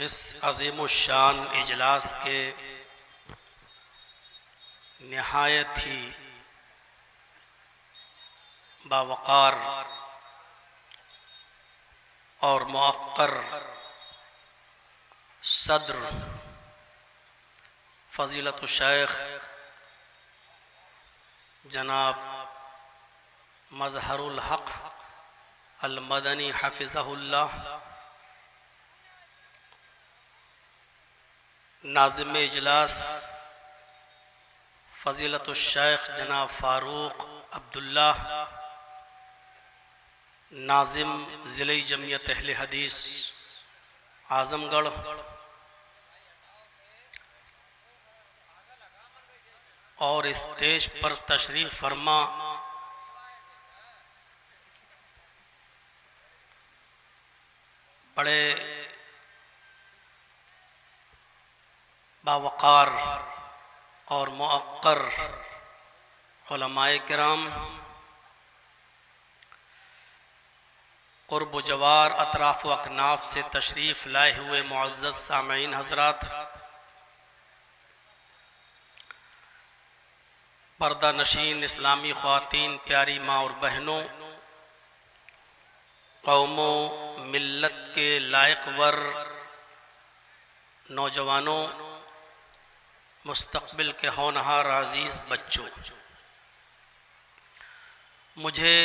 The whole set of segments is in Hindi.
इस अजीम शान इजलास के निहायत ही बावकार और मुअक्कर सदर फ़ज़ीलतुल शेख जनाब मज़हरुल हक़ अल मदनी हफ़िज़हुल्लाह, नाज़िम इजलास फ़ज़ीलतुल शेख जनाब फ़ारूक अब्दुल्ला, नाज़िम ज़िले जमियत अहले हदीस आज़मगढ़, और स्टेज पर तशरीफ़ फरमा बड़े बावकार और मुअक्कर उलमाए किराम, क़ुर्ब जवार अतराफ़ व अकनाफ से तशरीफ़ लाए हुए मुअज़्ज़ज़ सामईन हज़रात, पर्दा नशीन इस्लामी ख़वातीन, प्यारी माँ और बहनों, कौमों मिल्लत के लायक वर नौजवानों, मुस्तक़बिल के होनहार अज़ीज़ बच्चों, मुझे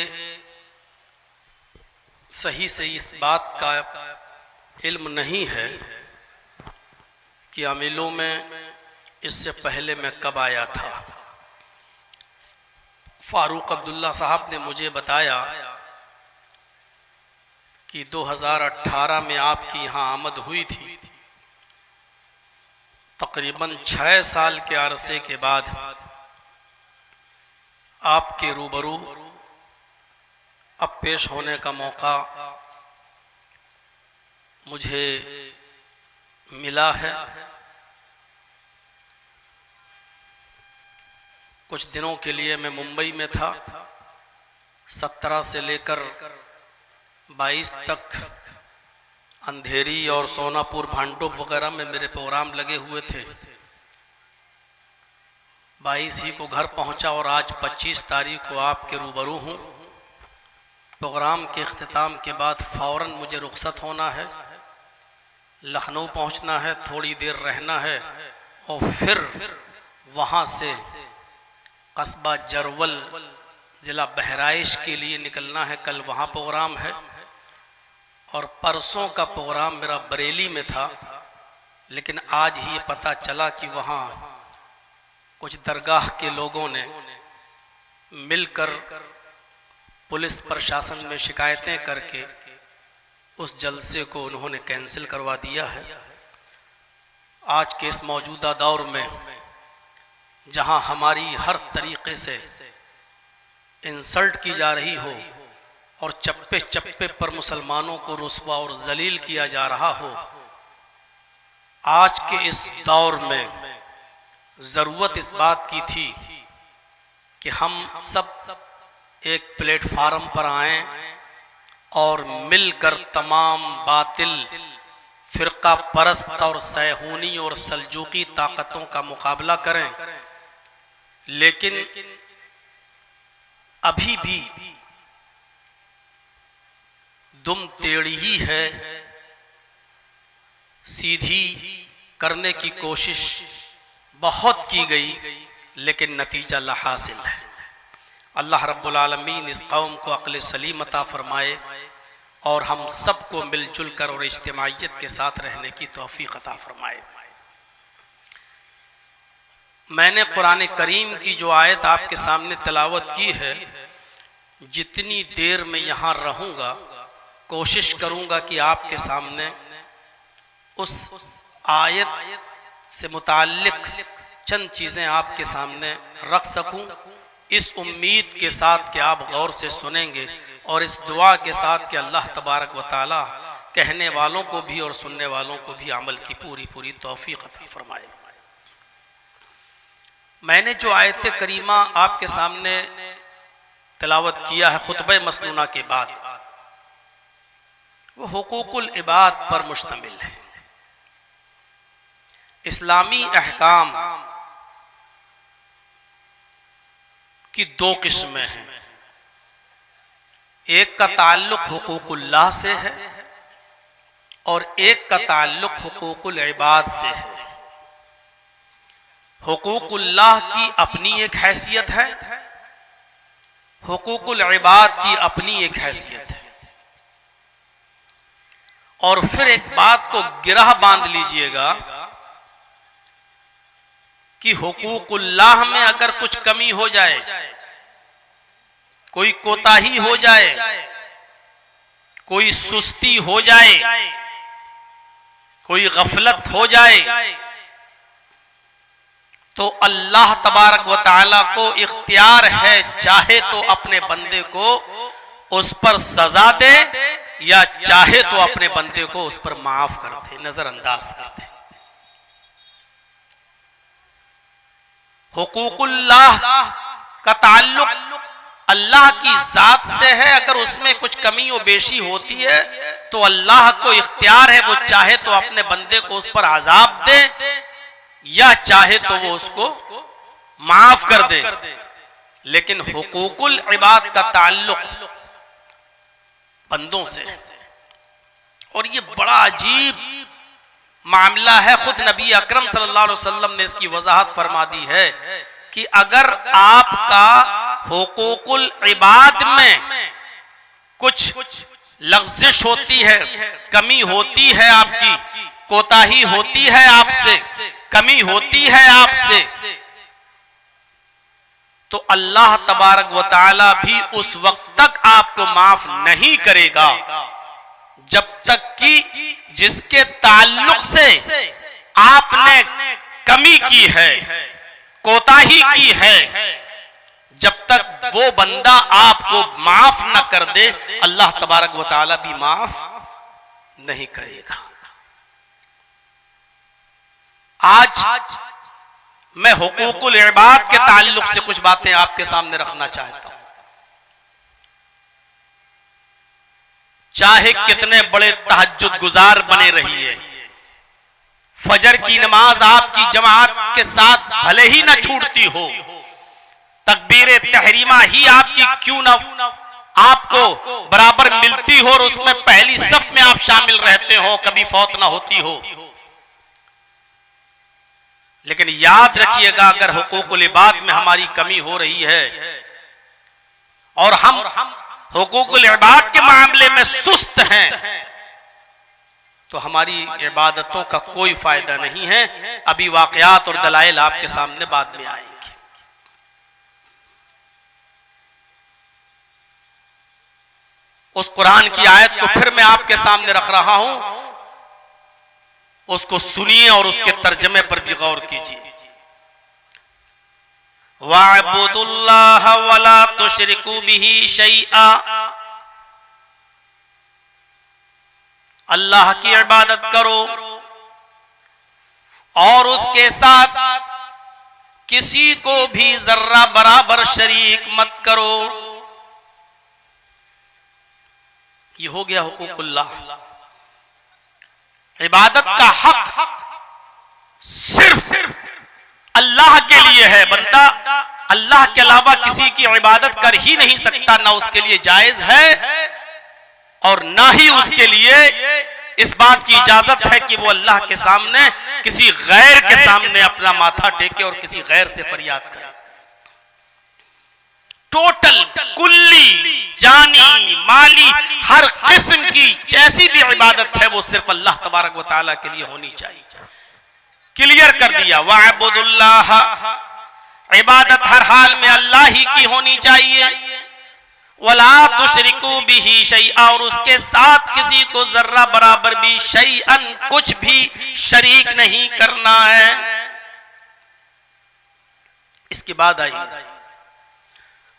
सही से इस बात का इल्म नहीं है कि अमीलों में इससे पहले मैं कब आया था। फ़ारूक अब्दुल्ला साहब ने मुझे बताया कि 2018 में आपकी यहाँ आमद हुई थी। तकरीबन 6 साल के अरसे के बाद आपके रूबरू अब पेश होने का मौका मुझे मिला है। कुछ दिनों के लिए मैं मुंबई में था। 17 से लेकर 22 तक अंधेरी और सोनापुर भांडुप वगैरह में मेरे प्रोग्राम लगे हुए थे। 22 ही को घर पहुंचा और आज 25 तारीख को आपके रूबरू हूँ। प्रोग्राम के इख्तिताम के बाद फ़ौरन मुझे रुखसत होना है, लखनऊ पहुंचना है, थोड़ी देर रहना है और फिर वहाँ से कस्बा जरवल ज़िला बहराइच के लिए निकलना है। कल वहाँ प्रोग्राम है और परसों का प्रोग्राम मेरा बरेली में था, लेकिन आज ही पता चला कि वहाँ कुछ दरगाह के लोगों ने मिलकर पुलिस प्रशासन में शिकायतें करके उस जलसे को उन्होंने कैंसिल करवा दिया है। आज के इस मौजूदा दौर में जहां हमारी हर तरीके से इंसल्ट की जा रही हो और चप्पे चप्पे पर मुसलमानों को रुस्वा और जलील किया जा रहा हो, आज के इस दौर में ज़रूरत इस बात की थी कि हम सब एक प्लेटफार्म पर आएं और मिलकर तमाम बातिल फ़िरका परस्त और सैहूनी और सल्जूकी ताकतों का मुकाबला करें। लेकिन अभी भी दुम टेढ़ी ही है, सीधी करने की कोशिश बहुत की गई लेकिन नतीजा ला हासिल है। अल्लाह रब्बुल आलमीन इस कौम को अक्ल सलीम अता फरमाए और हम सबको मिलजुल कर और इज्तिमाइयत के साथ रहने की तौफीक अता फरमाए। मैंने कुरान करीम की जो आयत आपके सामने तिलावत की है, जितनी देर मैं यहाँ रहूँगा कोशिश करूँगा कि आपके सामने उस आयत से मुताल्लिक चंद चीज़ें आपके सामने रख सकूँ, इस उम्मीद के साथ कि आप गौर से सुनेंगे और इस दुआ के साथ कि अल्लाह तबारक व ताला कहने वालों को भी और सुनने वालों को भी अमल की पूरी पूरी तौफीक अता फरमाए। मैंने जो आयत करीमा आपके सामने तिलावत किया है खुतबे मसनूना के बाद, वो हुकूकुल इबाद पर मुश्तमिल है। इस्लामी अहकाम की दो किस्में हैं, एक का ताल्लुक हुकूकुल्लाह से है और एक का ताल्लुक हुकूकुल इबाद से है। हुकूकुल्लाह की अपनी एक हैसियत है, हुकूकुल इबाद की अपनी एक हैसियत है। और फिर एक बात को गिरह बांध लीजिएगा कि हुकूकुल्लाह में अगर कुछ कमी हो जाए, कोई कोताही हो जाए, कोई सुस्ती हो जाए, कोई गफलत हो जाए, तो अल्लाह तबारक व तआला को इख्तियार है, चाहे तो अपने बंदे को उस पर सजा दे या चाहे तो अपने बंदे को उस पर माफ कर दे, नजरअंदाज कर दे। हुकूकुल्लाह का ताल्लुक अल्लाह की जात से है। अगर उसमें कुछ कमी और बेशी होती है तो अल्लाह को इख्तियार है, वो चाहे तो अपने बंदे को उस पर अजाब दे या चाहे तो वो उसको माफ कर दे। लेकिन हुकूकुल इबाद का ताल्लुक बंदों से, और ये बड़ा अजीब मामला है। खुद नबी अकरम सल्लल्लाहु अलैहि वसल्लम ने इसकी वजाहत फरमा दी है कि अगर आपका हुकूकुल इबाद में कुछ लग़्ज़िश होती है, कमी होती है, आपकी कोताही होती है, आपसे कमी होती है आपसे, तो अल्लाह तबारक व तआला भी उस वक्त तक आपको माफ नहीं करेगा जब तक कि जिसके ताल्लुक से आपने कमी की है, कोताही की है, जब तक वो बंदा आपको माफ न कर दे, अल्लाह तबारक व तआला भी माफ नहीं करेगा। आज मैं हुकूकुल इबाद के ताल्लुक से कुछ बातें आपके सामने रखना चाहता हूं। चाहे कितने बड़े तहज्जुद गुजार बने रहिए, फजर की नमाज आपकी जमात के साथ भले ही ना छूटती हो, तकबीर तहरीमा ही आपकी क्यों ना आपको बराबर मिलती हो और उसमें पहली सफ में आप शामिल रहते हो, कभी फौत ना होती हो, लेकिन याद रखिएगा अगर हुकूकुल इबाद में हमारी कमी हो रही है और हम हुकूकुल इबाद के मामले में सुस्त हैं, तो हमारी इबादतों का कोई फायदा नहीं है। अभी वाकयात और दलाइल आपके सामने बाद में आएंगे। उस कुरान की आयत को फिर मैं आपके सामने रख रहा हूं, उसको सुनिए और उसके तर्जमे पर भी गौर कीजिए। वअबुदुल्लाह वला तुशरिकू बिही शैआ, अल्लाह की इबादत करो और उसके साथ किसी को भी जर्रा बराबर शरीक मत करो। ये हो गया हुकूकुल्लाह। इबादत का हक सिर्फ अल्लाह के लिए है। बंदा अल्लाह के अलावा किसी की इबादत कर ही नहीं सकता, ना उसके लिए जायज है और ना ही उसके लिए इस बात की इजाजत है कि वो अल्लाह के सामने किसी गैर के सामने अपना माथा टेके और किसी गैर से फरियाद करे। टोटल कुल्ली जानी माली हर किस्म की जैसी भी इबादत है वो सिर्फ अल्लाह तबारक व तआला के लिए होनी चाहिए। क्लियर कर दिया। वअबुदुल्लाह, इबादत हर हाल में अल्लाह ही की होनी चाहिए। वला तुशरिकू बिही शैआ, और उसके साथ किसी को जर्रा बराबर भी शैअन कुछ भी शरीक नहीं करना है। इसके बाद आइए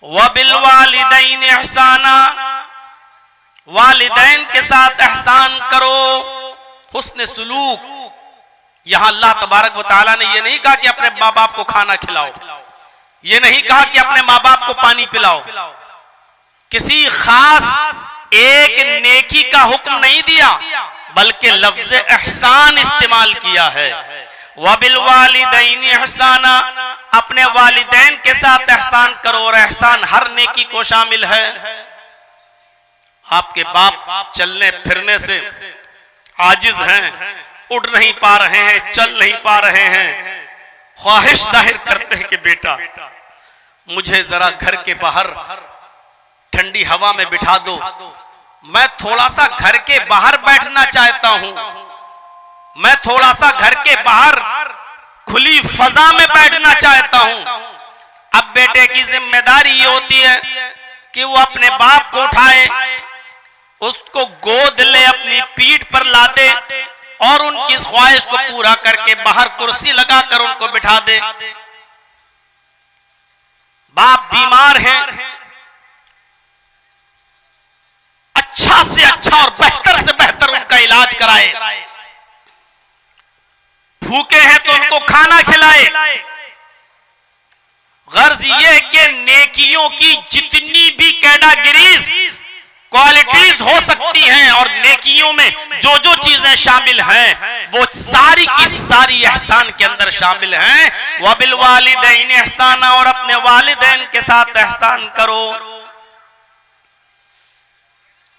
वबिल वालिदैन इहसाना, वालिदैन के साथ एहसान करो, हुस्न सुलूक। यहां अल्लाह तबारक व तआला ने यह नहीं कहा कि अपने माँ बाप को खाना खिलाओ, यह नहीं कहा कि अपने माँ बाप को पानी पिलाओ, किसी खास एक नेकी का हुक्म नहीं दिया, बल्कि लफ्ज एहसान इस्तेमाल किया है। वबिल वालिदैन इहसाना, अपने वालिदैन के साथ एहसान करो, और एहसान हर नेकी को शामिल है। आपके बाप चलने फिरने से आजिज हैं, उड़ नहीं पा रहे हैं, चल नहीं पा रहे हैं, ख्वाहिश जाहिर करते हैं कि बेटा मुझे जरा घर के बाहर ठंडी हवा में बिठा दो, मैं थोड़ा सा घर के बाहर बैठना चाहता हूं, मैं थोड़ा सा घर के बाहर खुली फजा में बैठना चाहता हूं। अब बेटे की जिम्मेदारी ये होती है कि वो अपने बाप को उठाए, उसको गोद ले, अपनी पीठ पर लादे और उनकी इस ख्वाहिश को पूरा करके बाहर कुर्सी लगाकर उनको बिठा दे। बाप बीमार हैं, अच्छा से अच्छा और बेहतर से बेहतर उनका इलाज कराए, भूखे हैं तो उनको खाना खिलाए, गर्ज ये कि नेकियों की जितनी भी कैटेगरीज क्वालिटीज हो सकती हैं और नेकियों में जो जो चीजें शामिल हैं वो सारी की सारी एहसान के अंदर शामिल हैं। वबिल वालिदैन एहसाना, और अपने वालिदैन के साथ एहसान करो।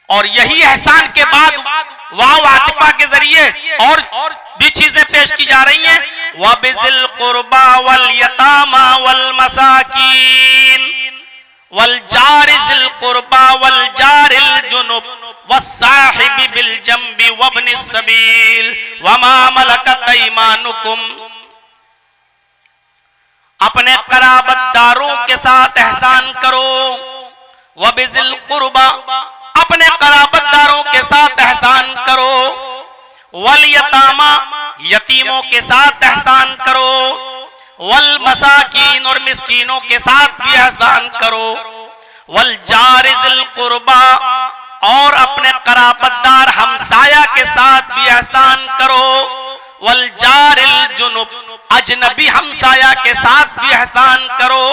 और यही एहसान के बाद वाव आतिफा के जरिए और भी चीजें पेश की जा रही हैं। वबिज़िल कुर्बा वल यतामा वल मसाकीन वल जारिज़िल कुर्बा वल जारिल जुनुब वस्साहिबि बिल जंबि वब्निस सबील वमा मलकत ऐमानुकुम। अपने कराबतदारों के साथ एहसान करो। वबिज़िल कुर्बा, अपने कराबतदारों के साथ एहसान करो। वल यतामा, यतीमों के साथ एहसान करो। वल मसाकीन, और मिस्कीनों के साथ भी एहसान करो। वल जारिज़िल कुर्बा, और अपने कराबतदार हमसाया के साथ भी एहसान करो। वल जारिल जुनुब, अजनबी हमसाया के साथ भी एहसान करो।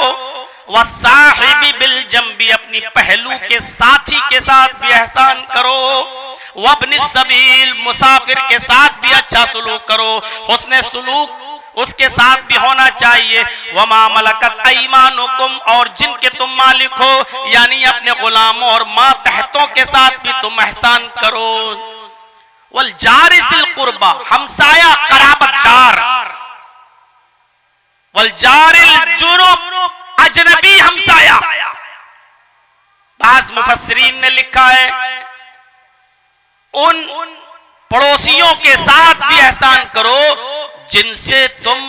वस्साहिबि बिल जंबी, अपनी पहलू के साथी के साथ भी एहसान करो। वब्निस सबील, मुसाफिर के साथ भी अच्छा सुलूक करो। हुस्ने सुलूक उसके साथ भी होना चाहिए। वमा मलकत ऐमानुकुम, और जिनके तुम मालिक हो यानी अपने गुलामों और मातहतों के साथ भी तुम एहसान करो। वल जारिज़िल कुर्बा, हमसाया कराबतदार। वल जारिल जुनुब, अजनबी हमसाया। बाज़ मुफस्सिरीन ने लिखा है उन पड़ोसियों के साथ भी एहसान करो जिनसे तुम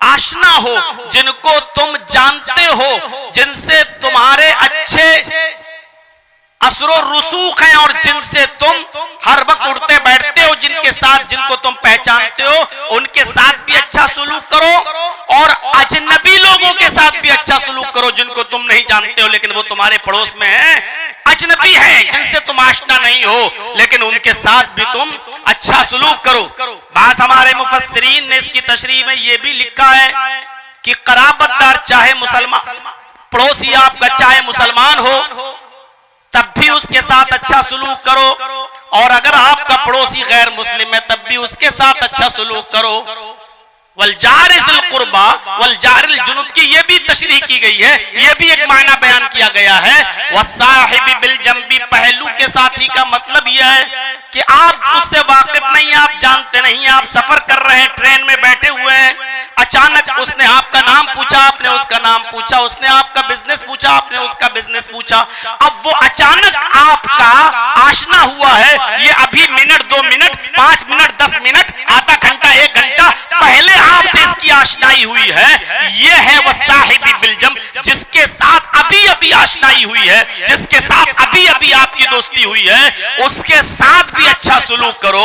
आशना हो, जिनको तुम जानते हो, जिनसे तुम्हारे अच्छे असरो रुसूख हैं और जिनसे तुम हर वक्त उठते बैठते हो, जिनके साथ जिनको तुम पहचानते हो उनके साथ भी अच्छा सुलूक करो। और अजनबी लोगों के साथ भी अच्छा सुलूक करो जिनको तुम नहीं जानते हो लेकिन वो तुम्हारे पड़ोस में हैं, अजनबी हैं, जिनसे तुम आशना नहीं हो, लेकिन उनके साथ भी तुम अच्छा सुलूक करो। बास हमारे मुफस्सिरीन ने इसकी तशरीह में ये भी लिखा है कि कराबतदार चाहे मुसलमान, पड़ोसी आपका चाहे मुसलमान हो तब भी उसके साथ अच्छा सुलूक करो, और अगर आपका पड़ोसी गैर मुस्लिम है तब भी उसके साथ अच्छा सुलूक करो। वल जारिज़िल कुर्बा वल जारिल जुनुब की ये भी तशरीह की गई है, ये भी एक मायना बयान किया गया है। वस्साहिबि बिल जंबी, पहलू के साथी का मतलब यह है कि आप उससे वाकिफ नहीं, आप जानते नहीं, आप सफर कर रहे हैं, ट्रेन में बैठे हुए हैं, अचानक उसने आपका नाम पूछा, आपने उसका नाम पूछा, उसने आपका बिजनेस पूछा, आपने उसका बिजनेस पूछा। अब वो अचानक आपका आशना हुआ है, ये अभी मिनट 2 मिनट 5 मिनट 10 मिनट आधा घंटा 1 घंटा पहले आपसे इसकी आशनाई हुई है। ये है वस्साहिबि बिल जंब, जिसके साथ अभी अभी आशनाई हुई है, जिसके साथ अभी अभी आपकी दोस्ती हुई है, उसके साथ भी अच्छा सुलूक करो।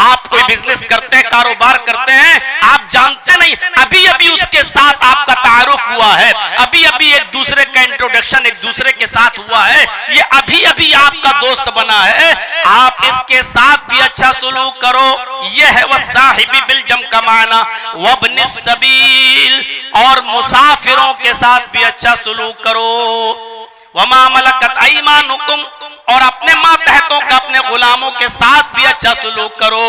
आप कोई बिजनेस करते हैं, कारोबार करते हैं, आप जानते नहीं, अभी अभी उसके साथ आपका तारुफ हुआ है, अभी अभी एक दूसरे का इंट्रोडक्शन एक दूसरे के साथ हुआ है, ये अभी अभी आपका दोस्त बना है, आप इसके साथ भी अच्छा सुलूक करो। यह है वस्साहिबि बिल जंब का माना। वब्निस सबील, और मुसाफिरों के साथ भी अच्छा सुलूक करो। वमा मलकत ऐमानुकुम, और अपने मातहतों का, अपने गुलामों के साथ भी अच्छा सुलूक करो।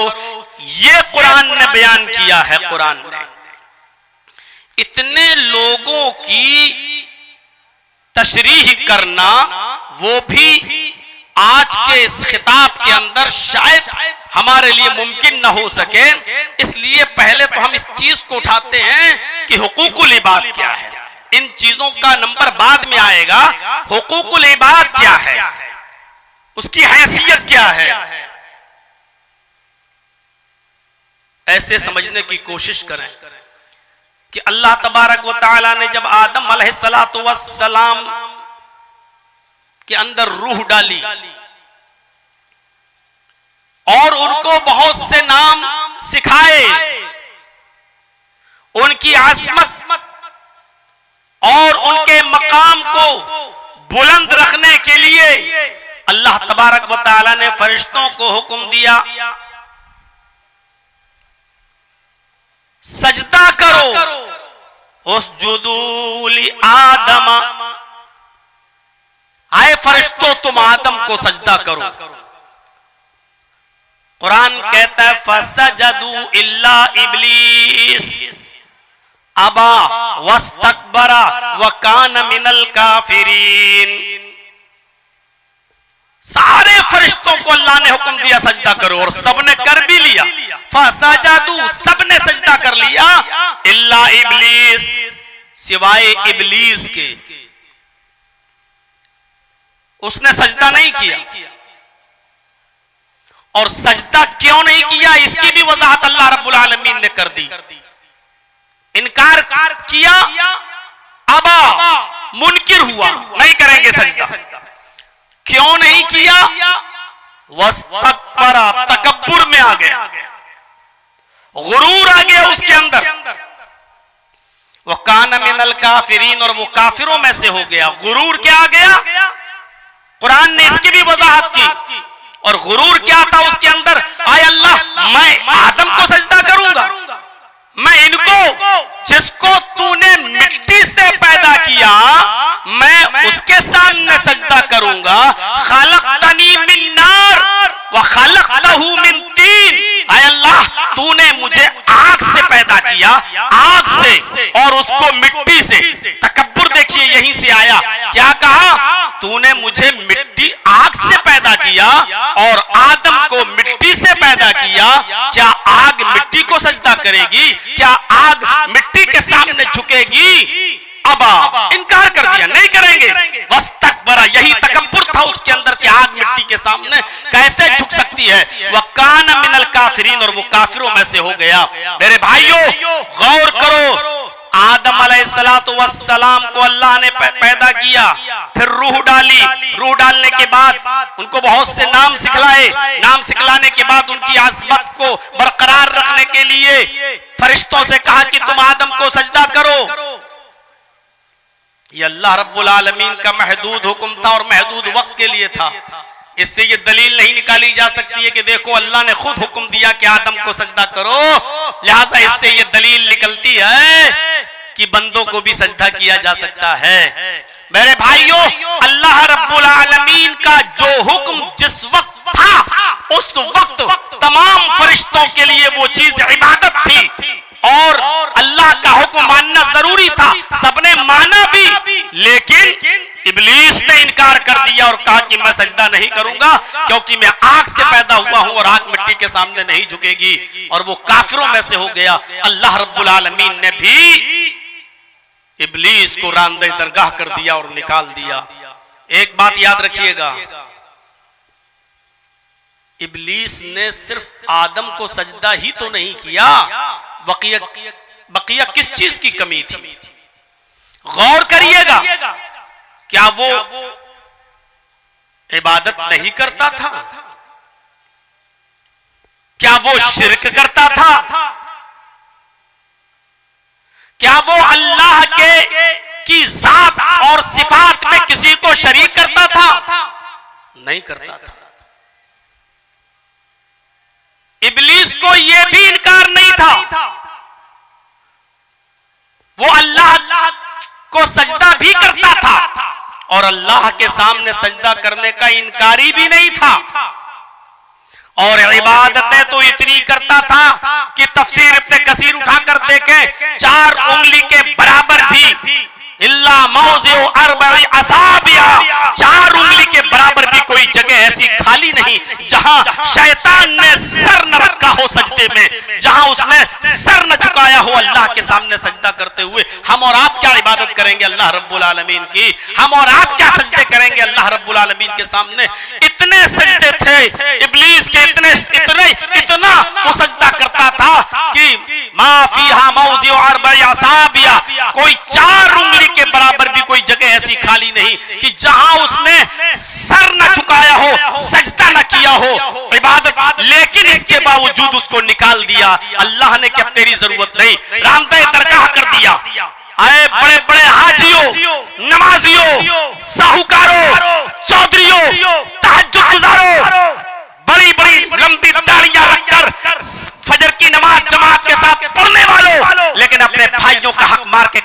ये कुरान ने बयान किया है। कुरान ने इतने लोगों की तशरीह करना, वो भी आज के इस खिताब के अंदर शायद हमारे लिए मुमकिन न हो सके, इसलिए पहले तो हम इस चीज को उठाते हैं कि हुकूकुल इबाद क्या है। इन चीजों का नंबर बाद में आएगा। हुकूकुल इबाद क्या है, उसकी हैसियत क्या है, ऐसे समझने की कोशिश करें कि अल्लाह तबारक व तआला ने जब आदम अलैहिस्सलातु वस्सलाम के अंदर रूह डाली और उनको बहुत से नाम सिखाए, उनकी आज़मत और उनके मकाम को बुलंद रखने के लिए अल्लाह तबारक व तआला ने फरिश्तों को हुक्म दिया, सजदा करो, उसजुदू ली आदम, आए फरिश्तों तुम आदम को सजदा करो। कुरान कहता है फसजदू इल्ला इब्लीस अबा वस्तकबरा व कान मिनल काफिरीन। सारे फरिश्तों को अल्लाह ने हुक्म दिया सजदा करो और सबने कर भी लिया। फसजदू, सबने सजदा कर लिया, इल्ला इब्लीस, सिवाय इब्लीस के, उसने सजदा नहीं किया। और सजदा क्यों नहीं किया इसकी भी वजाहत अल्लाह रब्बुल आलमीन ने कर दी। इनकार किया, अबा, मुनकिर हुआ, नहीं करेंगे सजदा। क्यों नहीं किया? वस्तकबरा, तकब्बुर में आ गया, गुरूर आ गया उसके अंदर। वो कान मिनल काफिरीन, और वो काफिरों में से हो गया। गुरूर क्या आ गया? कुरान ने इसकी भी वजाहत की। और गुरूर क्या था उसके अंदर? आय अल्लाह, मैं आदम को सजदा करूंगा, मैं इनको, जिसको तूने मिट्टी से पैदा किया, मैं उसके सामने सजदा करूंगा। खलक़तनी मिन नार व खलक़तहू मिन तीन, आय अल्लाह, तूने मुझे आग से पैदा किया, आग से, और उसको मिट्टी से। तकब्बुर देखिए यहीं से आया। क्या कहा? तूने मुझे मिट्टी, आग से पैदा किया और आदम को मिट्टी से पैदा किया। क्या आग मिट्टी को सजदा करेगी? क्या आग मिट्टी के सामने झुकेगी? अबा, इनकार कर दिया, नहीं करेंगे। वस्तकबरा, यही तकब्बुर था उसके अंदर कि आग मिट्टी के सामने कैसे झुक सकती है। वह कान मिनल काफिरीन, और वो काफिरों में से हो गया। मेरे भाइयों, गौर करो, आदम अलैहिस्सलातु वस्सलाम को अल्लाह ने पैदा किया, फिर रूह डाली। रूह डालने के बाद उनको बहुत से नाम सिखलाए। नाम सिखलाने के बाद उनकी आसमत को बरकरार रखने के लिए फरिश्तों से कहा कि तुम आदम को सजदा करो। ये अल्लाह रब्बुल आलमीन का महदूद हुक्म था और महदूद वक्त के लिए था। इससे ये दलील नहीं निकाली जा सकती है कि देखो अल्लाह ने खुद हुक्म दिया कि आदम को सजदा करो, लिहाजा इससे ये दलील निकलती है कि बंदों को भी सजदा किया जा सकता है। मेरे भाइयों, अल्लाह रब्बुल आलमीन का जो हुक्म जिस वक्त था, उस वक्त तमाम फरिश्तों के लिए वो चीज इबादत थी और अल्लाह का हुक्म मानना जरूरी था। सबने माना भी, लेकिन इब्लीस ने इनकार कर दिया और कहा कि मैं सजदा नहीं करूंगा क्योंकि मैं आग से पैदा हुआ हूं और आग मिट्टी के सामने नहीं झुकेगी। और वो काफिरों में से हो गया। अल्लाह रब्बुल आलमीन ने भी इब्लीस को रांदे दरगाह कर दिया और निकाल दिया। एक बात याद रखिएगा, इब्लीस ने सिर्फ आदम को सजदा ही तो नहीं किया, बकिया किस चीज की कमी थी? गौर करिएगा, क्या वो इबादत नहीं करता था? क्या वो शिर्क करता था? क्या वो अल्लाह की जात और सिफात में किसी को शरीक करता था? नहीं करता था। इब्लीस को यह भी इनकार नहीं था, वो अल्लाह को सजदा भी करता था और अल्लाह के सामने सजदा करने का इनकारी भी नहीं था। और इबादतें तो इतनी करता था कि तफसीर इब्न कसीर उठाकर देखें, 4 उंगली के बराबर भी, इल्ला मौज़िउ अर्बई असाबिया, 4 उंगली के बराबर भी कोई जगह ऐसी खाली नहीं जहां शैतान ने सर न रखा हो सजदे में, जहां उसने सर न झुकाया हो अल्लाह के सामने सजदा करते हुए। हम और आप क्या इबादत करेंगे अल्लाह रब्बुल आलमीन की? हम और आप क्या सजदे करेंगे अल्लाह रब्बुल आलमीन के सामने? इतने सजदे थे इब्लीस के, इतना वो सजदा करता था कि मा फीहा मौज़िउ अर्बई असाबिया, कोई 4 उंगली के बराबर भी कोई जगह ऐसी खाली नहीं कि जहां उसने सर न झुकाया हो, सजदा न किया हो इबादत, लेकिन इसके बावजूद उसको निकाल दिया। अल्लाह ने क्या तेरी जरूरत नहीं, रामदे दरगाह कर दिया। आए बड़े बड़े हाजियों, नमाजियों, साहूकारों, चौधरियों, तहज्जुद गुजारों, बड़ी बड़ी लंबी दाढ़ियां रखकर फजर की नमाज जमात के साथ पढ़ने वालों, लेकिन अपने भाइयों का हक मार के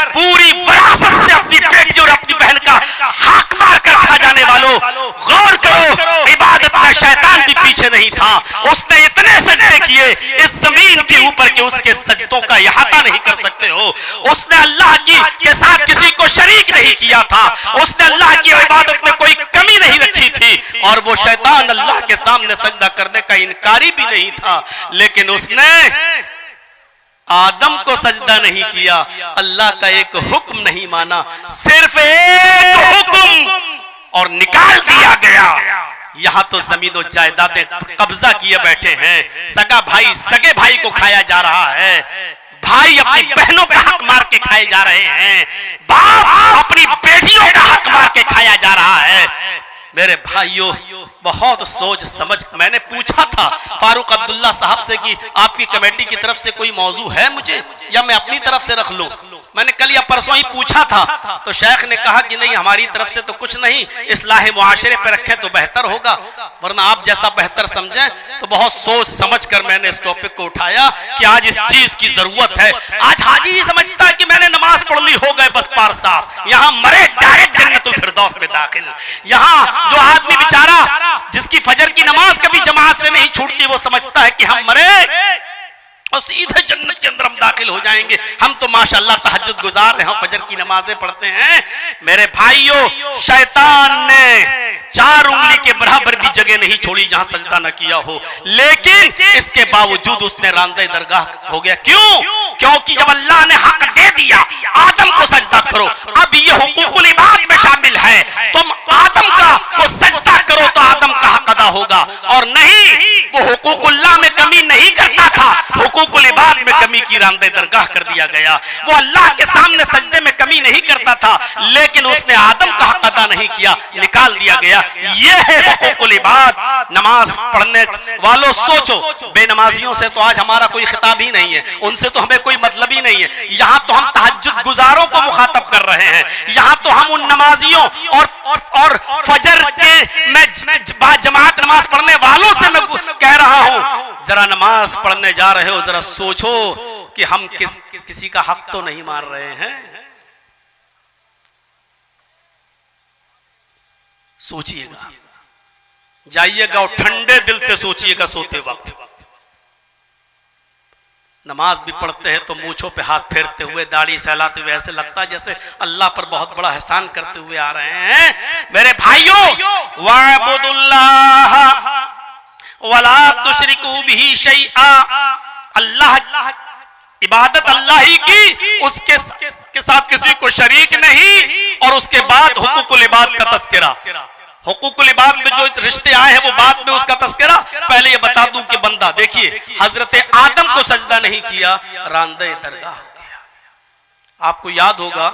पूरी विरासत से अपनी बेटी और अपनी बहन का हक मार कर खा जाने वालों, गौर करो, इबादत में शैतान भी पीछे नहीं था। उसने इतने सजदे किए इस जमीन के ऊपर कि उसके सजदों का इहाता नहीं कर सकते हो। उसने अल्लाह के साथ किसी को शरीक नहीं किया था। उसने अल्लाह की इबादत में कोई कमी नहीं रखी थी और वो शैतान अल्लाह के सामने सजदा करने का इनकारी भी नहीं था, लेकिन उसने आदम को सजदा नहीं किया, अल्लाह का एक हुक्म नहीं माना, सिर्फ एक हुक्म और निकाल दिया गया। यहां तो जमीनों जायदादें कब्जा किए बैठे हैं, सगा भाई सगे भाई को खाया जा रहा है, भाई अपनी बहनों का हक मार के खाए जा रहे हैं, बाप अपनी बेटियों का हक मार के खाया जा रहा है। मेरे भाइयों, बहुत सोच समझ, मैंने पूछा था फारूक अब्दुल्ला साहब से कि आपकी कमेटी की तरफ से कोई मौजू है मुझे, या मैं अपनी तरफ से रख लूं। मैंने कल या परसों ही पूछा था, तो शेख ने कहा कि नहीं, हमारी तरफ से तो कुछ नहीं, इस्लाह मुआशरे पे रखें तो बेहतर होगा, वरना आप जैसा बेहतर समझें। तो बहुत सोच समझ कर मैंने इस टॉपिक को उठाया कि आज इस चीज की जरूरत है। आज हाजी ही समझता है कि मैंने नमाज पढ़ ली, हो गए बस पार साफ, यहाँ मरे डायरेक्ट जन्नतुल फिरदौस में दाखिल। यहाँ जो आदमी बेचारा जिसकी फजर की नमाज कभी जमात से नहीं छूटती, वो समझता है कि हम मरे और सीधे जन्नत के अंदर हम दाखिल हो जाएंगे। हम तो माशाअल्लाह तहज्जुद गुजार हैं, फजर की नमाजें पढ़ते हैं। मेरे भाइयों, शैतान ने 4 उंगली के बराबर भी जगह नहीं छोड़ी जहां सजदा न किया हो, लेकिन इसके बावजूद उसने रांदे दरगाह हो गया। क्यों? क्योंकि जब अल्लाह ने हक दे दिया आदम को सजदा करो, अब ये हुकूकुल इबाद में शामिल है, तुम आदम का को सजदा करो तो आदम का हक अदा होगा। और नहीं, वो हुकूकुल्लाह में कमी नहीं करता था, हुकूकुल इबाद में कमी की रांदे दरगाह कर दिया गया। वो अल्लाह के सामने सजदे में कमी नहीं करता था, लेकिन उसने आदम का हक अदा नहीं किया, निकाल दिया गया। ये है हुकूकुल इबाद। नमाज पढ़ने वालों सोचो, बेनमाजियों से तो आज हमारा कोई खिताब ही नहीं है, उनसे तो हमें कोई मतलब ही नहीं है। यहाँ तो हम तहज्जुद गुजारों को मुखातब कर रहे हैं, यहाँ तो हम उन नमाजियों और फजर के मैं जमात नमाज पढ़ने वालों से मैं कह रहा हूं, जरा नमाज पढ़ने जा रहे हो, जरा सोचो कि हम किसी का हक तो नहीं मार रहे हैं। सोचिएगा, जाइएगा और ठंडे दिल से सोचिएगा सोते वक्त। नमाज भी पढ़ते हैं तो मूंछों पे हाथ फेरते हुए, दाढ़ी सहलाते हुए, ऐसे लगता है जैसे अल्लाह पर बहुत बड़ा एहसान करते हुए आ रहे हैं। मेरे भाइयों, वअबुदुल्लाह वला तुशरिकू बिही शैआ, अल्लाह इबादत अल्लाह ही की, उसके के साथ किसी को शरीक नहीं। और उसके बाद हुकूकुल इबाद का तस्करा, हुकूकुल इबाद में जो रिश्ते आए हैं वो बाद में उसका तस्करा। पहले ये बता दूं कि बंदा, देखिए, हजरत आदम को सजदा नहीं किया, रांदे दरगाह हो गया। आपको याद होगा,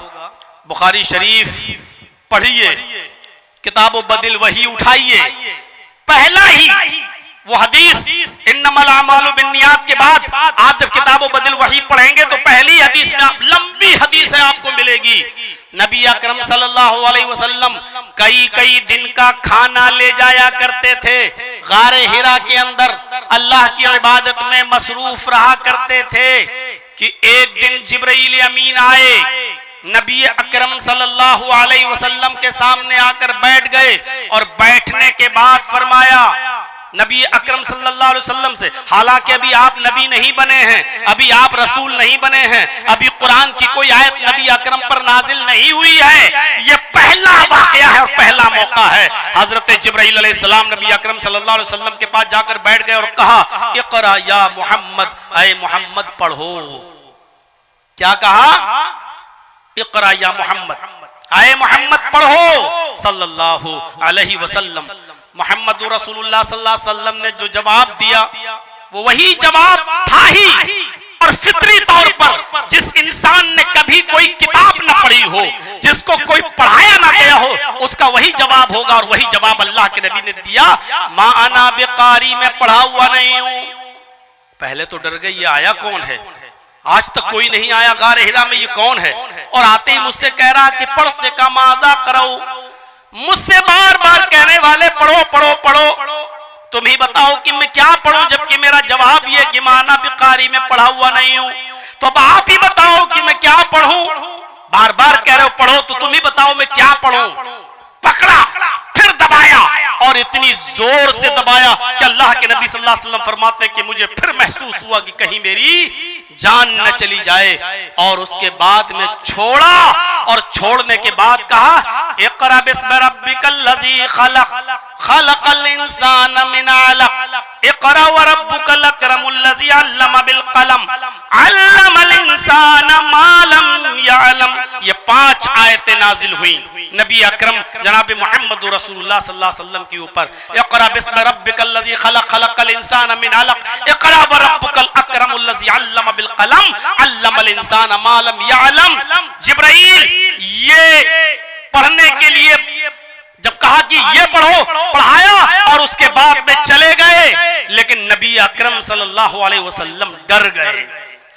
बुखारी शरीफ पढ़िए, किताबो बदिल वही उठाइए, पहला ही वो हदीस इन्नमल अमालु बिन्नियात के बाद आप जब किताबो बदिल वही पढ़ेंगे तो पहली हदीस में आप, लंबी हदीस है, आपको मिलेगी। नबी अकरम सल्लल्लाहु अलैहि वसल्लम कई दिन का खाना ले जाया करते थे, गारे हिरा के अंदर अल्लाह की इबादत में मसरूफ रहा करते थे कि एक दिन जिब्राइल अमीन आए, नबी अकरम सल्लल्लाहु अलैहि वसल्लम के सामने आकर बैठ गए और बैठने के बाद फरमाया नबी अकरम सल्लल्लाहु अलैहि वसल्लम से, हालांकि अभी आप नबी नहीं बने हैं, अभी आप रसूल नहीं बने हैं, अभी कुरान की कोई आयत नबी अकरम पर नाजिल नहीं हुई है, ये पहला वाकया है और पहला मौका है। हजरत जिब्राइल अलैहिस्सलाम नबी अकरम सल्लल्लाहु अलैहि वसल्लम के पास जाकर बैठ गए और कहा, इक़रा या मोहम्मद, ऐ मोहम्मद पढ़ो। क्या कहा? इक़रा या मोहम्मद, ऐ मोहम्मद पढ़ो सल्लल्लाहु अलैहि वसल्लम। मोहम्मद रसूलुल्लाह सल्लल्लाहु अलैहि वसल्लम ने जो जवाब दिया वो वही जवाब था ही, और फितरी तौर पर जिस इंसान ने कभी कोई किताब न पढ़ी हो, जिसको कोई पढ़ाया ना गया हो, उसका वही जवाब होगा। और वही जवाब अल्लाह के नबी ने दिया, मा अना बिकारी, मैं पढ़ा हुआ नहीं हूं। पहले तो डर गई, ये आया कौन है, आज तक कोई नहीं आया गारे हिरा में, ये कौन है? और आते ही मुझसे कह रहा कि पढ़ से का माजा करो, मुझसे बार बार कहने वाले पढ़ो पढ़ो पढ़ो, तुम ही बताओ कि मैं क्या पढ़ूं, जबकि मेरा जवाब ये कि माना बिकारी में पढ़ा हुआ नहीं हूं। तो अब आप ही बताओ कि मैं क्या पढ़ूं। तो तुम ही बताओ मैं क्या पढ़ूं। पकड़ा, फिर दबाया और इतनी जोर से दबाया कि अल्लाह के नबी सल्लल्लाहु अलैहि वसल्लम फरमाते कि मुझे फिर महसूस हुआ कि कहीं मेरी जान न चली जाए। और उसके बाद में छोड़ा और छोड़ने के बाद कहा इक़रा बिस्मि रब्बिकल्लज़ी खलक़ खलक़ल इंसान मिन अलक़ इक़रा व रब्बुकल अकरमुल्लज़ी अल्लम बिल कलम अल्लमल इंसान मा लम यअलम। ये 5 आयतें नाजिल हुई नबी अकरम जनाब मोहम्मद रसूलुल्लाह सल्लल्लाहु अलैहि वसल्लम के ऊपर। इक़रा बिस्मि रब्बिकल्लज़ी खलक़ खलक़ल इंसान मिन अलक़ इक़रा व रब्बुकल अकरमुल्लज़ी अल्लम बिल कलम अल्लमल इंसान मा लम यअलम। जिब्राईल ये पढ़ने के लिए जब कहा कि ये पढ़ो, पढ़ाया और उसके बाद में चले गए, लेकिन नबी अकरम सल्लल्लाहु अलैहि वसल्लम डर गए।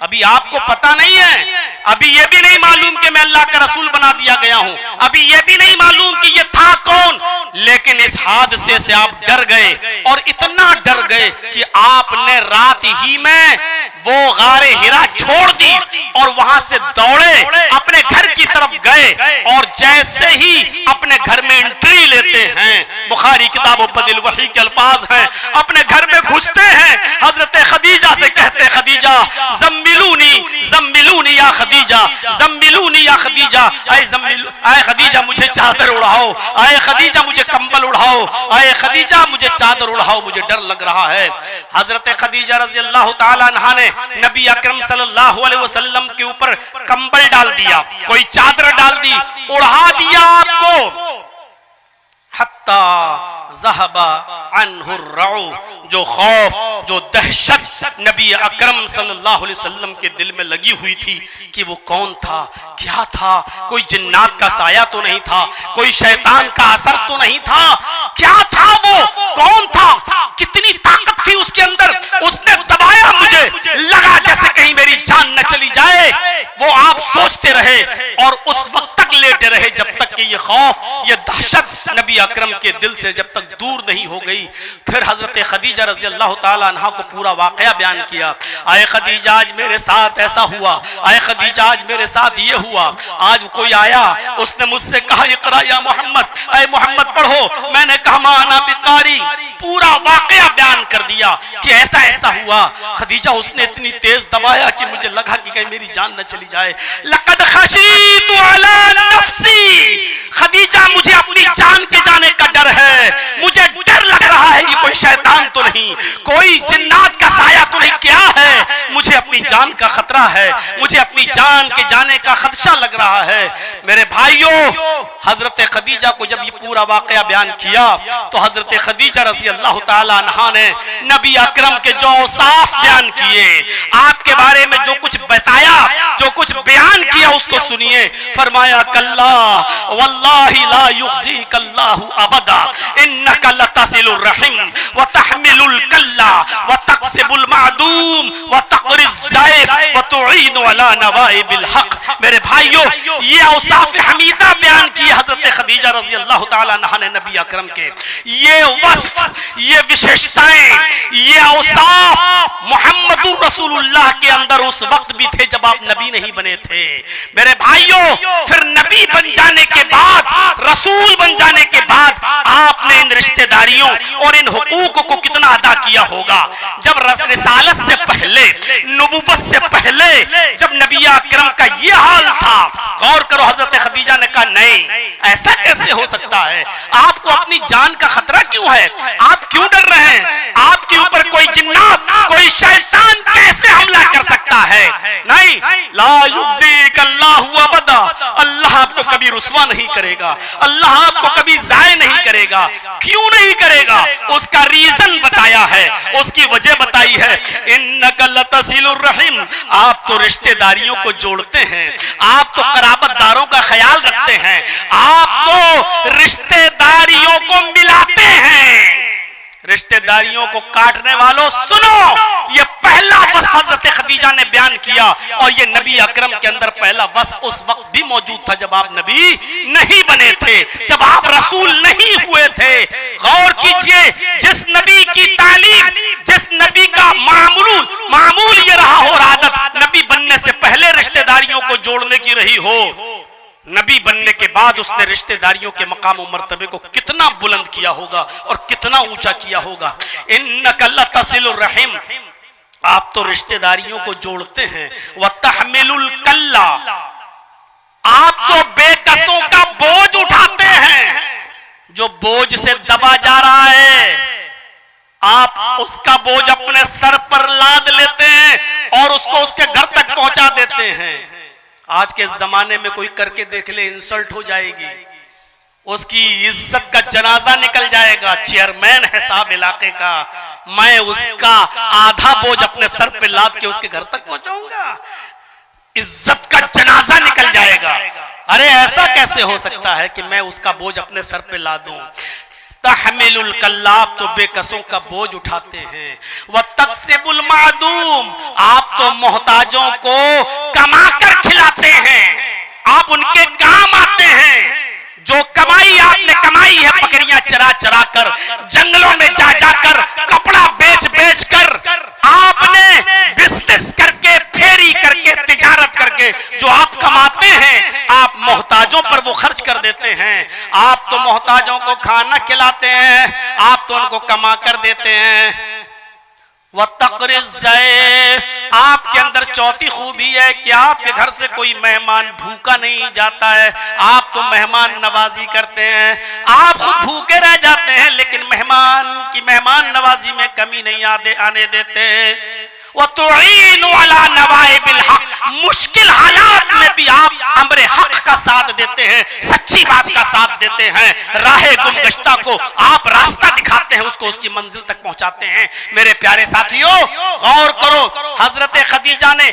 अभी आपको पता नहीं है, अभी ये भी नहीं मालूम कि मैं अल्लाह का रसूल बना दिया गया हूं, अभी ये भी नहीं मालूम कि ये था कौन, लेकिन इस हादसे से आप डर गए और इतना डर गए कि आपने रात ही में वो गारे हिरा छोड़ दी और वहां से दौड़े अपने घर की तरफ गए। और जैसे ही अपने घर में एंट्री लेते हैं, बुखारी किताबों बदिल वही के अल्फाज हैं, अपने घर में घुसते हैं, हजरत खदीजा से कहते हैं खदीजा ज़म्मिलूनी ज़म्मिलूनी या खदीजा ज़म्मिलूनी या खदीजा, आए खदीजा मुझे चादर उड़ाओ, आए खदीजा मुझे कंबल उड़ाओ, आए खदीजा मुझे चादर उड़ाओ, मुझे डर लग रहा है। हजरत खदीजा रज़ी अल्लाह तआला अन्हा ने नबी अकरम सल्लल्लाहु अलैहि वसल्लम के ऊपर कंबल डाल दिया, कोई चादर डाल दी, उड़ा दिया आपको। हत्ता ज़हबा अन्हुर रऊ, जो खौफ, जो दहशत नबी अकरम सल्लल्लाहु अलैहि वसल्लम के दिल में लगी हुई थी कि वो कौन था, क्या था, कोई जिन्नात का साया तो नहीं था, कोई शैतान का असर तो नहीं था, क्या था वो, कौन था, कितनी ताकत थी उसके अंदर, उसने दबाया, मुझे लगा जैसे कहीं मेरी जान न चली जाए। वो आप सोचते रहे और उस वक्त तक लेटे रहे जब तक कि ये खौफ, ये दहशत नबी अकरम के दिल से जब तक दूर नहीं हो गई। फिर हजरत खदीजा रज़ी अल्लाह ताला अन्हा को पूरा वाकया बयान किया। आए खदीजा आज मेरे साथ ऐसा हुआ, आए खदीजा आज मेरे साथ ये हुआ, आज कोई आया, उसने मुझसे कहा इक़रा या मोहम्मद, आए मोहम्मद पढ़ो, मैंने कहा माना बिकारी, पूरा वाकया बयान कर दिया कि ऐसा ऐसा हुआ। खदीजा उसने इतनी तेज दबाया कि मुझे लगा कि कहीं मेरी जान न चली जाए। लक़द खशीतु अला नफ्सी, खदीजा मुझे अपनी जान के जाने का डर है, मुझे डर लग रहा है ये कोई शैतान तो नहीं, कोई जिन्नात का साया तो नहीं, क्या है, मुझे अपनी जान का खतरा है, मुझे अपनी जान के जाने का खदशा लग रहा है। मेरे भाइयों, हजरत खदीजा को जब ये पूरा वाकया बयान किया तो हजरत खदीजा रज़ी अल्लाह ताला अन्हा ने नबी अकरम के जो औसाफ बयान किए, आपके बारे में जो कुछ बताया, जो कुछ बयान किया, उसको सुनिए। फरमाया कल्ला वल्लाहि ला युख़ज़ीकल्लाहु अबदा इन्नका लतसिलुर रहिम व तहमिलुल कल्ला व तक्सिबुल मादूम व तक़रिज़ ज़ाइफ़ व तुईनु अला नवाइबिल हक़। मेरे भाइयों, ये औसाफ हमीदा बयान किए हजरत खदीजा रज़ी अल्लाह ताला अन्हा ने नबी अकरम के। ये वस्फ, ये विशेषताएं, ये औसाफ मोहम्मदुर रसूलुल्लाह के अंदर उस वक्त भी थे जब आप नबी नहीं बने थे। मेरे भाइयों, फिर नबी बन जाने के बाद, रसूल बन जाने के बाद आपने इन रिश्तेदारियों और इन हुकूक को कितना अदा किया होगा। जब रिसालत से पहले, नबुव्वत से पहले जब नबी अकरम का ये हाल था, गौर करो, हजरत खदीजा ने कहा नहीं, ऐसा कैसे हो सकता है, आपको अपनी जान का खतरा क्यों है, आप क्यों डर रहे हैं, आपके ऊपर कोई जिन्नात, कोई शैतान कैसे हमला कर सकता है। नहीं, ला युख़ज़ीकल्लाहु अबदा, अल्लाह आपको कभी रुस्वा नहीं करेगा, अल्लाह आपको कभी ज़ाय नहीं करेगा। क्यों नहीं करेगा, उसका रीजन बताया है, उसकी वजह बताई है। इन्नका लतसिलुर रहीम, आप तो रिश्तेदारियों को जोड़ते हैं, आप तो कराबतदारों का ख्याल रखते हैं, आप तो रिश्तेदारियों को मिलाते हैं। रिश्तेदारियों को काटने वालों सुनो, ये पहला वस्फ हज़रत खदीजा ने बयान किया और ये नबी अकरम के अंदर पहला वस्फ उस वक्त भी मौजूद था जब आप नबी नहीं बने थे, जब आप रसूल नहीं हुए थे। गौर कीजिए, जिस नबी की तालीम, जिस नबी का मामूल ये रहा हो, आदत नबी बनने से पहले रिश्तेदारियों को जोड़ने की रही हो, नबी बनने के बाद उसने रिश्तेदारियों के मकाम और मर्तबे को कितना बुलंद किया होगा और कितना ऊंचा किया होगा। इन्नका लतसिलुर रहीम, आप तो रिश्तेदारियों को जोड़ते हैं। व तहमिलुल कल्ला, आप तो बेकसों का बोझ उठाते हैं। जो बोझ से दबा जा रहा है आप उसका बोझ अपने सर पर लाद लेते हैं और उसको उसके घर तक पहुंचा देते हैं। आज के जमाने में कोई करके देख ले, इंसल्ट हो जाएगी, उसकी इज्जत का जनाजा निकल जाएगा। चेयरमैन है साहब इलाके का, मैं उसका आधा बोझ अपने सर पे लाद के उसके घर तक पहुंचाऊंगा, इज्जत का जनाजा निकल जाएगा। अरे ऐसा कैसे हो सकता है कि मैं उसका बोझ अपने सर पे ला दूं। तहमिलुल कल्लाब, तो बेकसों का बोझ उठाते हैं। व तक्सिबुल मादूम, आप तो मोहताजों को कमाकर खिलाते हैं, आप उनके काम आते हैं। जो कमाई आपने कमाई है बकरियां चरा चरा कर, जंगलों में जा जाकर, कपड़ा बेच बेच कर, आपने बिजनेस करके, फेरी करके, तिजारत करके जो आप कमाते हैं आप मोहताजों पर वो खर्च कर देते हैं। आप तो मोहताजों को खाना खिलाते हैं, आप तो उनको कमा कर देते हैं। वह तकरीज़ ज़ैफ़, आपके अंदर चौथी खूबी है कि आपके घर से कोई मेहमान भूखा नहीं जाता है, आप तो मेहमान नवाजी करते हैं। आप खुद भूखे रह जाते हैं लेकिन मेहमान की मेहमान नवाजी में कमी नहीं आने देते। वह तुईनु अला नवाइबिल हक, मुश्किल हालात में भी आप अमरे हक का साथ देते हैं, सच्ची बात का साथ देते हैं। राहे गुमगश्ता को आप रास्ता दिखाते हैं, उसको उसकी मंजिल तक पहुंचाते हैं। मेरे प्यारे साथियों गौर करो, हजरत खदीजा ने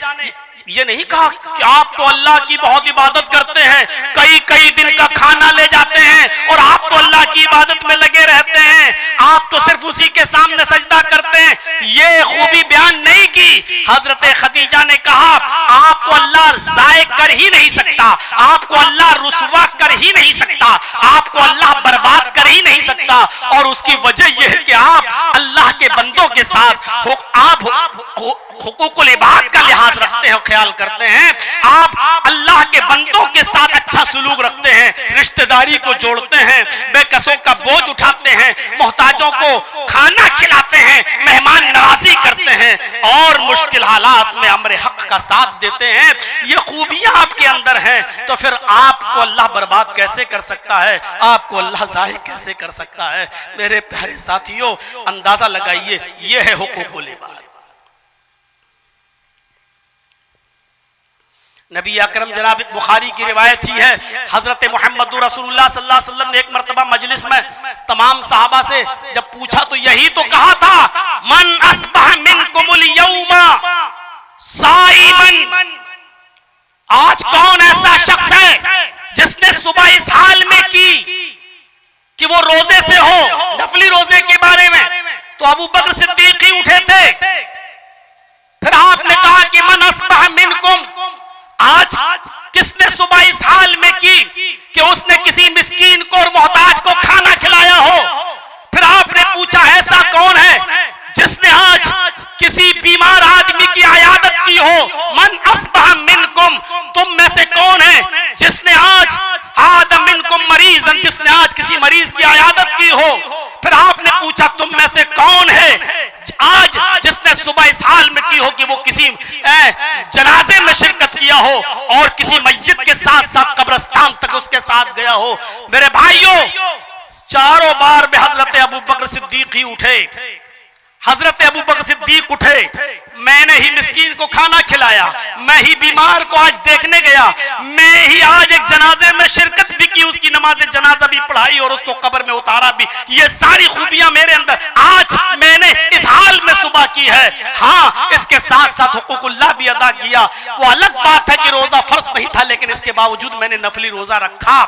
ये नहीं कहा कि आप तो अल्लाह की बहुत इबादत करते हैं, कई कई दिन का खाना ले जाते हैं और आप तो अल्लाह की इबादत में लगे रहते हैं, आप तो सिर्फ उसी के सामने सजदा करते हैं। ये खूबी बयान नहीं की। हजरत खदीजा ने कहा आपको अल्लाह ज़ाय कर ही नहीं सकता, आपको अल्लाह रुसवा कर ही नहीं सकता, आपको अल्लाह बर्बाद कर ही नहीं सकता। और उसकी वजह यह है कि आप अल्लाह के बंदों के साथ हुकूकुल इबाद का लिहाज रखते हैं, ख्याल करते हैं। आप अल्लाह के बंदों के साथ अच्छा सुलूक रखते हैं, रिश्तेदारी को जोड़ते हैं, बेकसों का बोझ उठाते हैं, मोहताजों को खाना खिलाते हैं, मेहमान नवाजी करते हैं और मुश्किल हालात में अमरे हक का साथ देते हैं। ये खूबियां आपके अंदर हैं, तो फिर आपको अल्लाह बर्बाद कैसे कर सकता है, आपको अल्लाह ज़ाहिर कैसे कर सकता है। मेरे प्यारे साथियों अंदाजा लगाइए, ये है हुकूकुल इबाद। नबी अकरम जनाब बुखारी की रिवायत ही है, हजरत मोहम्मद रसूलुल्लाह सल्लल्लाहु अलैहि वसल्लम ने एक मर्तबा मजलिस में तमाम सहाबा से जब पूछा तो यही तो कहा था, मन अस्बह मिनकुमुल यौमा साइमन, आज कौन ऐसा शख्स है जिसने सुबह इस हाल में की कि वो रोजे से हो, नफली रोजे के बारे में। तो अबू बकर सिद्दीक ही उठे थे। फिर आपने कहा कि मन अस्बह मिनकुम, आज किसने सुबह इस हाल में की कि उसने किसी मिस्कीन को और मोहताज को खाना खिलाया हो। फिर आपने पूछा ऐसा कौन है जिसने आज किसी बीमार आदमी की आयादत की हो। मन अस्बह मिनकुम, तुम में से कौन है जिसने आज आदम मिनकुम मरीजन, जिसने आज किसी मरीज की आयादत की हो। फिर आपने पूछा तुम में से कौन है आज जिसने सुबह इस हाल में की हो कि वो किसी जनाजे में शिरकत किया हो और किसी मस्जिद के साथ साथ कब्रिस्तान तक उसके साथ गया हो। मेरे भाइयों चारों बार में हजरत अबू बकर सिद्दीक ही उठे, हजरत अबू बकर सिद्दीक उठे, मैंने ही मिस्कीन को खाना खिलाया, मैं ही बीमार को आज देखने गया, मैं ही आज एक जनाजे में शिरकत भी की, उसकी नमाज जनाजा भी पढ़ाई और उसको कब्र में उतारा भी। ये सारी खूबियां मेरे अंदर आज मैंने इस हाल में सुबह की है। हाँ, इसके साथ साथ हुकूकुल्लाह भी अदा किया। वो अलग बात है कि रोजा फर्ज नहीं था, लेकिन इसके बावजूद मैंने नफली रोजा रखा।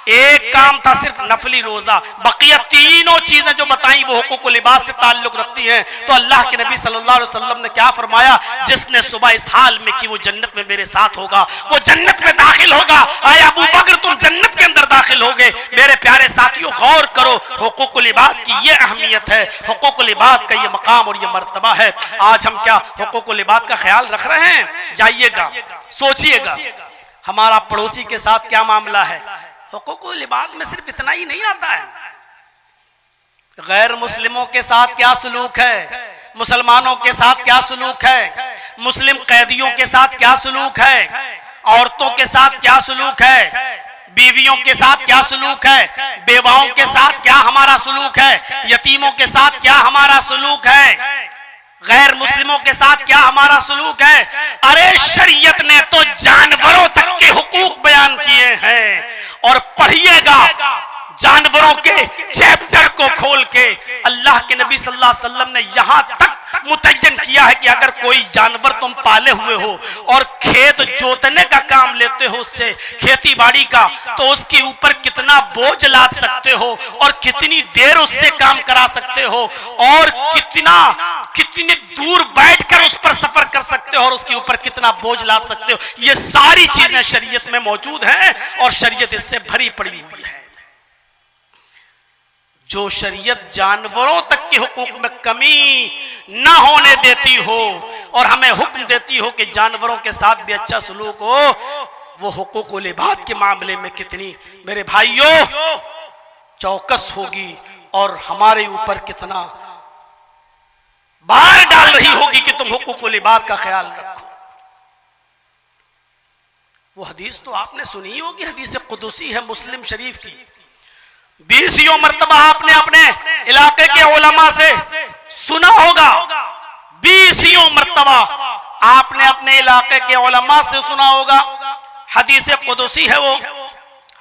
एक काम था सिर्फ नफली रोजा, बकिया तीनों चीजें जो बताई वो हुकूकुल इबाद से ताल्लुक रखती हैं। तो अल्लाह के नबी सल्लल्लाहु अलैहि वसल्लम ने क्या फरमाया, जिसने सुबह इस हाल में की वो जन्नत में मेरे साथ होगा, वो जन्नत में दाखिल होगा। आए अबू बकर तुम जन्नत के अंदर दाखिल होगे। मेरे प्यारे साथियों गौर करो, हुकूकुल इबाद की ये अहमियत है, हुकूकुल इबाद का ये मकाम और ये मर्तबा है। आज हम क्या हुकूकुल इबाद का ख्याल रख रहे हैं? जाइएगा, सोचिएगा। हमारा पड़ोसी के साथ क्या मामला है। हुकूकुल इबाद में सिर्फ इतना ही नहीं आता है, गैर मुस्लिमों के साथ क्या सलूक है, मुसलमानों के साथ क्या सलूक है, मुस्लिम कैदियों के साथ क्या सलूक है, औरतों के साथ क्या सलूक है, बीवियों के साथ क्या सलूक है, बेवाओं के साथ क्या हमारा सलूक है, यतीमों के साथ क्या हमारा सलूक है, गैर मुस्लिमों के साथ क्या हमारा सलूक है। अरे शरीयत ने तो जानवरों तक के हुकूक बयान किए हैं। और पढ़िएगा जानवरों के चैप्टर को खोल के, अल्लाह के नबी सल्लल्लाहु अलैहि वसल्लम ने यहां तक मुतय्यन किया है कि अगर कोई जानवर तुम पाले हुए हो और खेत जोतने का काम लेते हो उससे, खेती बाड़ी का, तो उसके ऊपर कितना बोझ लाद सकते हो और कितनी देर उससे काम करा सकते हो और कितनी दूर बैठकर उस पर सफर कर सकते हो और उसके ऊपर कितना बोझ लाद सकते हो। ये सारी चीजें शरीयत में मौजूद हैं और शरीयत इससे भरी पड़ी हुई है। जो शरीयत जानवरों तक के हुकूक में कमी ना होने देती हो और हमें हुक्म देती हो कि जानवरों के साथ भी अच्छा सलूक हो, वो हुकूकुल इबाद के मामले में कितनी मेरे भाइयों चौकस होगी और हमारे ऊपर कितना बार डाल रही होगी कि तुम हुकूकुल इबाद का ख्याल रखो। वो हदीस तो आपने सुनी होगी, हदीस कुदसी है मुस्लिम शरीफ की। 20 मरतबा आपने अपने इलाके के उलमा से सुना होगा, 20 मरतबा आपने अपने इलाके के उलमा से सुना होगा। हदीस कुदसी है वो।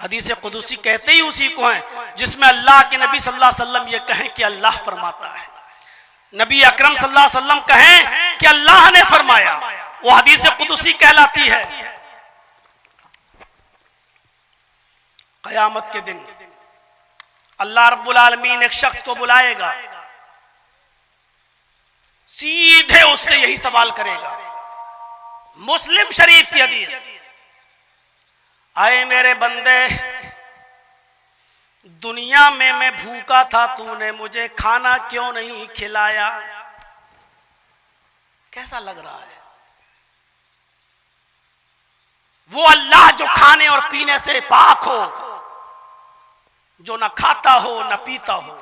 हदीस कुदसी कहते ही उसी को है जिसमें अल्लाह के नबी सल्लल्लाहु अलैहि वसल्लम ये कहें कि अल्लाह फरमाता है, नबी अकरम सल्लल्लाहु अलैहि वसल्लम कहें कि अल्लाह ने फरमाया, वो हदीस कुदसी कहलाती है। क़यामत के दिन अल्लाह रब्बुल आलमीन एक शख्स को बुलाएगा, सीधे उससे यही सवाल करेगा। मुस्लिम शरीफ की हदीस, आए मेरे बंदे, दुनिया में मैं भूखा था, तूने मुझे खाना क्यों नहीं खिलाया। कैसा लग रहा है? वो अल्लाह जो खाने और पीने से पाक हो, जो न खाता हो न पीता हो,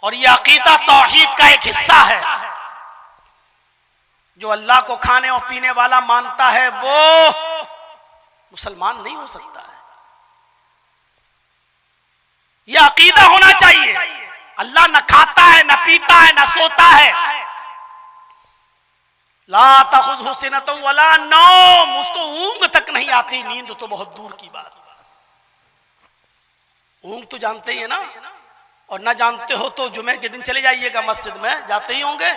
और यह अकीदा तौहीद का एक हिस्सा है। जो अल्लाह को खाने और पीने वाला मानता है वो मुसलमान नहीं हो सकता है। यह अकीदा होना चाहिए। अल्लाह न खाता है न पीता है न सोता है। ला तखुज़हु सिनतुन वला नौम, उसको ऊंघ तक नहीं आती, नींद तो बहुत दूर की बात। ऊंघ तो जानते ही है ना, और ना जानते हो तो जुमे के दिन चले जाइएगा मस्जिद में, जाते ही होंगे।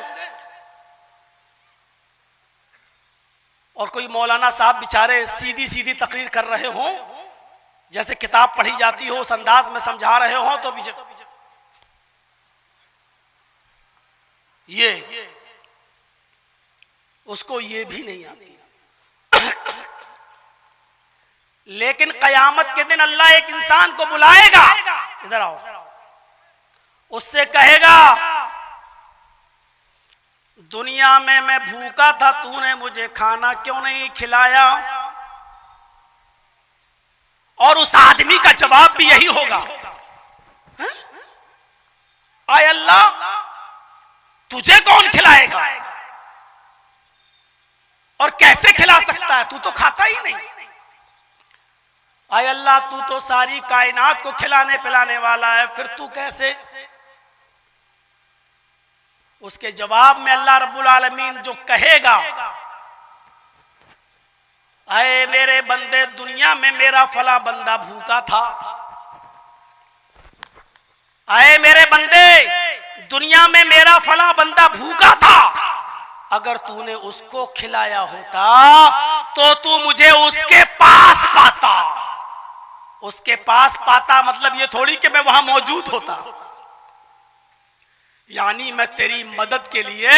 और कोई मौलाना साहब बेचारे सीधी सीधी तकरीर कर रहे हो, जैसे किताब पढ़ी जाती हो उस अंदाज में समझा रहे हो, तो ये उसको ये भी नहीं आती। लेकिन कयामत के दिन अल्लाह एक इंसान को बुलाएगा, इधर आओ, उससे कहेगा दुनिया में मैं भूखा था, तूने मुझे खाना क्यों नहीं खिलाया। और उस आदमी का जवाब भी यही होगा, आय अल्लाह तुझे कौन खिलाएगा और कैसे खिला सकता है, तू तो खाता ही नहीं। आय अल्लाह तू तो सारी कायनात को खिलाने पिलाने वाला है, फिर तू कैसे। उसके जवाब में अल्लाह रब्बुल आलमीन जो कहेगा, आए मेरे बंदे, दुनिया में मेरा फला बंदा भूखा था। आए मेरे बंदे, दुनिया में मेरा फला बंदा भूखा था, अगर तूने उसको खिलाया होता तो तू मुझे उसके पास पाता। उसके पास पाता मतलब ये थोड़ी कि मैं वहां मौजूद होता, यानी मैं तेरी मदद के लिए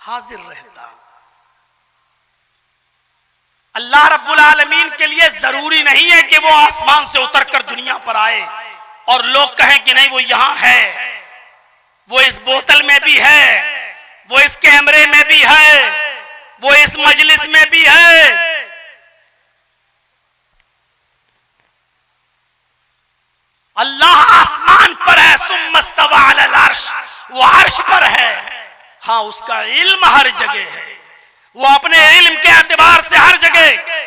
हाजिर रहता। अल्लाह रब्बुल आलमीन के लिए जरूरी नहीं है कि वो आसमान से उतरकर दुनिया पर आए और लोग कहें कि नहीं वो यहां है, वो इस बोतल में भी है, वो इस कैमरे में भी है, वो इस मजलिस में भी है। अल्लाह आसमान पर है, सुम्मस्तवा अलल अर्श, वो अर्श पर है। हाँ, उसका इल्म हर जगह है, वो अपने इल्म के एतबार से हर जगह।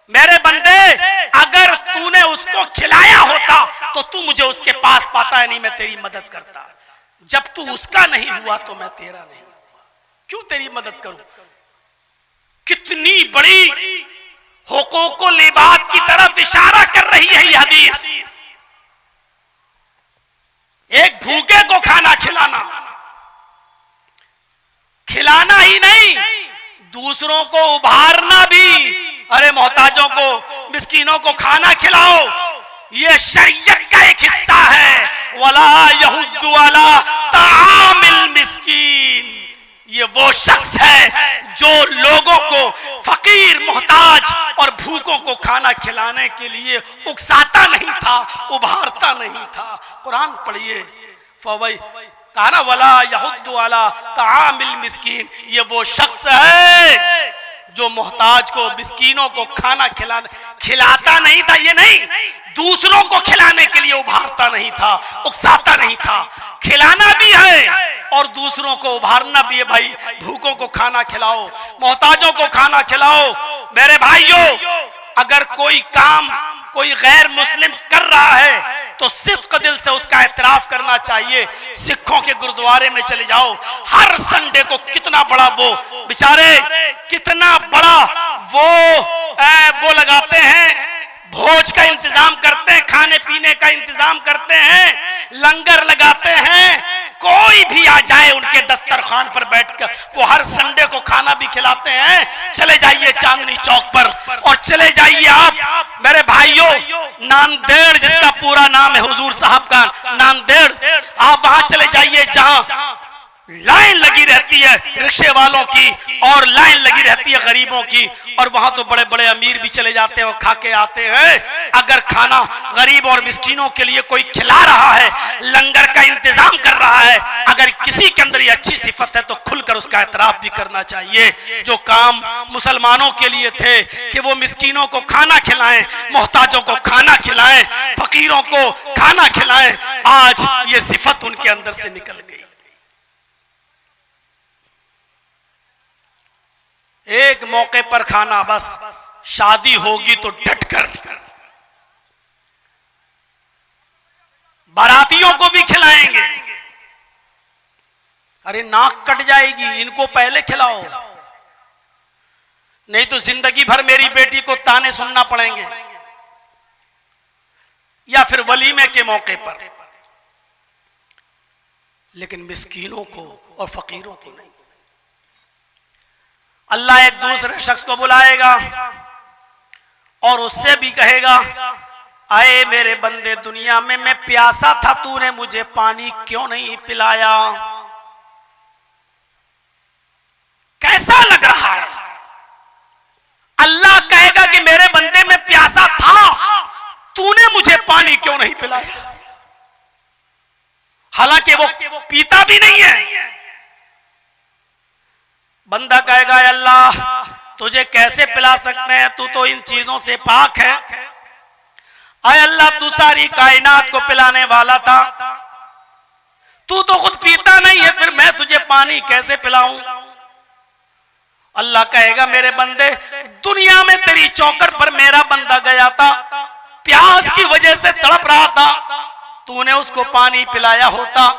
मेरे बंदे, अगर तूने उसको खिलाया होता तो तू मुझे उसके पास पाता है, नहीं मैं तेरी मदद करता। जब तू उसका नहीं हुआ तो मैं तेरा नहीं हुआ, क्यों तेरी मदद करूं? कितनी बड़ी हुकूकुल इबाद की तरफ इशारा कर रही है यह हदीस। एक भूखे को खाना खिलाना, खिलाना ही नहीं, दूसरों को उभारना भी। अरे मोहताजों को, मिस्कीनों को खाना खिलाओ, ये शरीयत का एक हिस्सा है। वला यहुद्दु अला तामिल मिस्कीन, ये वो शख्स है जो लोगों को, फकीर, मोहताज और भूखों को खाना खिलाने के लिए उकसाता नहीं था, उभारता नहीं था। कुरान पढ़िए, फवै काना वला यहुद्दु अला तामिल मिस्कीन, ये वो शख्स है जो मोहताज को, मिस्कीनों को खाना खिलाता नहीं था। ये नहीं, दूसरों को खिलाने के लिए उभारता नहीं था, उकसाता नहीं था। खिलाना भी है और दूसरों को उभारना भी है। भाई, भूखों को खाना खिलाओ, मोहताजों को खाना खिलाओ। मेरे भाइयों, अगर कोई काम कोई गैर मुस्लिम कर रहा है तो सिद्क दिल से उसका एतराफ करना चाहिए। सिखों के गुरुद्वारे में चले जाओ, हर संडे को कितना बड़ा वो बेचारे, कितना बड़ा वो लगाते हैं, भोज का इंतजाम करते हैं, खाने पीने का इंतजाम करते हैं, लंगर लगाते हैं। कोई भी आ जाए उनके दस्तरखान पर बैठकर वो हर संडे को खाना भी खिलाते हैं। चले जाइए चांदनी चौक पर, और चले जाइए आप मेरे भाइयों नांदेड़, जिसका पूरा नाम है हुजूर साहब का नांदेड़, आप वहां चले जाइए जहां लाइन लगी रहती है रिक्शे वालों की और लाइन लगी रहती है गरीबों की, और वहां तो बड़े बड़े अमीर भी चले जाते हैं और खा के आते हैं। अगर खाना गरीब और मिस्कीनों के लिए कोई खिला रहा है, लंगर का इंतजाम कर रहा है, अगर किसी के अंदर ये अच्छी सिफत है तो खुलकर उसका एतराफ भी करना चाहिए। जो काम मुसलमानों के लिए थे कि वो मिस्कीनों को खाना खिलाएं, मोहताजों को खाना खिलाएं, फकीरों को खाना खिलाएं, आज ये सिफत उनके अंदर से निकल गई। एक मौके पर खाना, बस शादी होगी तो डटकर बारातियों को भी खिलाएंगे। अरे नाक कट जाएगी, इनको पहले खिलाओ, नहीं तो जिंदगी भर मेरी बेटी को ताने सुनना पड़ेंगे। या फिर वलीमे के मौके पर, लेकिन मिस्कीनों को और फकीरों को नहीं। अल्लाह एक दूसरे शख्स को बुलाएगा और उससे भी कहेगा, आए मेरे बंदे, दुनिया में मैं प्यासा था, तूने मुझे पानी क्यों नहीं पिलाया? कैसा लग रहा है? अल्लाह कहेगा कि मेरे बंदे में प्यासा था, तूने मुझे पानी क्यों नहीं पिलाया? हालांकि वो पीता भी नहीं है। बंदा कहेगा, अल्लाह तुझे कैसे पिला सकते हैं, तू तो इन चीजों से पाक है। आए अल्लाह, तू सारी कायनात को पिलाने वाला था, तू तो खुद पीता नहीं है, फिर मैं तुझे पानी कैसे पिलाऊं? अल्लाह कहेगा, मेरे बंदे, दुनिया में तेरी चौखट पर मेरा बंदा गया था, प्यास की वजह से तड़प रहा था, तूने उसको पानी पिलाया होता,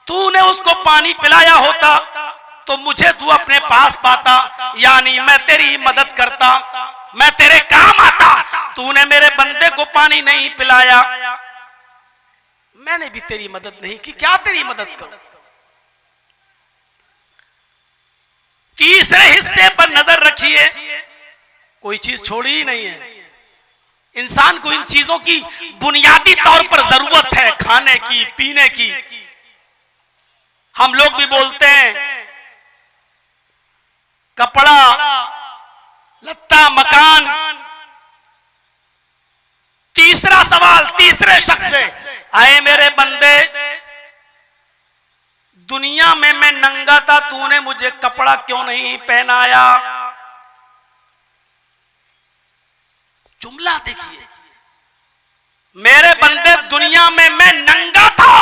तूने उसको पानी पिलाया होता तो मुझे तू अपने पास पाता, यानी मैं तेरी मदद करता, मैं तेरे काम आता। तूने मेरे बंदे को पानी नहीं पिलाया, मैंने भी तेरी मदद नहीं की, क्या तेरी मदद करूं? तीसरे हिस्से पर नजर रखिए, कोई चीज छोड़ी ही नहीं है। इंसान को इन चीजों की बुनियादी तौर पर जरूरत है, खाने की, पीने की। हम लोग भी बोलते हैं कपड़ा, लत्ता, मकान। तीसरा सवाल तीसरे शख्स से, आए मेरे बंदे, दुनिया में मैं नंगा था, तूने मुझे कपड़ा क्यों नहीं पहनाया। जुमला देखिए, मेरे बंदे दुनिया में मैं नंगा था,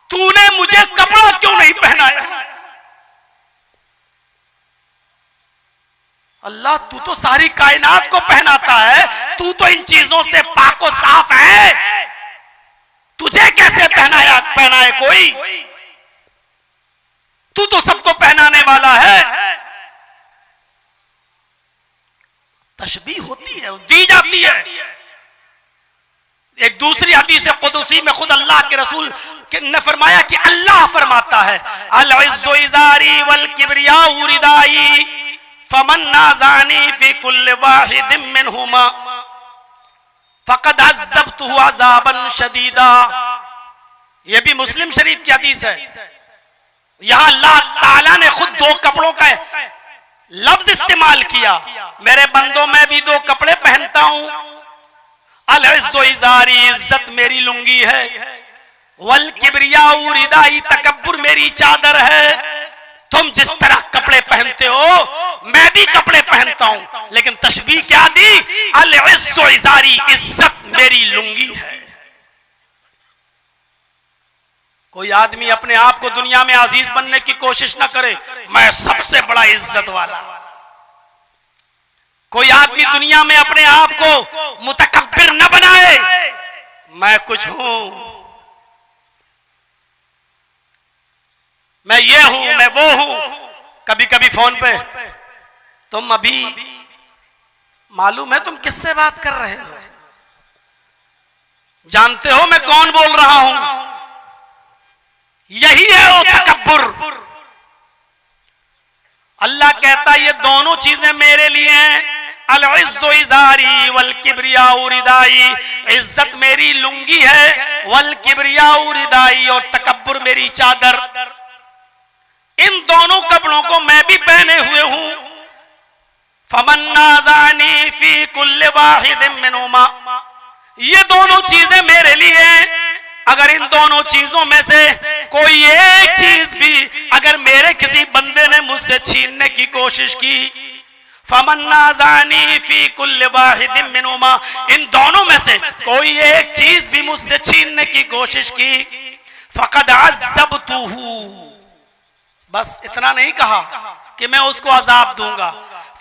तूने मुझे कपड़ा क्यों नहीं पहनाया। अल्लाह, तू तो सारी कायनात को पहनाता है, तू तो इन चीजों से पाको साफ है, तुझे कैसे पहनाए कोई। तू तो सबको पहनाने वाला है। तशबीह होती है, दी जाती है। एक दूसरी हदीस कुदसी में खुद अल्लाह के रसूल ने फरमाया कि अल्लाह फरमाता है, अल इज़्ज़ु इज़ारी वल किब्रियाउ रिदाई फमन नाज़ानी फी कुल्लि वाहिदिन मिनहुमा फक़द अज़्ज़बतुहु अज़ाबन शदीदा। यह भी मुस्लिम शरीफ की हदीस है। यहां अल्लाह ताला ने खुद दो कपड़ों का लफ्ज इस्तेमाल किया। मेरे बंदों, मैं भी दो कपड़े पहनता हूं। अल इज़्ज़ु इज़ारी, इज्जत मेरी लुंगी है, वल किब्रियाउ रिदाई, तकब्बुर मेरी चादर है। तुम जिस तरह कपड़े पहनते हो मैं भी कपड़े पहनता हूं, लेकिन तशबीह क्या दी, अल इज़्ज़ु इज़ारी, इज्जत मेरी लुंगी है। कोई आदमी अपने आप को दुनिया में अजीज बनने की कोशिश ना करे, मैं सबसे बड़ा इज्जत वाला। कोई आदमी दुनिया में अपने आप को मुतकब्बिर न बनाए, मैं कुछ हूं, मैं ये हूं, मैं वो हूं। कभी कभी फोन पे, तुम अभी मालूम है तुम किससे बात कर रहे हो, जानते हो मैं कौन बोल रहा हूं। यही है वो तकब्बुर। अल्लाह कहता है ये दोनों चीजें मेरे लिए हैं, अल इज़्ज़ु इज़ारी वल किब्रियाउ रिदाई, इज्जत मेरी लुंगी है, वल किब्रियाउ रिदाई, और तकब्बुर मेरी चादर। इन दोनों कपड़ों को मैं भी पहने हुए हूं। फमन नाज़ानी फी कुल्लि वाहिदिन मिनहुमा, ये दोनों चीजें मेरे लिए हैं। अगर इन दोनों चीजों में से कोई एक चीज भी अगर मेरे किसी बंदे ने मुझसे छीनने की कोशिश की, फमन नाज़ानी फी कुल्लि वाहिदिन मिनहुमा, इन दोनों में से कोई एक चीज भी मुझसे छीनने की कोशिश की, फक़द अज़्ज़बतुहु, बस इतना नहीं कहा कि मैं उसको अजाब दूंगा,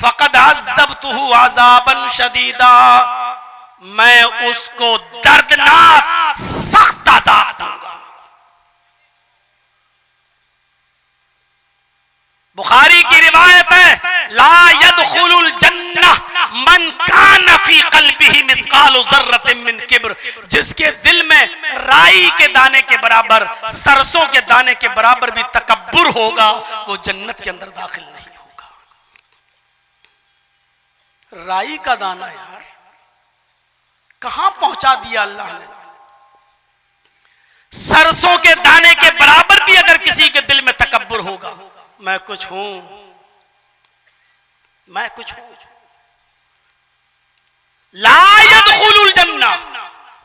फक़द अज़्ज़बतुहु अज़ाबन शदीदा, मैं उसको दर्दनाक सख्त अजाब दूंगा। बुखारी की रिवायत है, ला यदखुलुल जन्नह मन कान फी क़ल्बिही मिस्क़ालु ज़र्रतिन मिन किब्र, जिसके दिल में राई के दाने के बराबर, सरसों के दाने के बराबर भी तकब्बुर होगा, वो जन्नत के अंदर दाखिल नहीं होगा। राई का दाना यार कहां पहुंचा दिया अल्लाह ने। सरसों के दाने के बराबर भी अगर किसी के दिल में तकब्बुर होगा, मैं कुछ हूं, मैं कुछ हूं, ला यदखुलुल जन्नह,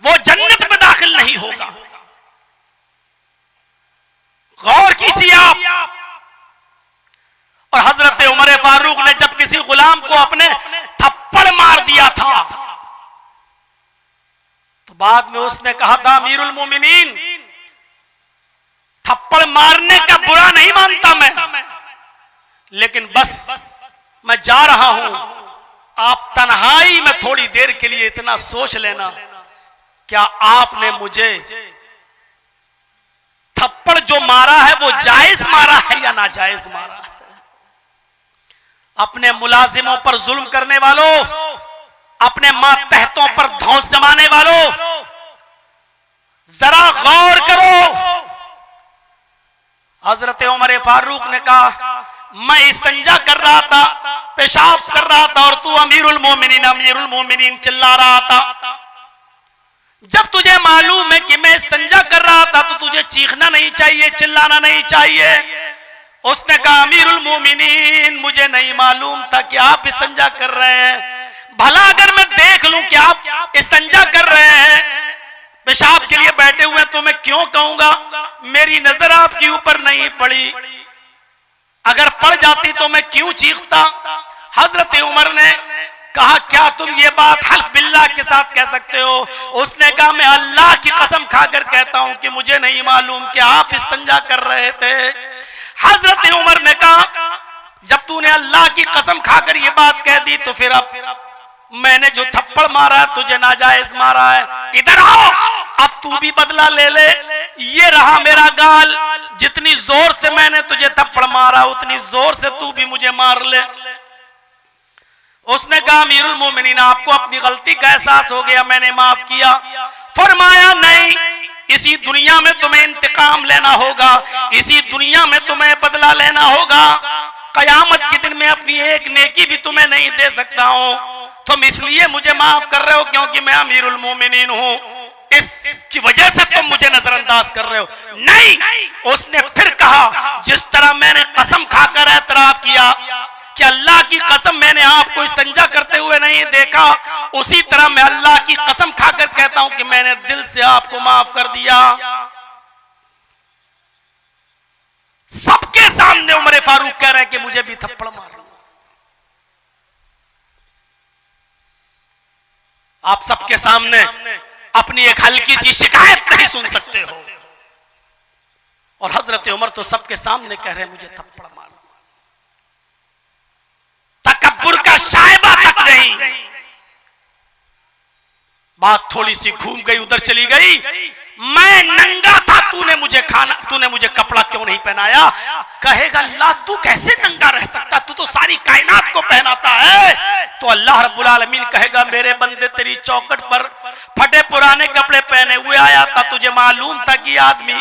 वो जन्नत में दाखिल नहीं होगा। गौर कीजिए आप। और हजरत उमर फारूक ने जब किसी गुलाम को अपने थप्पड़ मार दिया था, तो बाद में उसने कहा था, अमीरुल मोमिनीन, थप्पड़ मारने का बुरा नहीं मानता मैं, लेकिन बस मैं जा रहा हूं, आप तन्हाई में थोड़ी देर के लिए इतना सोच लेना, क्या आपने मुझे थप्पड़ जो मारा है वो जायज मारा है या नाजायज मारा है। अपने मुलाजिमों पर जुल्म करने वालों, अपने मातहतों पर धौंस जमाने वालों, जरा गौर करो। हजरत उमर फारूक ने कहा, मैं इस्तंजा कर रहा था, पेशाब कर रहा था, और तू अमीरुल मोमिनीन चिल्ला रहा था। जब तुझे मालूम है कि मैं इस्तंजा कर रहा था, तो तुझे चीखना नहीं चाहिए, चिल्लाना नहीं चाहिए। उसने कहा, अमीरुल मोमिनीन, मुझे नहीं मालूम था कि आप इस्तंजा कर रहे हैं, भला अगर मैं देख लूं कि आप इस्तंजा कर रहे हैं पेशाब के लिए बैठे हुए तो मैं क्यों कहूंगा मेरी नजर आपके ऊपर नहीं पड़ी, अगर पड़ जाती तो मैं क्यों चीखता। हजरत उमर ने कहा क्या तुम ये बात हल्फ बिल्लाह के साथ कह सकते हो? उसने कहा मैं अल्लाह की कसम खाकर कहता हूं कि मुझे नहीं मालूम कि आप इस्तंजा कर रहे थे। हजरत उमर ने कहा जब तूने अल्लाह की कसम खाकर ये बात कह दी तो फिर अब मैंने जो थप्पड़ मारा है तुझे नाजायज मारा है, इधर आओ अब तू भी बदला ले ले। ये रहा मेरा गाल, जितनी जोर से मैंने तुझे थप्पड़ मारा उतनी जोर से तू भी मुझे मार ले। उसने कहा अमीरुल मोमिनीन आपको अपनी गलती का एहसास हो गया, मैंने माफ किया। फरमाया नहीं, इसी दुनिया में तुम्हें इंतकाम लेना होगा, इसी दुनिया में तुम्हें बदला लेना होगा। कयामत के दिन में अपनी एक नेकी भी तुम्हें नहीं दे सकता हूं, तुम इसलिए मुझे माफ कर रहे हो क्योंकि मैं अमीरुल मोमिनीन हूं, इसकी वजह से तुम मुझे नजरअंदाज कर रहे हो। नहीं, उसने फिर कहा जिस तरह मैंने कसम खाकर एतराफ किया कि अल्लाह की कसम मैंने आपको इस्तंजा करते हुए नहीं देखा, उसी तरह मैं अल्लाह की कसम खाकर कहता हूं कि मैंने दिल से आपको माफ कर दिया। सबके सामने उमर फारूक कह रहे हैं कि मुझे भी थप्पड़ मार लो। आप सबके सामने अपनी एक हल्की सी शिकायत नहीं सुन सकते हो, और हजरत उमर तो सबके सामने कह रहे हैं मुझे थप्पड़ मार लो। तकब्बुर का शायबा तक नहीं। बात थोड़ी सी घूम गई, उधर चली गई। मैं नंगा था, तूने मुझे कपड़ा क्यों नहीं पहनाया? कहेगा अल्लाह तू कैसे नंगा रह सकता, तू तो सारी कायनात को पहनाता है। तो अल्लाह रब्बुल आलमीन कहेगा मेरे बंदे तेरी चौखट पर फटे पुराने कपड़े पहने हुए आया था, तुझे मालूम था कि आदमी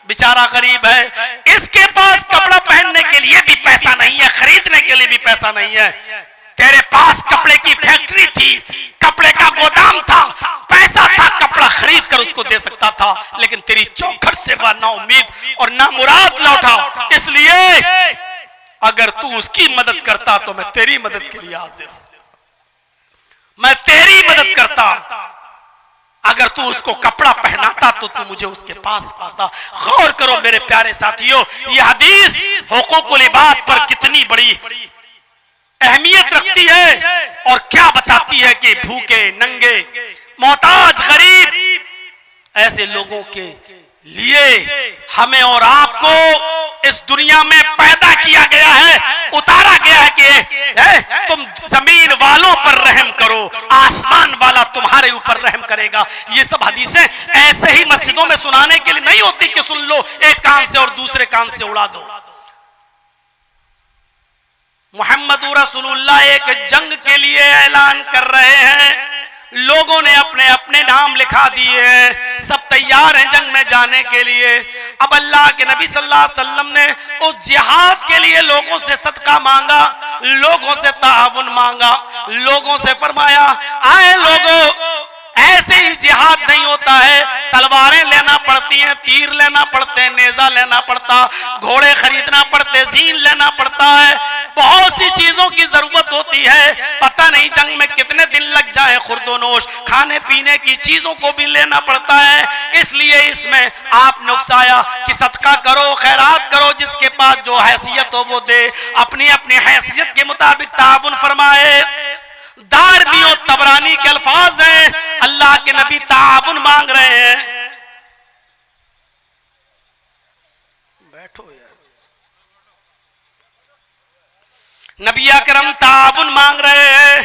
बेचारा गरीब है, इसके पास कपड़ा पहनने के लिए भी पैसा नहीं है, खरीदने के लिए भी पैसा नहीं है। तेरे पास कपड़े की फैक्ट्री थी, कपड़े का गोदाम था, पैसा था, कपड़ा खरीद कर उसको दे सकता था, लेकिन तेरी चौखट से वह ना उम्मीद और ना मुराद लौटा। इसलिए अगर तू उसकी मदद करता तो मैं तेरी मदद के लिए हाजिर हूं, मैं तेरी मदद करता। अगर तू उसको कपड़ा पहनाता तो तू मुझे उसके पास पाता। गौर करो मेरे प्यारे साथियों, यह हदीस हुकूकुल इबाद पर कितनी बड़ी अहमियत रखती है और क्या बताती है कि भूखे नंगे मोहताज गरीब ऐसे लोगों के लिए हमें और आपको इस दुनिया में पैदा किया गया है, उतारा गया है कि तुम जमीन वालों पर रहम करो, आसमान वाला तुम्हारे ऊपर रहम करेगा। ये सब हदीसें ऐसे ही मस्जिदों में सुनाने के लिए नहीं होती कि सुन लो एक कान से और दूसरे कान से उड़ा दो। मुहम्मदुर रसूलुल्लाह एक जंग के लिए ऐलान कर रहे हैं, लोगों ने अपने अपने नाम लिखा दिए हैं, सब तैयार हैं जंग में जाने के लिए। अब अल्लाह के नबी सल्लल्लाहु अलैहि वसल्लम ने उस जिहाद के लिए लोगों से सदका मांगा, लोगों से ताउन मांगा, लोगों से फरमाया आए लोगों, ऐसे ही जिहाद नहीं होता है, तलवारें लेना पड़ती हैं, तीर लेना पड़ते हैं, नेजा लेना पड़ता, घोड़े खरीदना पड़ते, जीन लेना पड़ता है, बहुत सी चीजों की जरूरत होती है। पता नहीं जंग में कितने दिन लग जाए, खुर्दोनोश खाने पीने की चीजों को भी लेना पड़ता है। इसलिए इसमें आपने उकसाया कि सदका करो, खैरात करो, जिसके पास जो हैसियत हो वो दे, अपनी अपनी हैसियत के मुताबिक ताउन फरमाए। दारमी और तबरानी के अल्फाज हैं, अल्लाह के नबी ताउन मांग रहे हैं। बैठो यार, नबी अकरम ताउन मांग रहे हैं।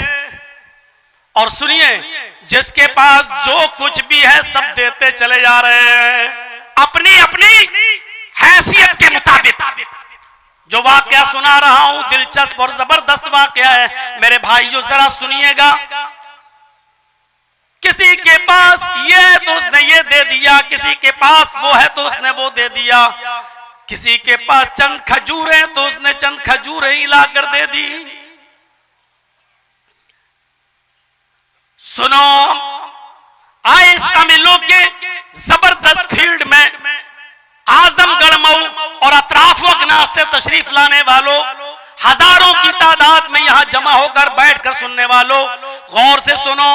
और सुनिए, जिसके पास जो कुछ भी है सब देते चले जा रहे हैं अपनी अपनी हैसियत के मुताबिक। जो वाकया सुना रहा हूं दिलचस्प और जबरदस्त वाकया है, मेरे भाइयों जरा सुनिएगा। किसी के पास ये है तो उसने ये दे दिया, किसी के पास वो है तो उसने वो दे दिया, किसी के पास चंद खजूरें तो उसने चंद खजूरें ही लाकर दे दी। सुनो, आए शामिलों के जबरदस्त फील्ड में आजमगढ़ मऊ और अतराफों से तशरीफ लाने वालों, हजारों की तादाद में यहां जमा होकर बैठकर सुनने वालों, गौर से सुनो।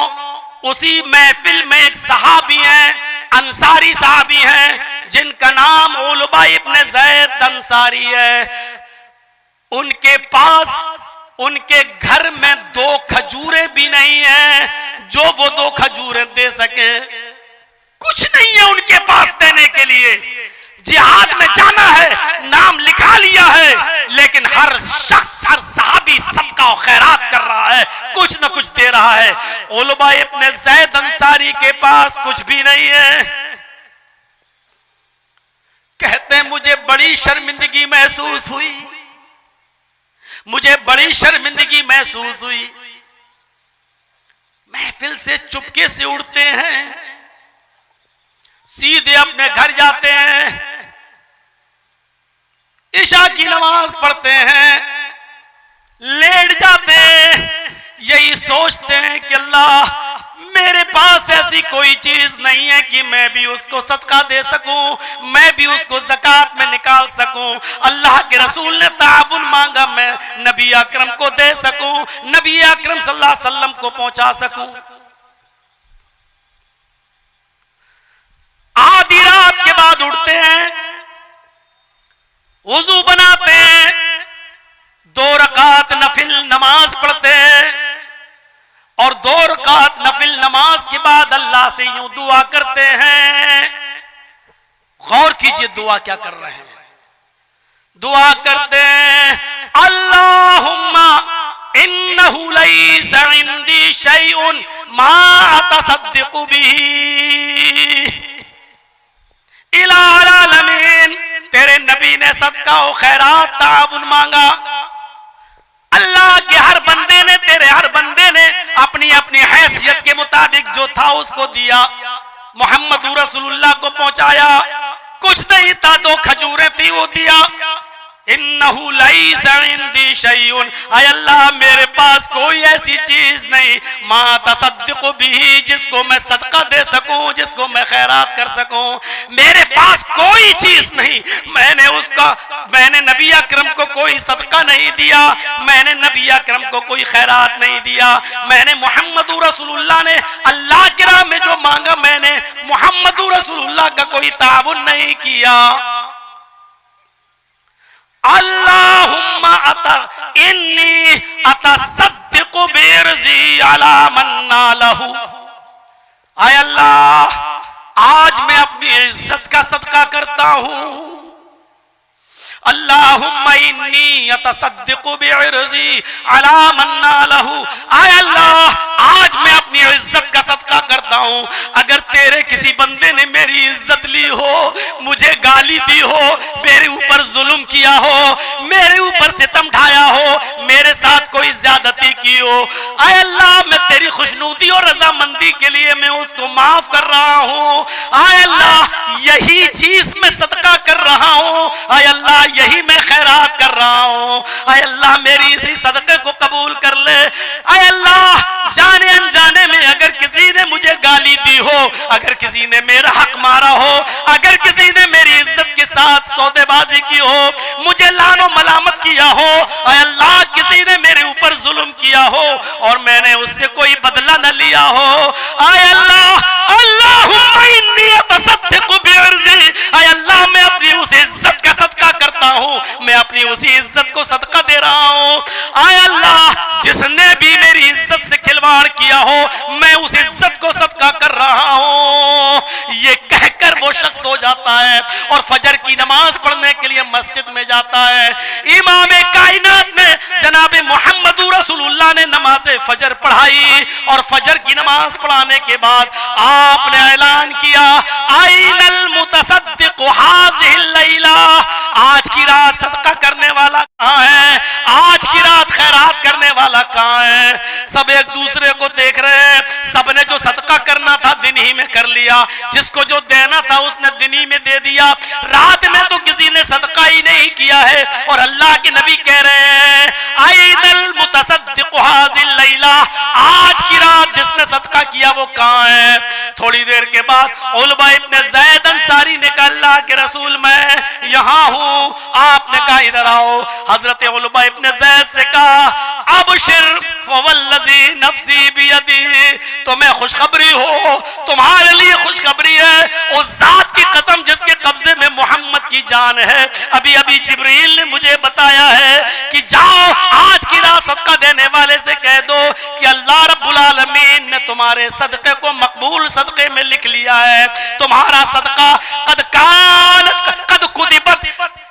उसी महफिल में एक सहाबी हैं, अंसारी साहबी हैं जिनका नाम उलबा इब्न ज़ैद अंसारी है। उनके पास उनके घर में 2 खजूरें भी नहीं है जो वो 2 खजूरें दे सके। कुछ नहीं है उनके पास देने के लिए। जिहाद में जाना है, नाम लिखा लिया है, लेकिन हर शख्स, हर सहाबी सदका और खैरात कर रहा है, कुछ न कुछ दे रहा है। उलबा इब्न ज़ैद अंसारी के पास कुछ भी नहीं है। कहते हैं मुझे बड़ी शर्मिंदगी महसूस हुई, मुझे बड़ी शर्मिंदगी महसूस हुई। महफिल से चुपके से उड़ते हैं, सीधे अपने घर जाते हैं, इशा की नमाज पढ़ते हैं, लेट जाते हैं, यही सोचते हैं कि अल्लाह मेरे पास ऐसी कोई चीज नहीं है कि मैं भी उसको सदका दे सकूं, मैं भी उसको ज़कात में निकाल सकूं। अल्लाह के रसूल ने ताबुन मांगा, मैं नबी अकरम को दे सकूं, नबी अकरम सल्लल्लाहु अलैहि वसल्लम को पहुंचा सकूं। आधी रात के बाद उठते हैं, वुजू बनाते हैं, 2 रकात नफिल नमाज पढ़ते हैं और 2 रकात नफिल नमाज के बाद अल्लाह से यूं दुआ करते हैं। गौर कीजिए दुआ क्या कर रहे हैं। दुआ करते हैं, अल्लाहुम्मा इन्नहु लैसा इंदी शैउन मा अतसद्दक़ु बिही इलाल आलमीन। तेरे नबी ने सदका और खैरात ताउन मांगा, अल्लाह के हर बंदे ने, तेरे हर बंदे ने अपनी अपनी हैसियत के मुताबिक जो था उसको दिया, मोहम्मद रसूलुल्लाह को पहुंचाया। कुछ नहीं था, 2 खजूरें थी, वो दिया। इन्नहु लैसा इंदी शैउन, आय अल्लाह मेरे पास कोई ऐसी चीज नहीं, मा तसद्दक़ु बिही, जिसको मैं सदका दे सकूं, जिसको मैं खैरात कर सकूं। मेरे पास कोई चीज नहीं। मैंने नबी अकरम को कोई सदका नहीं दिया, मैंने नबी अकरम को कोई खैरात नहीं दिया। मैंने मोहम्मद रसूलुल्लाह ने अल्लाह की राह में जो मांगा, मैंने मोहम्मद रसूलुल्लाह का कोई ताउन नहीं किया। अल्लाहुम्मा इन्नी अतसद्दक़ु बिर्ज़ी अला मन नालहु। आय अल्लाह आज मैं अपनी इज्जत का सदका करता हूं। अल्लाहुम्मा इन्नी अतसद्दक़ु बिर्ज़ी अला मन नालहु। आय अल्लाह आज मैं अपनी इज्जत का सदका करता हूं। अगर तेरे किसी बंदे ने मेरी इज्जत ली हो, मुझे गाली दी हो, मेरे ऊपर जुल्म किया हो, मेरे ऊपर सितम ढाया हो, मेरे साथ कोई ज्यादती की हो, आय अल्लाह मैं तेरी खुशनुदी और रजामंदी के लिए मैं उसको माफ कर रहा हूं। आय अल्लाह यही चीज मैं सदका कर रहा हूं, आय अल्लाह यही मैं खैरात कर रहा हूं। आय अल्लाह मेरी इसी सदके को कबूल कर ले। आय अल्लाह जाने अनजाने में अगर किसी ने मुझे गाली दी हो, अगर किसी ने मेरा हक मारा हो, अगर किसी ने मेरी इज्जत के साथ सौदेबाजी की हो, मुझे लानो मलामत किया हो, आय अल्लाह किसी ने मेरे ऊपर जुल्म किया हो और मैंने उससे कोई बदला न लिया हो, आय अल्लाह अल्लाहुम्मा इन्नी अतसद्दक़ु बिर्ज़ी। आय अल्लाह मैं अपनी उस इज्जत का सदका करता हूं, मैं अपनी उसी इज्जत को सदका दे रहा हूं। आय अल्लाह जिसने भी मेरी इज्जत से खिलवाड़ किया हो, मैं उस इज्जत को सदका कर रहा हूं। ये कहकर वो शख्स हो जाता है और फजर की नमाज पढ़ने के लिए मस्जिद में जाता है। इमाम कायनात ने जनाब मोहम्मद रसूलुल्लाह ने नमाज फजर पढ़ाई और फजर की नमाज पढ़ाने के बाद आपने ऐलान किया, आइनल मुतसद्दिक़ु हाज़िहिल लैला। आज की रात सदका करने वाला कहां है? आज की रात खैरात करने वाला कहां है? सब एक दूसरे को देख रहे हैं। सबने जो सदका करना था दिन ही में कर लिया, जिसको जो देना था उसने दिन ही में दे दिया। रात में तो किसी ने सदका ही नहीं किया है और अल्लाह के नबी कह रहे हैं, आइनल मुतसद्दिक़ु हाज़िल लैला। आज की रात जिसने सदका किया वो कहां है? थोड़ी देर के बाद उलबा इब्न ज़ैद अंसारी ने कहा, अल्लाह के रसूल मैं यहाँ हूँ। आपने कहा इधर आओ। हजरत उलबा इब्न ज़ैद से कहा अबशिर फवल्लज़ी नफ्सी बियदी, तुम्हें खुशखबरी हो, तुम्हारे लिए खुशखबरी है उस जात की कसम जिसके कब्जे में मोहम्मद की जान है। अभी अभी जिब्रील ने मुझे बताया है कि जाओ आज की रात सदका देने वाले से कह दो कि अल्लाह रब्बुल आलमीन ने तुम्हारे सदके को मकबूल सदके में लिख लिया है। तुम्हारा सदका कद कुदिबत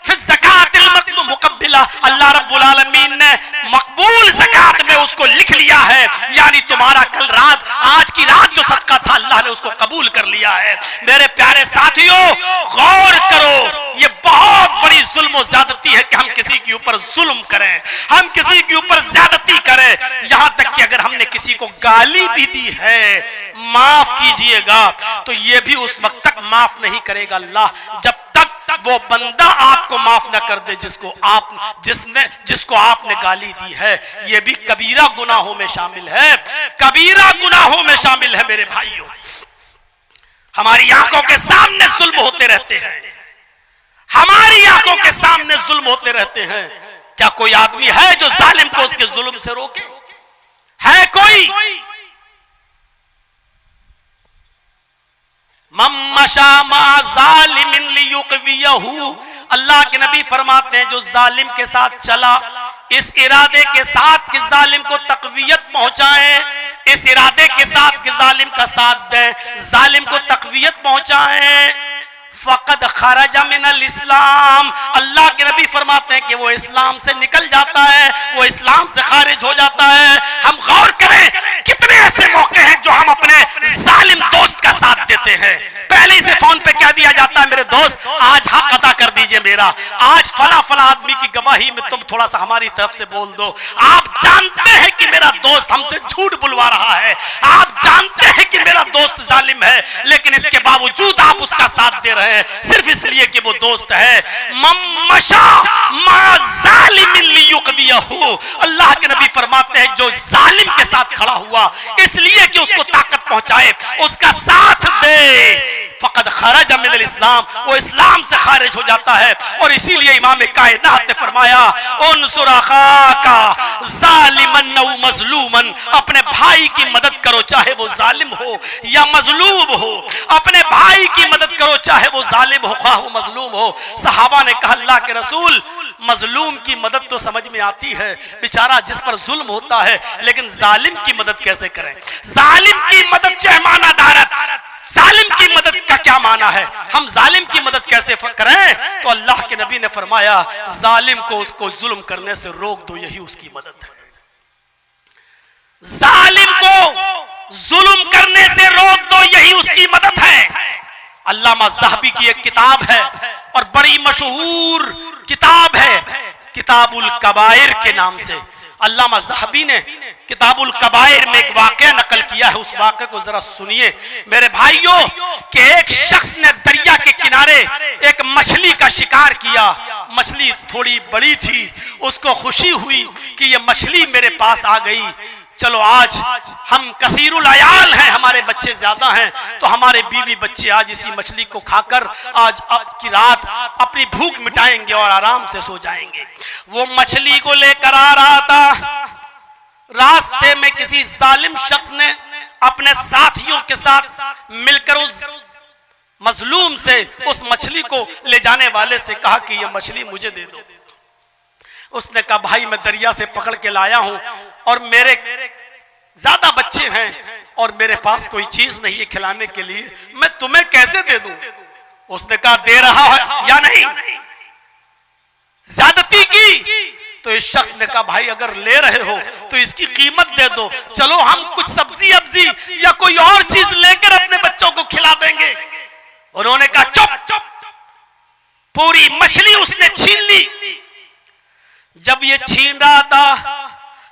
फिर ज़कातिल मुक़ब्बिला, अल्लाह रब्बुल आलमीन ने मकबूल ज़कात में उसको लिख लिया है। यानी तुम्हारा कल रात आज की रात जो सदका था अल्लाह ने उसको कबूल कर लिया है। मेरे प्यारे साथियों गौर करो, ये बहुत बड़ी जुल्म और ज्यादती है कि हम किसी के ऊपर जुल्म करें, हम किसी के ऊपर ज्यादती करें। यहां तक कि अगर हमने किसी को गाली भी दी है माफ कीजिएगा तो ये भी उस वक्त तक माफ नहीं करेगा अल्लाह जब तक वो बंदा आपको माफ ना कर दे जिसको आपने गाली दी है। ये भी कबीरा गुनाहों में शामिल है, कबीरा गुनाहों में शामिल है। मेरे भाइयों हमारी आंखों के सामने जुल्म होते रहते हैं, हमारी आंखों के सामने जुल्म होते रहते हैं। क्या कोई आदमी है जो जालिम को उसके जुल्म से रोके? है कोई? अल्लाह के नबी फरमाते हैं जो जालिम के साथ चला इस इरादे के साथ कि जालिम को तकवीयत पहुंचाए, इस इरादे के साथ कि जालिम का साथ दें, जालिम को तकवीयत पहुंचाए, फ़क़द खरज मिनल इस्लाम, अल्लाह के नबी फरमाते हैं कि वो इस्लाम से निकल जाता है, वो इस्लाम से खारिज हो जाता है। हम गौर करें कितने ऐसे मौके हैं जो हम अपने जालिम दोस्त का साथ देते हैं। पहले से फोन पे कह दिया जाता है मेरे दोस्त आज हक अदा कर दीजिए मेरा, आज फला फला आदमी की गवाही में तुम थोड़ा सा हमारी तरफ से बोल दो। आप जानते हैं कि मेरा दोस्त हमसे झूठ बुलवा रहा है, आप जानते हैं कि मेरा दोस्त जालिम है, लेकिन इसके बावजूद आप उसका साथ दे रहे हैं सिर्फ इसलिए कि वो दोस्त है। अल्लाह के नबी फरमाते हैं जो जालिम के साथ खड़ा हुआ इसलिए कि उसको ताकत पहुंचाए, उसका साथ दे, फ़क़द खरज मिनल इस्लाम, वो इस्लाम से खारिज हो जाता है। और इसीलिए इमाम कायनात ने फरमाया उनसुर अखाका ज़ालिमन औ मज़लूमन, अपने भाई की मदद करो चाहे वो जालिम हो या मजलूम हो, अपने भाई की मदद करो चाहे वो जालिम हो ख्वाह वो मजलूम हो। सहाबा ने कहा अल्लाह के रसूल मजलूम की मदद तो समझ में आती है, बेचारा जिस पर जुल्म होता है, लेकिन जालिम की मदद कैसे करें? जालिम की मदद चाहे दारत, जालिम की मदद का क्या माना है? हम जालिम की मदद कैसे करें? तो अल्लाह के नबी ने फरमाया जालिम को उसको जुल्म करने से रोक दो, यही उसकी मदद है। जालिम को जुल्म करने से रोक दो, यही उसकी मदद है। अल्लामा ज़हबी की एक किताब है और बड़ी मशहूर किताब है किताबुल कबाइर के नाम से। अल्लामा ज़हबी ने किताबुल कबाइर में एक वाक़या नकल किया है, उस वाक़े को जरा सुनिए मेरे भाइयों। कि एक शख्स ने दरिया के किनारे एक मछली का शिकार किया, मछली थोड़ी बड़ी थी, उसको खुशी हुई कि ये मछली मेरे पास आ गई, चलो आज हम कसीरुल अयाल हैं, हमारे बच्चे ज्यादा हैं, तो हमारे बीवी बच्चे आज इसी मछली को खाकर आज अब की रात अपनी भूख मिटाएंगे और आराम से सो जाएंगे। वो मछली को लेकर आ रहा था, रास्ते में किसी जालिम शख्स ने अपने साथियों के साथ मिलकर उस मजलूम से उस मछली को ले जाने वाले से कहा कि ये मछली मुझे दे दो। उसने कहा भाई मैं दरिया से पकड़ के लाया हूं और मेरे ज्यादा बच्चे हैं और मेरे पास कोई चीज नहीं है खिलाने के लिए, मैं तुम्हें कैसे दे दूं? उसने कहा दे रहा है या नहीं? ज्यादती की तो इस शख्स ने कहा भाई अगर ले रहे हो तो इसकी कीमत दे दो, चलो हम कुछ सब्जी अब्जी या कोई और चीज लेकर अपने बच्चों को खिला देंगे। उन्होंने कहा चुप, पूरी मछली उसने छीन ली। जब ये छीन रहा था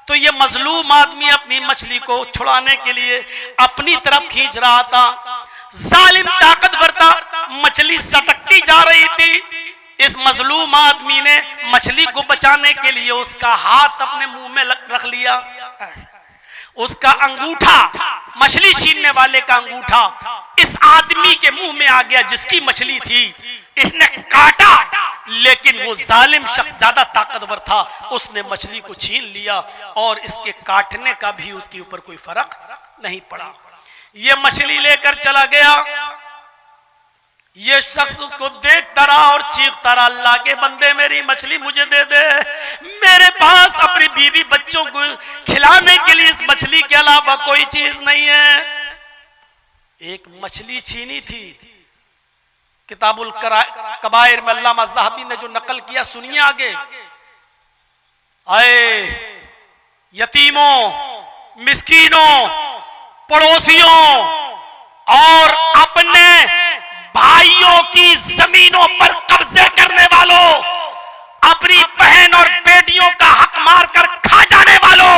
तो ये मजलूम आदमी अपनी मछली को छुड़ाने के लिए अपनी तरफ खींच रहा था। जालिम ताकतवर था, मछली सटकती जा रही थी। इस मजलूम आदमी ने मछली को बचाने के लिए उसका हाथ अपने मुंह में रख लिया, उसका अंगूठा, मछली छीनने वाले का अंगूठा इस आदमी के मुंह में आ गया जिसकी मछली थी। इसने काटा लेकिन वो जालिम शख्स ज्यादा ताकतवर था, उसने मछली को छीन लिया और इसके काटने का भी उसके ऊपर कोई फर्क नहीं पड़ा। ये मछली लेकर चला गया। ये शख्स उसको देखता रहा और चीखता रहा, अल्लाह के बंदे मेरी मछली मुझे दे दे, मेरे पास अपनी बीवी बच्चों को खिलाने के लिए इस मछली के अलावा कोई चीज नहीं है। एक मछली छीनी थी। किताबुल कबायर में अल्लामा ज़हाबी ने जो नकल किया सुनिए आगे। आए यतीमों, मिस्कीनों, पड़ोसियों और अपने भाइयों की जमीनों पर कब्जे करने वालों, अपनी बहन और बेटियों का हक मारकर खा जाने वालों,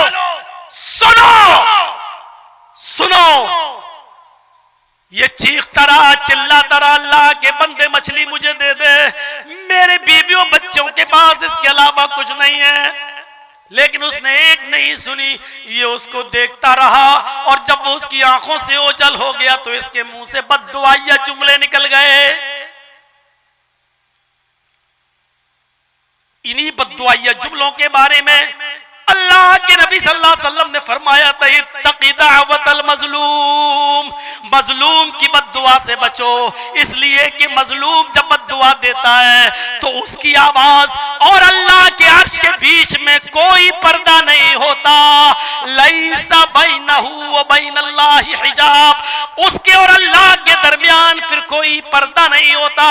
सुनो सुनो। ये चीखता रहा, चिल्लाता रहा, अल्लाह के बंदे मछली मुझे दे दे, मेरे बीवियों बच्चों के पास इसके अलावा कुछ नहीं है। लेकिन उसने एक नहीं सुनी। ये उसको देखता रहा और जब वो उसकी आंखों से ओझल हो गया तो इसके मुंह से बद्दुआया जुमले निकल गए। इन्हीं बद्दुआया जुमलों के बारे में अल्लाह के नबी सल्लल्लाहु अलैहि वसल्लम ने फरमाया था, इत्तक़ी दावतल मज़लूम, मजलूम की बद्दुआ से बचो, इसलिए कि मजलूम जब बद्दुआ देता है तो उसकी आवाज और अल्लाह के अर्श के बीच में कोई पर्दा नहीं होता। लैसा बैनहु व बैनल्लाहि हिजाब, उसके और अल्लाह के दरमियान फिर कोई पर्दा नहीं होता।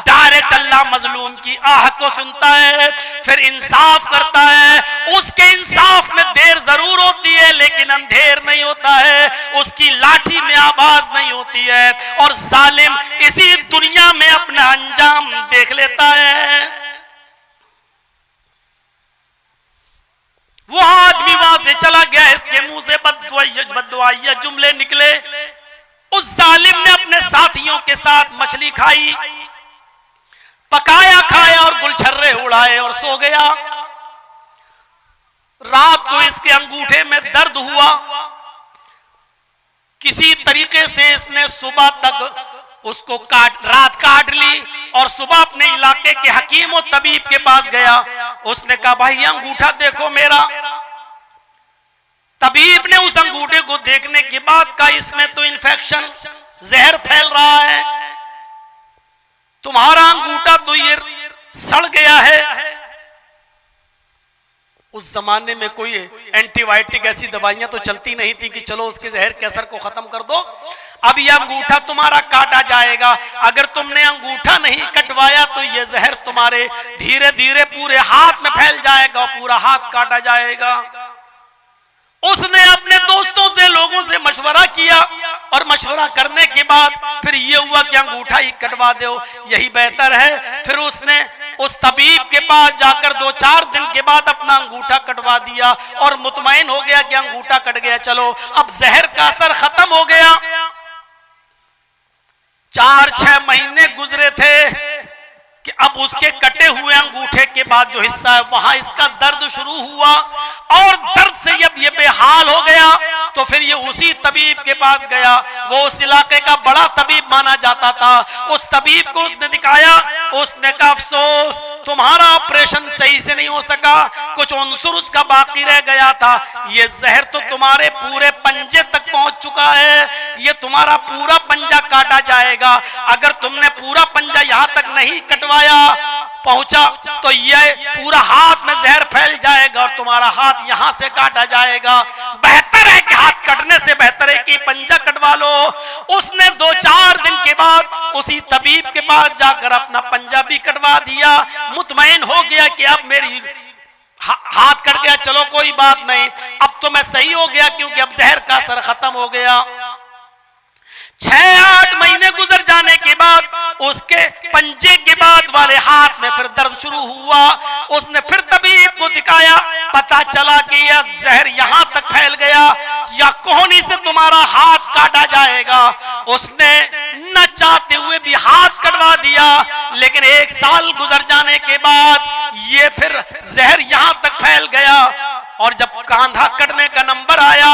डायरेक्ट अल्लाह मजलूम की आह को सुनता है, फिर इंसाफ करता है। उसके इंसाफ में देर जरूर होती है लेकिन अंधेर नहीं होता है, उसकी लाठी में आवाज नहीं होती है और जालिम इसी दुनिया में अपना अंजाम देख लेता है। वो आदमी वहां से चला गया, इसके मुंह से बद्दुआया जुमले निकले। उस जालिम ने अपने साथियों के साथ मछली खाई, पकाया खाया और गुलछर्रे उड़ाए और सो गया। रात को इसके अंगूठे में दर्द हुआ, किसी तरीके से इसने सुबह तक उसको रात काट ली और सुबह अपने इलाके के हकीम और तबीब के पास गया। उसने कहा भाई अंगूठा देखो मेरा। तबीब ने उस अंगूठे को देखने के बाद कहा इसमें तो इन्फेक्शन, जहर फैल रहा है, तुम्हारा अंगूठा तो ये सड़ गया है। उस जमाने में कोई एंटीबायोटिक ऐसी दवाइयां तो चलती नहीं थी कि चलो उसके जहर के असर को खत्म कर दो। अब यह अंगूठा तुम्हारा काटा जाएगा, अगर तुमने अंगूठा नहीं कटवाया तो यह जहर तुम्हारे धीरे धीरे पूरे हाथ में फैल जाएगा और पूरा हाथ काटा जाएगा। उसने अपने दोस्तों से, लोगों से मशवरा किया और मशवरा करने के बाद फिर यह हुआ कि अंगूठा ही कटवा दो, यही बेहतर है। फिर उसने उस तबीब के पास जाकर 2-4 दिन के बाद अपना अंगूठा कटवा दिया और मुतमईन हो गया कि अंगूठा कट गया, चलो अब जहर का असर खत्म हो गया। 4-6 महीने गुजरे थे कि अब उसके कटे हुए अंगूठे के बाद जो हिस्सा है वहां इसका दर्द शुरू हुआ और दर्द से जब ये बेहाल हो गया तो फिर ये उसी तबीब के पास गया। वो उस इलाके का बड़ा तबीब माना जाता था। उस तबीब को उसने दिखाया, उसने कहा अफसोस तुम्हारा ऑपरेशन सही से नहीं हो सका, कुछ अंसुर उसका बाकी रह गया था, ये जहर तो तुम्हारे पूरे पंजे तक पहुंच चुका है, ये तुम्हारा पूरा पंजा काटा जाएगा। अगर तुमने पूरा पंजा यहां तक नहीं कटवाया पहुंचा तो ये पूरा हाथ में जहर फैल जाएगा और तुम्हारा हाथ यहां से काटा जाएगा। बेहतर है कि हाथ कटने से बेहतर है कि पंजा कटवा लो। उसने 2-4 दिन के बाद उसी तबीब के पास जाकर अपना पंजा भी कटवा दिया। मुतमईन हो गया कि अब मेरी हाथ कट गया, चलो कोई बात नहीं, अब तो मैं सही हो गया क्योंकि अब जहर का असर खत्म हो गया। 6-8 महीने गुजर जाने के बाद उसके पंजे के बाद वाले हाथ में फिर दर्द शुरू हुआ। उसने फिर तबीब को दिखाया, पता चला कि यह जहर यहां तक फैल गया या कोहनी से तुम्हारा हाथ काटा जाएगा। उसने न चाहते हुए भी हाथ कटवा दिया, लेकिन 1 साल गुजर जाने के बाद ये फिर जहर यहां तक फैल गया और जब कांधा कटने का नंबर आया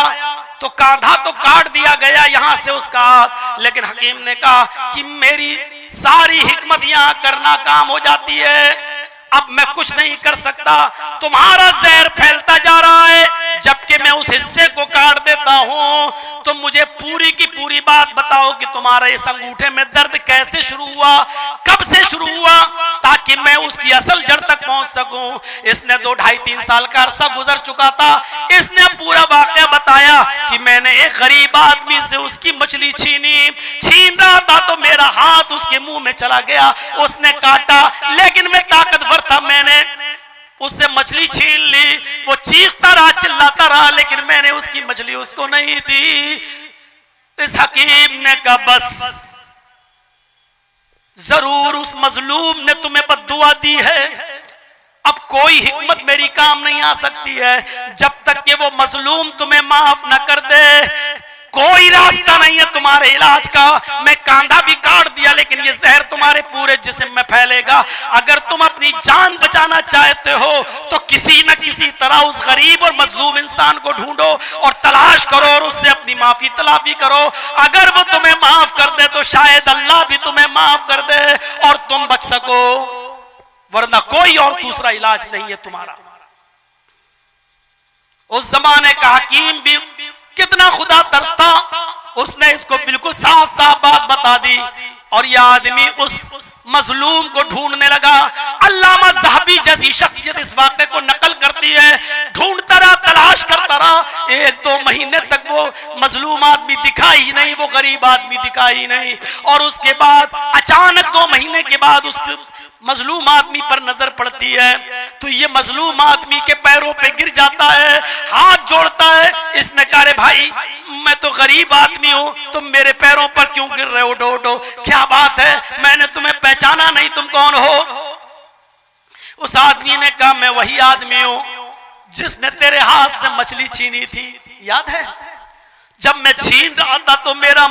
तो कांधा तो काट दिया गया यहां से उसका हाथ, लेकिन हकीम ने कहा कि मेरी सारी हिकमत यहां करना काम हो जाती है। अब मैं कुछ नहीं कर सकता, तुम्हारा जहर फैलता जा रहा है, जबकि मैं उस हिस्से को काट देता हूं। तो मुझे पूरी की पूरी बात बताओ कि तुम्हारा इस अंगूठे में दर्द कैसे शुरू हुआ, कब से शुरू हुआ, ताकि मैं उसकी असल जड़ तक पहुंच सकूं। इसने 2 ढाई 3 साल का अरसा गुजर चुका था। इसने पूरा वाकया बताया कि मैंने एक गरीब आदमी से उसकी मछली छीन रहा था, तो मेरा हाथ उसके मुंह में चला गया, उसने काटा, लेकिन मैं ताकतवर था, मैंने उससे मछली छीन ली। वो चीखता रहा, चिल्लाता रहा, लेकिन मैंने उसकी मछली उसको नहीं दी। इस हकीम ने कहा बस, जरूर उस मजलूम ने तुम्हें बद्दुआ दी है, अब कोई हिकमत मेरी काम नहीं आ सकती है जब तक कि वो मजलूम तुम्हें माफ न कर दे। कोई रास्ता नहीं है तुम्हारे इलाज का। मैं कांधा भी काट दिया, लेकिन ये जहर तुम्हारे पूरे जिस्म में फैलेगा। अगर तुम अपनी जान बचाना चाहते हो तो किसी न किसी तरह उस गरीब और मजलूम इंसान को ढूंढो और तलाश करो और उससे अपनी माफी तलाफी करो। अगर वो तुम्हें माफ कर दे तो शायद अल्लाह भी तुम्हें माफ कर दे और तुम बच सको, वरना कोई और दूसरा इलाज नहीं है तुम्हारा। उस जमाने का हकीम भी कितना खुदा तरस था, उसने इसको बिल्कुल साफ साफ बात बता दी और यह आदमी उस मजलूम को ढूंढने लगा। अल्लामा ज़हबी जैसी शख्सियत इस वाक़े को नकल करती है। ढूंढता रहा, तलाश करता रहा, 1-2 महीने तक वो मजलूम आदमी दिखा ही नहीं, वो गरीब आदमी दिखा ही नहीं। और उसके बाद अचानक 2 महीने के बाद उस मजलूम आदमी पर नजर पड़ती है, तो ये मजलूम आदमी के पैरों पे गिर जाता है, हाथ जोड़ता है। इसने कहा रे भाई, मैं तो गरीब आदमी हूं, तुम मेरे पैरों पर क्यों गिर रहे हो? उठो उठो, क्या बात है, मैंने तुम्हें पहचाना नहीं, तुम कौन हो? उस आदमी ने कहा मैं वही आदमी हूं जिसने तेरे हाथ से मछली छीनी थी, याद है? जब मैं छीन रहा था तो मेरा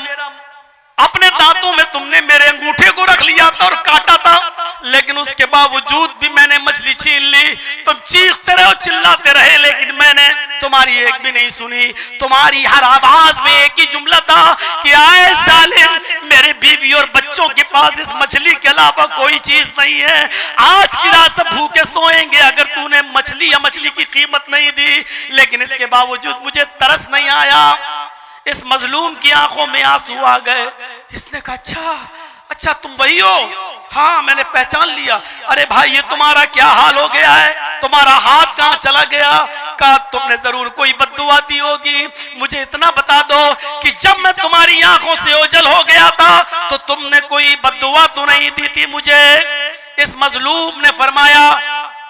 अपने दांतों में तुमने मेरे अंगूठे को रख लिया था और काटा था, लेकिन उसके बावजूद भी मैंने मछली छीन ली। तुम चीखते रहे, चिल्लाते रहे, लेकिन मैंने तुम्हारी एक भी नहीं सुनी। तुम्हारी हर आवाज में एक ही जुमला था कि आए जालिम, मेरे बीवी और बच्चों के पास इस मछली के अलावा कोई चीज नहीं है, आज की रात सब भूखे सोएंगे अगर तूने मछली या मछली की कीमत नहीं दी। लेकिन इसके बावजूद मुझे तरस नहीं आया। इस मजलूम की आंखों में आंसू आ गए। इसने कहा अच्छा तुम वही हो? हाँ, मैंने पहचान लिया। अरे भाई, ये तुम्हारा क्या हाल हो गया है? तुम्हारा हाथ कहाँ चला गया? कहा तुमने जरूर कोई बद्दुआ दी होगी। मुझे इतना बता दो कि जब मैं तुम्हारी आंखों से ओझल हो गया था तो तुमने कोई बद्दुआ तो नहीं दी थी मुझे? इस मजलूम ने फरमाया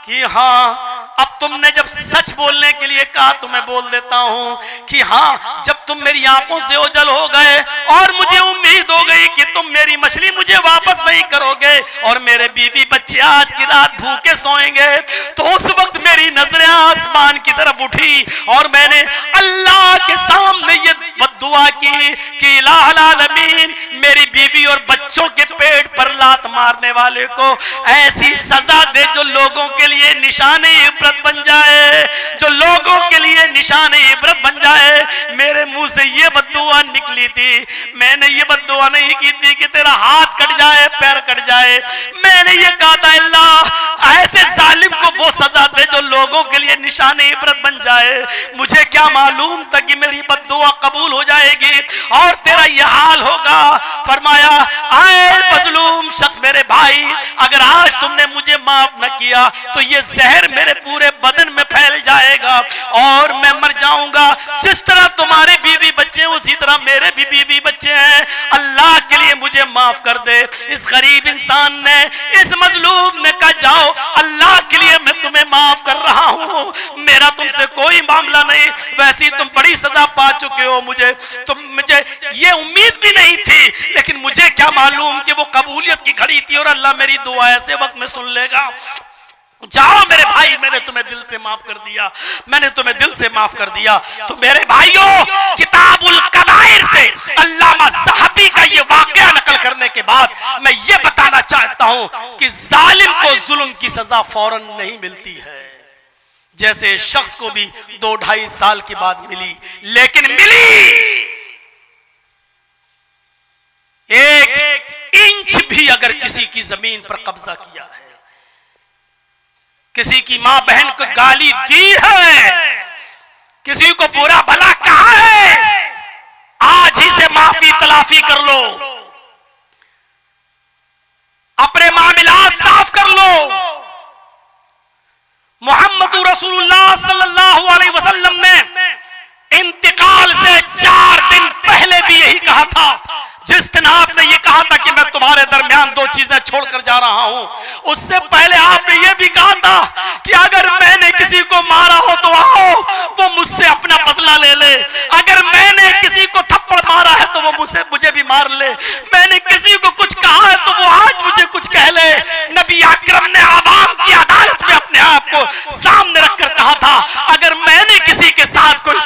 कि हाँ, अब तुमने जब सच बोलने के लिए कहा तो मैं बोल देता हूं कि हाँ, जब तुम मेरी आंखों से ओझल हो गए और मुझे उम्मीद हो गई कि तुम मेरी मछली मुझे वापस नहीं करोगे और मेरे बीवी बच्चे आज की रात भूखे सोएंगे, तो उस वक्त मेरी नजरें आसमान की तरफ उठी और मैंने अल्लाह के सामने ये बद्दुआ की कि इलाहुल आलमीन, मेरी बीवी और बच्चों के पेट पर लात मारने वाले को ऐसी सजा दे जो लोगों के लिए निशाने इबरत बन जाए, जो लोगों के लिए निशाने इबरत बन जाए। मेरे मुंह से ये बद्दुआ निकली थी। मैंने ये बद्दुआ नहीं की थी कि तेरा हाथ कट जाए, पैर कट जाए। मैंने ये कहा था अल्लाह, ऐसे जालिम को वो सजा दे जो लोगों के लिए निशाने इबरत बन जाए। मुझे क्या मालूम था कि मेरी बद्दुआ कबूल हो जाएगी और तेरा ये हाल होगा। फरमाया, आए मजलूम शख्स मेरे भाई, अगर आज तुमने मुझे माफ न किया तो ये जहर मेरे पूरे बदन में फैल जाएगा और मैं मर जाऊंगा। जिस तरह तुम्हारे बीवी बच्चे उसी तरह मेरे भी बीवी बच्चे हैं। अल्लाह के लिए मुझे माफ कर दे। इस गरीब इंसान ने, इस मजलूम ने कहा जाओ, अल्लाह के लिए मैं तुम्हें माफ कर रहा हूं, मेरा तुमसे कोई मामला नहीं। वैसे तुम बड़ी सजा पा चुके हो, मुझे ये उम्मीद भी नहीं थी, लेकिन मुझे क्या मालूम कि वो कबूलियत की घड़ी थी और अल्लाह मेरी दुआ ऐसे वक्त में सुन लेगा। जाओ मेरे भाई, मैंने तुम्हें दिल से माफ कर दिया, मैंने तुम्हें दिल से माफ कर दिया। तो मेरे भाइयों, किताबुल कबाइर से अल्लामा ज़हबी का ये वाकया नकल करने के बाद मैं ये बताना चाहता हूं कि जालिम को जुल्म की सजा फौरन नहीं मिलती है, जैसे शख्स को भी 2-2.5 साल के बाद मिली, लेकिन मिली 1 इंच भी अगर किसी की जमीन पर कब्जा किया है, किसी की मां बहन को गाली दी है, किसी को बुरा भला कहा है, आज ही से माफी तलाफी कर लो, अपने मामलात साफ कर लो। मोहम्मद रसूलुल्लाह सल्लल्लाहु अलैहि वसल्लम ने इंतकाल से 4 दिन पहले भी यही कहा था। जिस दिन आपने ये कहा था कि मैं तुम्हारे दरमियान 2 चीजें छोड़कर जा रहा हूं, उससे पहले आपने ये भी कहा था कि अगर मैंने किसी को मारा हो तो आओ वो मुझसे अपना बदला ले ले, अगर मैंने किसी को थप्पड़ मारा है तो वो मुझे भी मार ले, मैंने किसी को कुछ कहा है तो वो आज मुझे कुछ कह ले। नबी अकरम ने आवाम की अदालत में अपने आप को सामने रखकर कहा था, अगर मैंने किसी के साथ कोई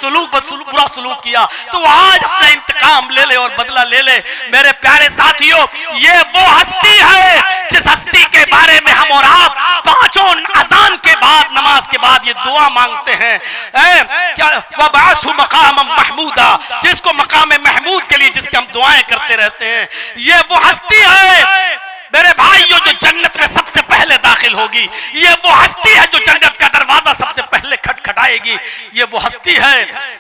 बुरा सलूक किया तो आज अपना इंतकाम ले ले और बदला ले ले। मेरे प्यारे साथियों, ये वो हस्ती है जिस हस्ती के बारे में हम और आप 5 अजान के बाद, नमाज के बाद ये दुआ मांगते हैं, क्या वबासु मकाम महमूदा, जिसको मकाम महमूद के लिए जिसके हम दुआएं करते रहते हैं। ये वो हस्ती है मेरे भाइयों जो जन्नत में सबसे पहले दाखिल होगी, ये वो हस्ती है जो जन्नत का दरवाजा सबसे पहले खटखटाएगी, ये वो हस्ती है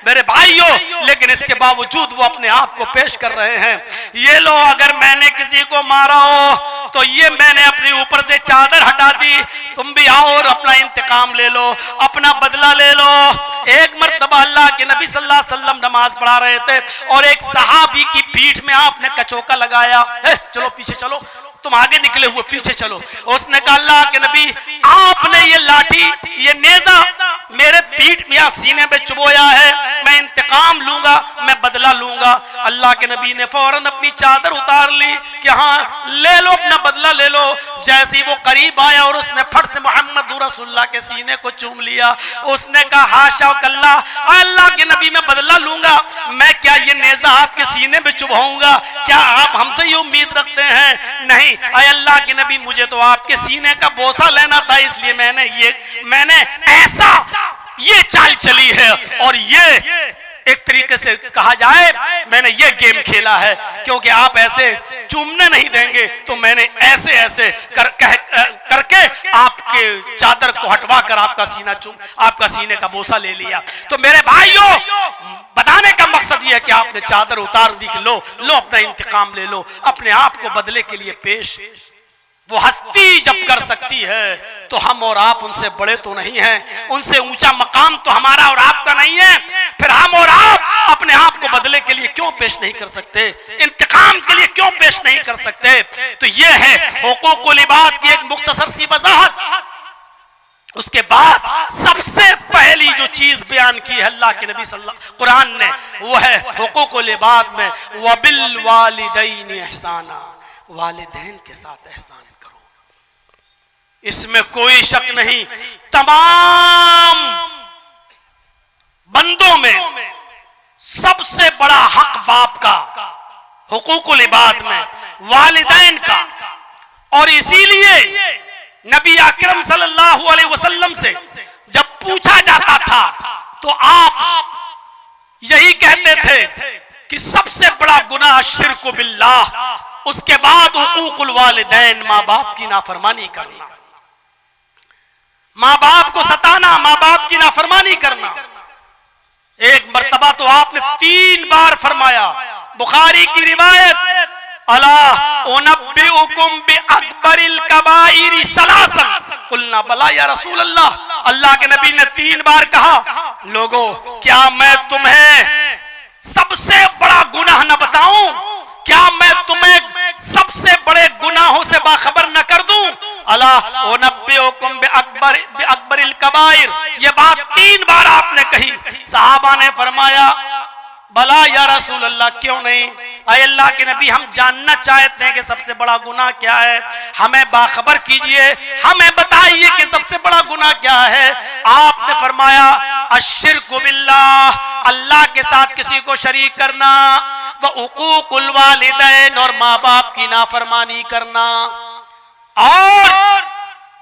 मेरे भाइयों। लेकिन इसके बावजूद वो अपने आप को पेश कर रहे हैं, ये लो अगर मैंने किसी को मारा हो तो ये मैंने अपने ऊपर से चादर हटा दी, तुम भी आओ और अपना इंतकाम ले लो, अपना बदला ले लो। एक मर्तबा अल्लाह के नबी सल्लल्लाहु अलैहि वसल्लम नमाज पढ़ा रहे थे और एक सहाबी की पीठ में आपने कचौका लगाया, चलो पीछे चलो, तुम आगे निकले हुए पीछे चलो। उसने कहा अल्लाह के नबी आपने ये लाठी, ये नेजा मेरे पीठ में या सीने में चुभोया है, मैं इंतकाम लूंगा, मैं बदला लूंगा। अल्लाह के नबी ने फौरन अपनी चादर उतार ली कि हाँ ले लो अपना बदला ले लो। जैसे ही वो करीब आया और उसने फट से मोहम्मद रसूलुल्लाह के सीने को चूम लिया, उसने कहा हाशा कल्ला, अल्लाह के नबी मैं बदला लूंगा, मैं क्या ये नेजा आपके सीने में चुभाऊंगा? क्या आप हमसे ये उम्मीद रखते हैं? नहीं अल्लाह के नबी, मुझे तो आपके सीने का बोसा लेना था, इसलिए मैंने ऐसा ये चाल चली है और ये एक तरीके से कहा जाए मैंने ये गेम खेला है, क्योंकि आप ऐसे चूमने नहीं देंगे तो मैंने ऐसे ऐसे करके आपके चादर को हटवा कर आपका सीने का बोसा ले लिया। तो मेरे भाइयों, बताने का मकसद ये है कि आपने चादर उतार दी कि लो अपना इंतकाम ले लो, अपने आप को बदले के लिए पेश। वो हस्ती जब कर सकती है तो हम और आप उनसे बड़े तो नहीं हैं, उनसे ऊंचा मकाम तो हमारा और आपका नहीं है, फिर हम और आप अपने आप को बदले के लिए क्यों पेश नहीं कर सकते, इंतकाम के लिए क्यों पेश नहीं कर सकते? तो ये है हुकूकुल इबाद की एक मुख्तसर सी वजाहत। उसके बाद सबसे पहली जो चीज बयान की है अल्लाह के नबी सल्लल्लाहु कुरान ने, वो है हुकूकुल इबाद में वबिल वालिदैन एहसाना, वालिदैन के साथ एहसान करो। इसमें कोई शक नहीं, तमाम बंदों में सबसे बड़ा हक बाप का, हुकूकुल इबाद में वालिदैन का। और इसीलिए नबी अकरम सल्लल्लाहु अलैहि वसल्लम से जब पूछा जाता था तो आप यही कहते थे कि सबसे बड़ा गुनाह शिर्क बिल्लाह, उसके बाद हुकूकुल वालिदैन, माँ बाप की नाफरमानी करना, माँ बाप को सताना, माँ बाप की नाफरमानी करना। एक मर्तबा तो आपने 3 बार फरमाया, बुखारी की रिवायत, अला उनब्बिउकुम बिअकबरिल कबाइरि सलासन, कुलना बला या रसूल अल्लाह। अल्लाह के नबी ने 3 बार कहा, लोगों क्या मैं तुम्हें सबसे बड़ा गुनाह न बताऊं? क्या मैं तुम्हें सबसे बड़े गुनाहों से बाखबर न कर दूं? अला उनब्बिउकुम बिअकबरिल कबाइर, ये बात 3 बार आपने कही। सहाबा ने फरमाया बला या रसूल अल्लाह, क्यों नहीं? अय अल्लाह के नबी, हम जानना चाहते हैं कि सबसे बड़ा गुनाह क्या है, हमें बाखबर कीजिए, हमें बताइए कि सबसे बड़ा गुनाह क्या है। आपने फरमाया अश्शिर्कु बिल्लाह, अल्लाह के साथ किसी को शरीक करना, व उकूकुल वालिदैन, और माँ बाप की नाफरमानी करना। और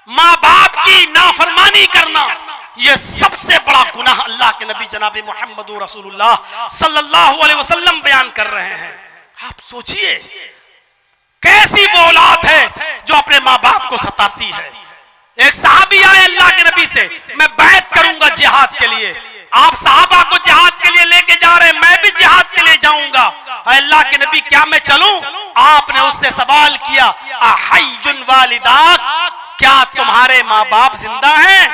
माँ बाप की नाफरमानी करना ये सबसे बड़ा गुनाह अल्लाह के नबी जनाब मोहम्मद रसूलुल्लाह सल्लल्लाहु अलैहि वसल्लम बयान कर रहे हैं। आप सोचिए कैसी वो औलाद है जो अपने माँ बाप को सताती है, एक सहाबी आए अल्लाह के नबी से, मैं बैत करूंगा जिहाद के लिए। आप सहाबा को जिहाद के लिए लेके जा रहे हैं, मैं भी जिहाद के लिए जाऊंगा। अल्लाह के नबी क्या मैं चलूं? आपने उससे सवाल किया, अहय्युन वालिदाक, क्या तुम्हारे माँ बाप जिंदा हैं?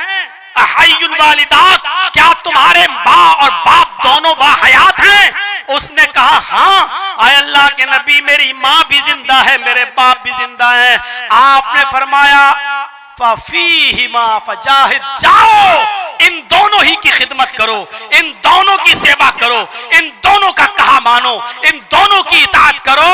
अहय्युन वालिदाक, क्या तुम्हारे माँ और बाप दोनों बाहयात हैं? उसने कहा हाँ। आए अल्लाह के नबी, मेरी माँ भी जिंदा है, मेरे बाप भी जिंदा है। आपने फरमाया फीहिमा फजाहिद, जाओ इन दोनों ही की खिदमत करो, इन दोनों की सेवा करो, इन दोनों का कहा मानो, इन दोनों की इताअत करो,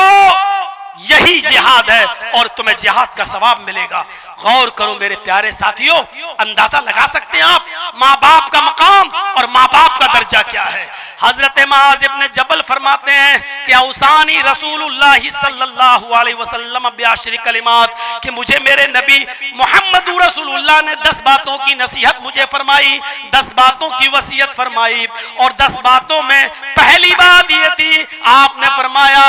यही जिहाद है और तुम्हें जिहाद का सवाब मिलेगा। गौर करो मेरे प्यारे साथियों, अंदाजा लगा सकते हैं आप माँ बाप का मकाम और माँ बाप का दर्जा क्या है। हजरत मुआज़ इब्न जबल फरमाते हैं कि औसानी रसूलुल्लाह सल्लल्लाहु अलैहि वसल्लम बिअशरि कलिमात, कि मुझे मेरे नबी मोहम्मद रसूलुल्लाह ने 10 बातों की नसीहत मुझे फरमाई, 10 बातों की वसीयत फरमाई। और 10 बातों में पहली बात ये थी, आपने फरमाया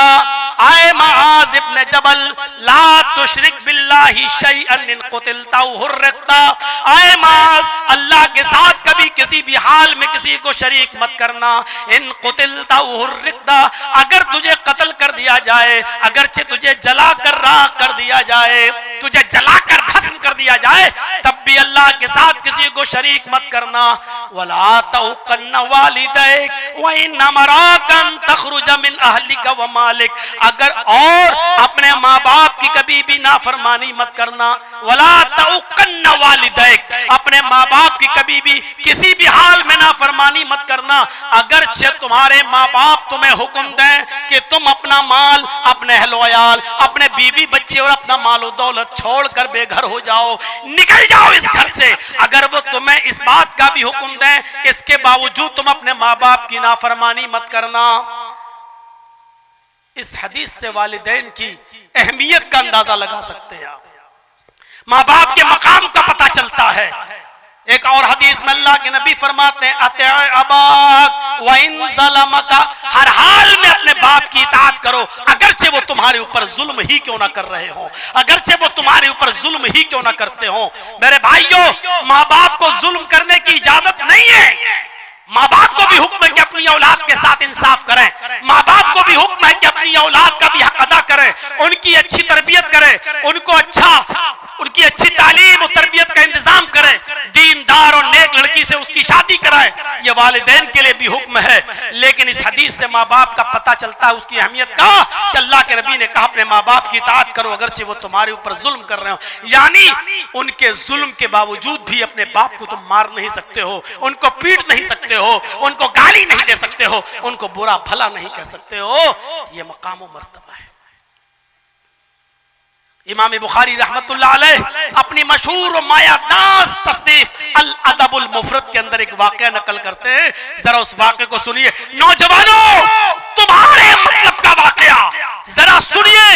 आए मुआज़ इब्न जबल, ला तुशरिक बिल्लाहि शैअन इन कुतिलता हुर्रिकता। आए मुआज़, अल्लाह के साथ कभी किसी भी हाल में किसी को शरीक मत करना। इन कुतिलता हुर्रिकता, अगर तुझे कत्ल कर दिया जाए, अगरचे तुझे जलाकर राख कर दिया जाए, तुझे जलाकर भस्म कर दिया जाए, तब भी अल्लाह के साथ किसी को शरीक मत करना। वला तउकन्न वालिदैक व इन अमराकन तखरुज मिन अहलिका व मालिक, अगर और अपने माँ बाप की कभी भी नाफरमानी मत करना। वला तउकन्न वालिदैक, अपने माँ बाप की कभी भी किसी भी हाल में नाफरमानी मत करना। अगर तुम्हारे माँ बाप तुम्हें हुक्म दें कि तुम अपना माल, अपने अहल-ओ-अयाल, अपने बीवी बच्चे और अपना मालो दौलत छोड़कर बेघर हो जाओ, निकल जाओ इस घर से, अगर वो तुम्हें इस बात का भी हुक्म दें, इसके बावजूद तुम अपने माँ बाप की नाफरमानी मत करना। इस हदीस से वालिदैन की अहमियत का अंदाजा लगा सकते हैं आप, माँ बाप के मकाम का पता चलता है। एक और हदीस में अल्लाह के नबी फरमाते हैं, अते अबाक व इन ज़लमका, हर हाल में अपने बाप की इताअत करो, अगरचे वो तुम्हारे ऊपर जुल्म ही क्यों ना कर रहे हो, अगरचे वो तुम्हारे ऊपर जुल्म ही क्यों ना करते हो। मेरे भाइयों, माँ बाप को जुल्म करने की इजाजत नहीं है। माँ बाप को भी हुक्म है कि अपनी औलाद के साथ इंसाफ करें, माँ बाप को भी हुक्म है कि अपनी औलाद का भी हक अदा करें, उनकी अच्छी तरबियत करें, उनकी अच्छी तालीम और तरबियत का इंतजाम करें, दीनदार और नेक लड़की से उसकी शादी कराएं, ये वालिदैन के लिए भी हुक्म है। लेकिन इस हदीस से माँ बाप का पता चलता है उसकी अहमियत का, कि अल्लाह के नबी ने कहा अपने माँ बाप की इताअत करो, अगरचे वो तुम्हारे ऊपर जुल्म कर रहे हो। यानी उनके जुल्म के बावजूद भी अपने बाप को तुम मार नहीं सकते हो, उनको पीट नहीं सकते हो, उनको गाली नहीं दे सकते हो, उनको बुरा भला नहीं कह सकते हो। ये मकाम और मर्तबा है। इमाम बुखारी रहमतुल्लाह अलैह अपनी मशहूर और मायादास तस्नीफ अल अदबुल मुफरद के अंदर एक वाक़या नकल करते हैं, जरा उस वाक़े को सुनिए। नौजवानों, तुम्हारे मतलब का वाक़या जरा सुनिए,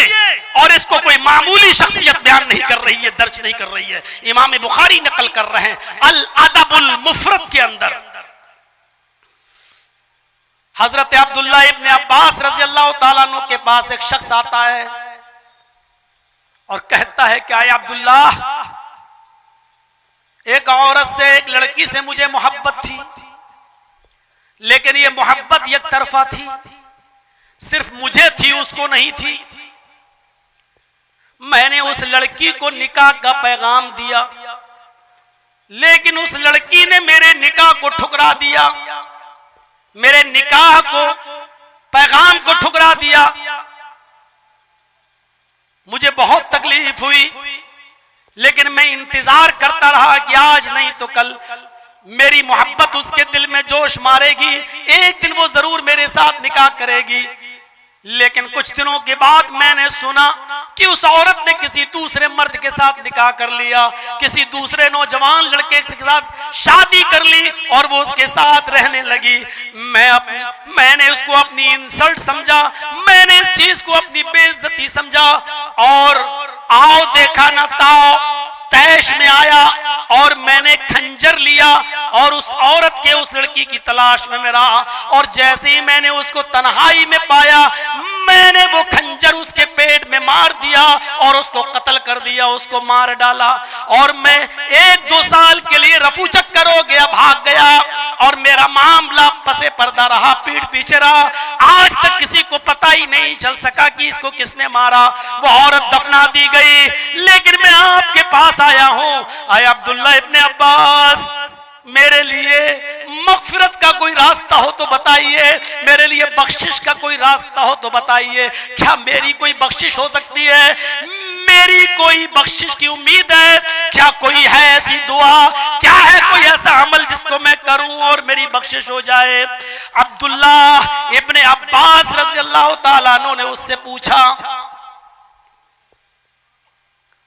और इसको कोई मामूली शख्सियत बयान नहीं कर रही है, दर्ज नहीं कर रही है, इमाम बुखारी नकल कर रहे हैं अल अदबुल मुफरद के अंदर। हजरत अब्दुल्ला इब्न अब्बास रज़ी अल्लाह तआला अन्हु के पास एक शख्स आता है और कहता है कि आए अब्दुल्ला, एक औरत से, एक लड़की से मुझे मोहब्बत थी, लेकिन ये मोहब्बत एक तरफा थी, सिर्फ मुझे थी, उसको नहीं थी। मैंने उस लड़की को निकाह का पैगाम दिया, लेकिन उस लड़की ने मेरे निकाह को ठुकरा दिया, मेरे निकाह को, पैगाम को ठुकरा दिया। मुझे बहुत तकलीफ हुई, लेकिन मैं इंतजार करता रहा कि आज नहीं तो कल मेरी मोहब्बत उसके दिल में जोश मारेगी, एक दिन वो जरूर मेरे साथ निकाह करेगी। लेकिन कुछ दिनों के बाद मैंने सुना कि उस औरत ने किसी दूसरे मर्द के साथ निकाह कर लिया, किसी दूसरे नौजवान लड़के के साथ शादी कर ली और वो उसके साथ रहने लगी। मैंने उसको अपनी इंसल्ट समझा, मैंने इस चीज को अपनी बेइज्जती समझा, और आओ देखा ना ताओ तैश में आया और मैंने खंजर लिया और उस औरत के, उस लड़की की तलाश में मैं रहा, और जैसे ही मैंने उसको तन्हाई में पाया, मैंने वो खंजर उसके पेट में मार दिया और उसको कत्ल कर दिया, उसको मार डाला। और मैं 1-2 साल के लिए रफू चक्कर हो गया, भाग गया और मेरा मामला पसे पर्दा रहा, पीठ पीछे रहा। आज तक किसी को पता ही नहीं चल सका कि इसको किसने मारा। वो औरत दफना दी गई। लेकिन मैं आपके पास आया हूं, आया अब्दुल्ला इब्ने अब्बास, मेरे लिए मगफिरत का कोई रास्ता हो तो बताइए, मेरे लिए बख्शिश का कोई रास्ता हो तो बताइए। क्या मेरी कोई बख्शिश हो सकती है? मेरी कोई बख्शिश की उम्मीद है? क्या कोई है ऐसी दुआ? क्या है कोई ऐसा अमल जिसको मैं करूं और मेरी बख्शिश हो जाए? अब्दुल्ला इब्ने अब्बास रज़ी अल्लाह ताला अन्हु ने उससे पूछा,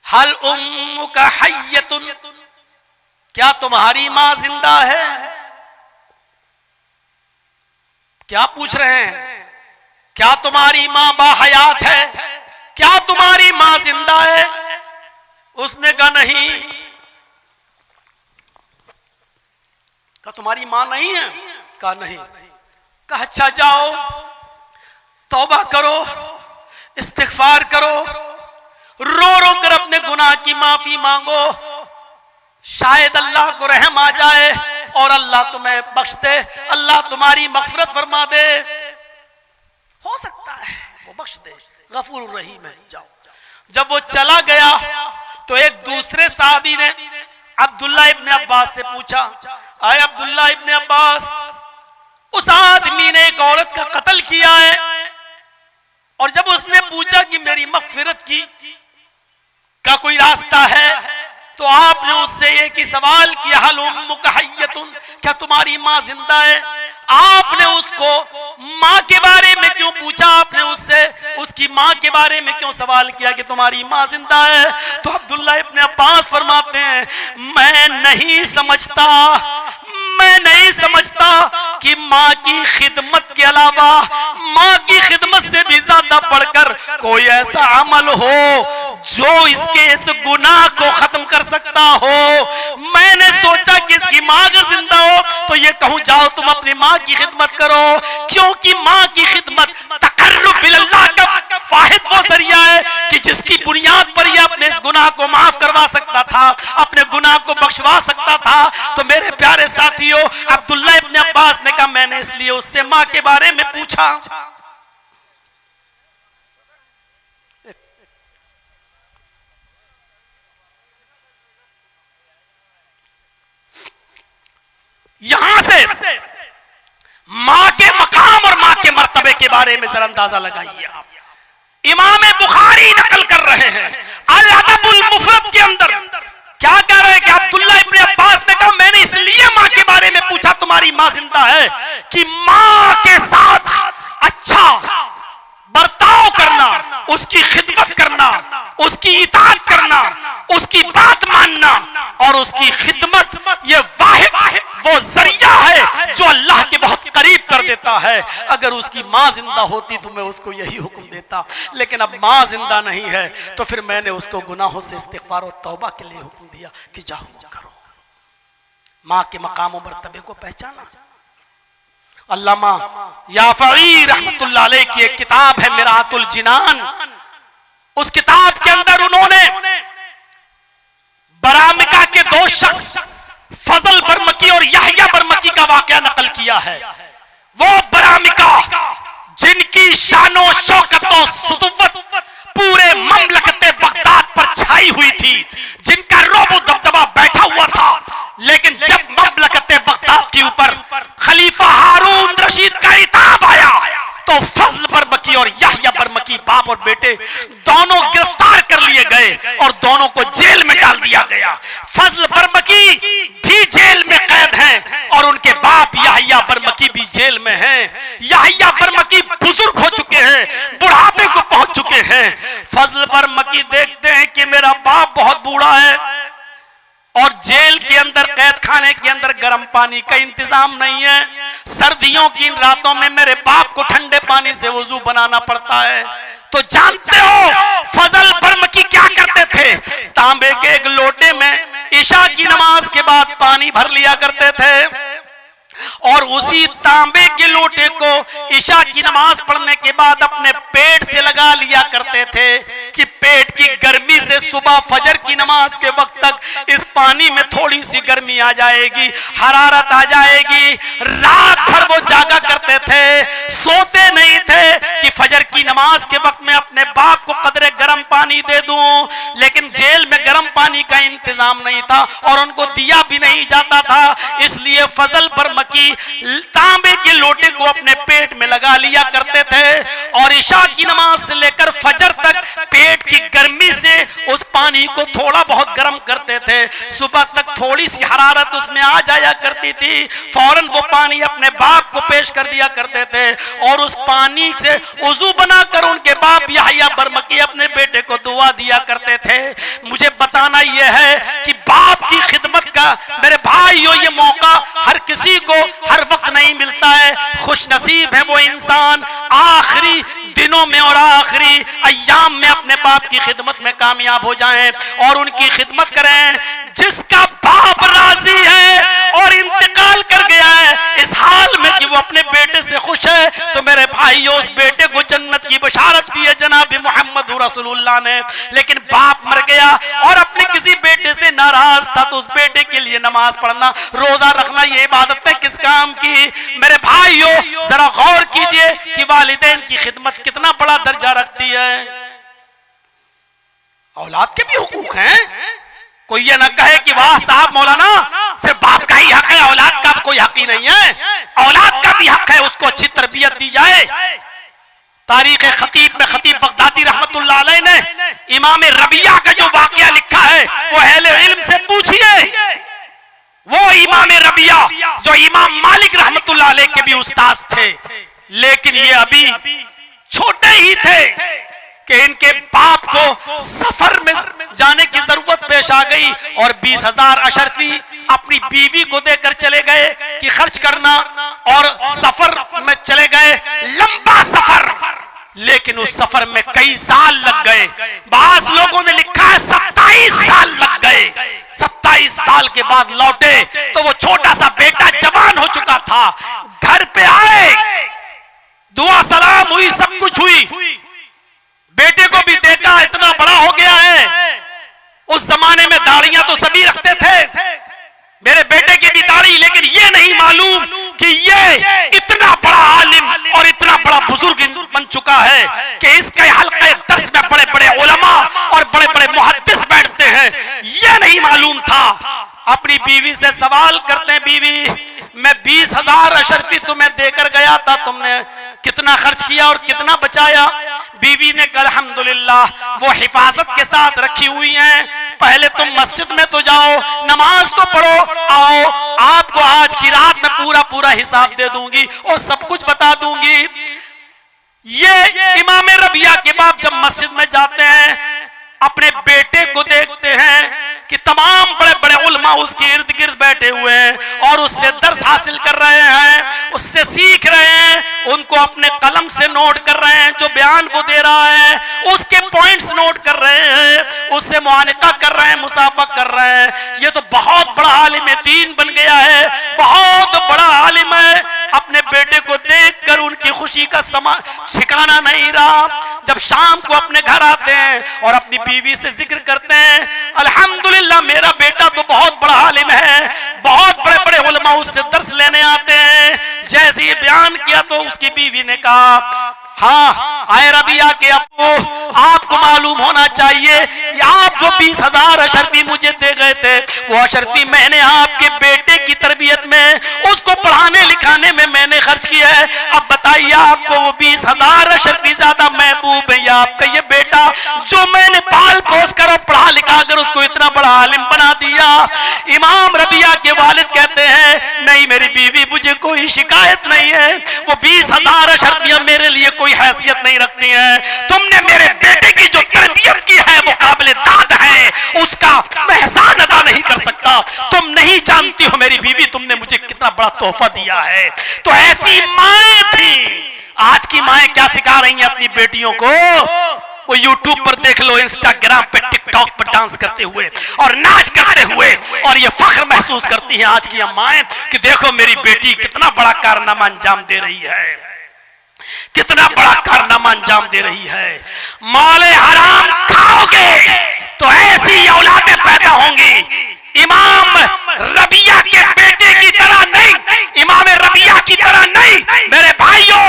हल उम्मुका हय्यतुन, क्या तुम्हारी मां जिंदा है? क्या पूछ रहे हैं? क्या तुम्हारी मां बाहयात है? क्या तुम्हारी मां जिंदा है? उसने कहा नहीं। कहा तुम्हारी मां नहीं है? कहा नहीं। कहा अच्छा जाओ, तौबा करो, इस्तिगफार करो, रो रो कर अपने गुनाह की माफी मांगो, शायद अल्लाह को रहम आ जाए और अल्लाह तुम्हें बख्श दे, अल्लाह तुम्हारी मगफिरत फरमा दे। हो सकता है वो बख्श दे, गफूर रहीम है, जाओ। जब वो चला गया तो एक दूसरे साहबी ने अब्दुल्ला इब्ने अब्बास से पूछा, आए अब्दुल्ला इब्ने अब्बास, उस आदमी ने एक औरत का कत्ल किया है, और जब उसने पूछा कि मेरी मगफिरत की का कोई रास्ता है, तो आपने उससे एक ही सवाल किया, हल उम्मुका हय्यतुन, क्या तुम्हारी मां जिंदा है? आपने उसको मां के बारे में क्यों पूछा? आपने उससे उसकी मां के बारे में क्यों सवाल किया कि तुम्हारी मां जिंदा है? तो अब्दुल्ला इब्ने अब्बास फरमाते हैं, मैं नहीं समझता कि मां की खिदमत के अलावा, मां की खिदमत से भी ज्यादा बढ़कर कोई ऐसा अमल हो जो इसके इस गुनाह को खत्म कर सकता हो। मैंने सोचा कि इसकी मां अगर जिंदा हो तो ये कहूं जाओ तुम अपनी मां की खिदमत करो, क्योंकि मां की खिदमत तकर्रुब इल्लाह का वाहिद वो जरिया है कि जिसकी बुनियाद पर ये अपने इस गुनाह को माफ करवा सकता था, अपने गुनाह को बख्शवा सकता था। तो मेरे प्यारे साथियों, अब्दुल्ला इब्ने अब्बास ने कहा, मैंने इसलिए उससे मां के बारे में पूछा। यहां से मां के मकाम और मां के मर्तबे के बारे में जरा अंदाजा लगाइए आप। इमाम बुखारी नकल कर रहे हैं अल अदबुल मुफरद के अंदर, क्या कह रहे हैं कि अब्दुल्ला इब्ने अब्बास ने कहा, मैंने इसलिए मां के बारे में पूछा तुम्हारी मां जिंदा है कि मां के साथ अच्छा बर्ताव करना, उसकी खिदमत करना, उसकी इताअत करना, उसकी बात मानना और उसकी खिदमत, ये वाहिद वो जरिया है जो अल्लाह के बहुत करीब कर देता है। अगर उसकी मां जिंदा होती तो मैं उसको यही हुक्म देता, लेकिन अब मां जिंदा नहीं है, तो फिर मैंने उसको गुनाहों से इस्तिग़फ़ार और तौबा के लिए हुक्म दिया कि जाओ वो करो। मां के मकाम और मर्तबे को पहचाना। अल्लामा याफ़ई रहमतुल्लाह अलैह की एक किताब है मिरातुल जिनान, उस किताब के अंदर उन्होंने बरामिका के 2 शख्स फजल बरमकी और यहया बरमकी का वाकया नकल किया है। वो बरामिका जिनकी शानो शौकत और सुतुव्वत पूरे ममलकते बगदाद पर छाई हुई थी, जिनका रोबो दबदबा बैठा हुआ था, लेकिन जब ममलकते बगदाद के ऊपर खलीफा हारून रशीद का इताब आया तो फजल बरमकी और यहया बरमकी बाप और बेटे दोनों गिरफ्तार कर लिए गए और दोनों को जेल में डाल दिया गया। फजल बरमकी भी जेल में कैद हैं और उनके बाप यहया बरमकी भी जेल में हैं। यहया बरमकी बुजुर्ग हो चुके हैं, बुढ़ापे को पहुंच चुके हैं। फजल बरमकी देखते हैं कि मेरा बाप बहुत बूढ़ा है और जेल के अंदर, कैद खाने के अंदर गर्म पानी का इंतजाम नहीं है। सर्दियों की इन रातों में मेरे बाप को ठंडे पानी से वुजू बनाना पड़ता है। तो जानते हो फजल बरमकी क्या करते थे? तांबे के एक लोटे में इशा की नमाज के बाद पानी भर लिया करते थे और उसी तांबे के लोटे को इशा की नमाज पढ़ने के बाद अपने पेट से लगा लिया करते थे कि पेट की गर्मी से सुबह फजर की नमाज के वक्त तक इस पानी में थोड़ी सी गर्मी आ जाएगी, हरारत आ जाएगी। रात भर वो जागा करते थे, सोते नहीं थे कि फजर की नमाज के वक्त में अपने बाप को कदरे गर्म पानी दे दूं, लेकिन जेल में गर्म पानी का इंतजाम नहीं था और उनको दिया भी नहीं जाता था, इसलिए फजल पर मकी तांबे के लोटे को अपने पेट में लगा लिया करते थे और इशा की नमाज से लेकर फजर तक पेट की गर्मी से उस पानी को थोड़ा बहुत गर्म करते थे। सुबह तक थोड़ी सी हरारत उसमें आ जाया करती थी, फौरन वो पानी अपने बाप को पेश कर दिया करते थे और उस पानी से वुजू बनाकर उनके बाप याह्या बरमकी अपने बेटे को दुआ दिया करते थे। मुझे बताना यह है कि बाप की खिदमत का मेरे भाइयों ये मौका हर किसी को हर वक्त नहीं मिलता है। खुश नसीब है वो इंसान आखिरी दिनों में और आखिरी अय्याम में अपने बाप की खिदमत में कामयाब हो जाएं और उनकी खिदमत करें। जिसका बाप राजी है और इंतकाल कर गया है इस हाल में कि वो अपने बेटे से खुश है, तो मेरे भाइयों उस बेटे को जन्नत की बशारत दी है जनाब मोहम्मद रसूलुल्लाह ने। लेकिन बाप मर गया और अपने किसी बेटे से नाराज था तो उस बेटे के लिए नमाज पढ़ना, रोजा रखना, ये इबादत है किस काम की? मेरे भाइयों जरा गौर कीजिए कि वालिदैन की खिदमत कितना बड़ा दर्जा रखती है। औलाद के भी हुकूक हैं, कोई ये ना कहे कि वाह साहब मौलाना सिर्फ बाप का ही हक है, औलाद का कोई हक ही नहीं है। औलाद का भी हक है, उसको अच्छी तरबियत दी जाए। तारीख खतीब में खतीब बगदादी रहमतुल्लाह अलैह ने इमाम रबिया का जो वाकया लिखा है वो अहले इल्म से पूछिए। वो इमाम रबिया जो इमाम मालिक रहमतुल्लाह अलैह के भी उस्ताद थे, लेकिन ये अभी छोटे ही थे कि इनके बाप को सफर में जाने की जरूरत पेश आ गई और 20,000 अशरफी अपनी बीवी को देकर चले गए कि खर्च करना, और सफर में चले गए, लंबा सफर, लेकिन उस सफर में कई साल लग गए। बास लोगों ने लिखा है 27 साल लग गए। 27 साल के बाद लौटे तो वो छोटा सा बेटा जवान हो चुका था। घर पे आए, दुआ सलाम हुई, सब कुछ हुई, बेटे को भी देखा इतना बड़ा हो गया है। उस जमाने में दाढ़ियां तो सभी रखते थे, मेरे बेटे की भी दाढ़ी, लेकिन ये नहीं मालूम कि ये इतना बड़ा आलिम और इतना बड़ा बुजुर्ग बन चुका है कि इसके हल्के दर्स में बड़े बड़े उलमा और बड़े बड़े मुहद्दिस बैठते हैं। ये नहीं मालूम था। अपनी बीवी से सवाल करते हैं, बीवी मैं 20,000 अशरफी तुम्हें देकर गया था, तुमने कितना खर्च किया और कितना बचाया? बीवी ने कहा अल्हम्दुलिल्लाह वो हिफाजत के साथ रखी हुई हैं, पहले तुम मस्जिद में तो जाओ, नमाज तो पढ़ो, आओ आपको आज की रात में पूरा पूरा हिसाब दे दूंगी और सब कुछ बता दूंगी। ये इमाम रबिया के बाप जब मस्जिद में जाते हैं अपने बेटे को देखते हैं कि तमाम बड़े बड़े उलमा उसके इर्द गिर्द बैठे हुए हैं और उससे दर्स हासिल कर रहे हैं, उससे सीख रहे हैं, उनको अपने कलम से नोट कर रहे हैं, जो बयान वो दे रहा है उसके पॉइंट्स नोट कर रहे हैं, उससे मुआनिका कर रहे हैं, मुसाफा कर रहे हैं। ये तो बहुत बड़ा आलिम दीन बन गया है, बहुत बड़ा आलिम है। अपने बेटे को देखकर उनकी खुशी का ठिकाना नहीं रहा। जब शाम को अपने घर आते हैं और अपनी बीवी से जिक्र करते हैं, अल्हम्दुलिल्लाह मेरा बेटा तो बहुत बड़ा आलिम है, बहुत बड़े बड़े उलमा उससे दर्स लेने आते हैं। जैसे ये बयान किया तो उसकी बीवी ने कहा हाँ आए रबिया के अब्बू, आपको मालूम होना चाहिए आप जो 20,000 अशरफी मुझे दे गए थे वो अशरफी मैंने आपके बेटे की तरबियत में, उसको पढ़ाने लिखाने में मैंने खर्च किया है। अब बताइए आपको वो 20,000 अशरफी ज्यादा महबूब है या आपका ये बेटा जो मैंने पाल पोस कर और पढ़ा लिखा कर उसको इतना बड़ा आलिम बना दिया? इमाम रबिया के वालिद कहते हैं नहीं मेरी बीवी, मुझे कोई शिकायत नहीं है, वो 20,000 अशरफियां मेरे लिए कोई हैसियत नहीं रखती है। तुमने मेरे बेटे की जो तरबियत की है वो काबिल दाद है, उसका मैं एहसान अदा नहीं कर सकता। तुम नहीं जानती हो मेरी बीवी तुमने मुझे कितना बड़ा तोहफा दिया है। तो ऐसी माएं थी। आज की माएं क्या सिखा रही हैं अपनी बेटियों को? वो यूट्यूब पर देख लो, इंस्टाग्राम पे, टिकटॉक पर डांस करते हुए और नाच करते हुए, और ये फख्र महसूस करती हैं आज की अम्माएं कि देखो मेरी बेटी कितना बड़ा कारनामा अंजाम दे रही है, कितना बड़ा कारनामा अंजाम दे रही है। माले हराम खाओगे तो ऐसी औलादें पैदा होंगी। इमाम रबिया के बेटे की तरह नहीं, इमाम रबिया की तरह नहीं मेरे भाइयों,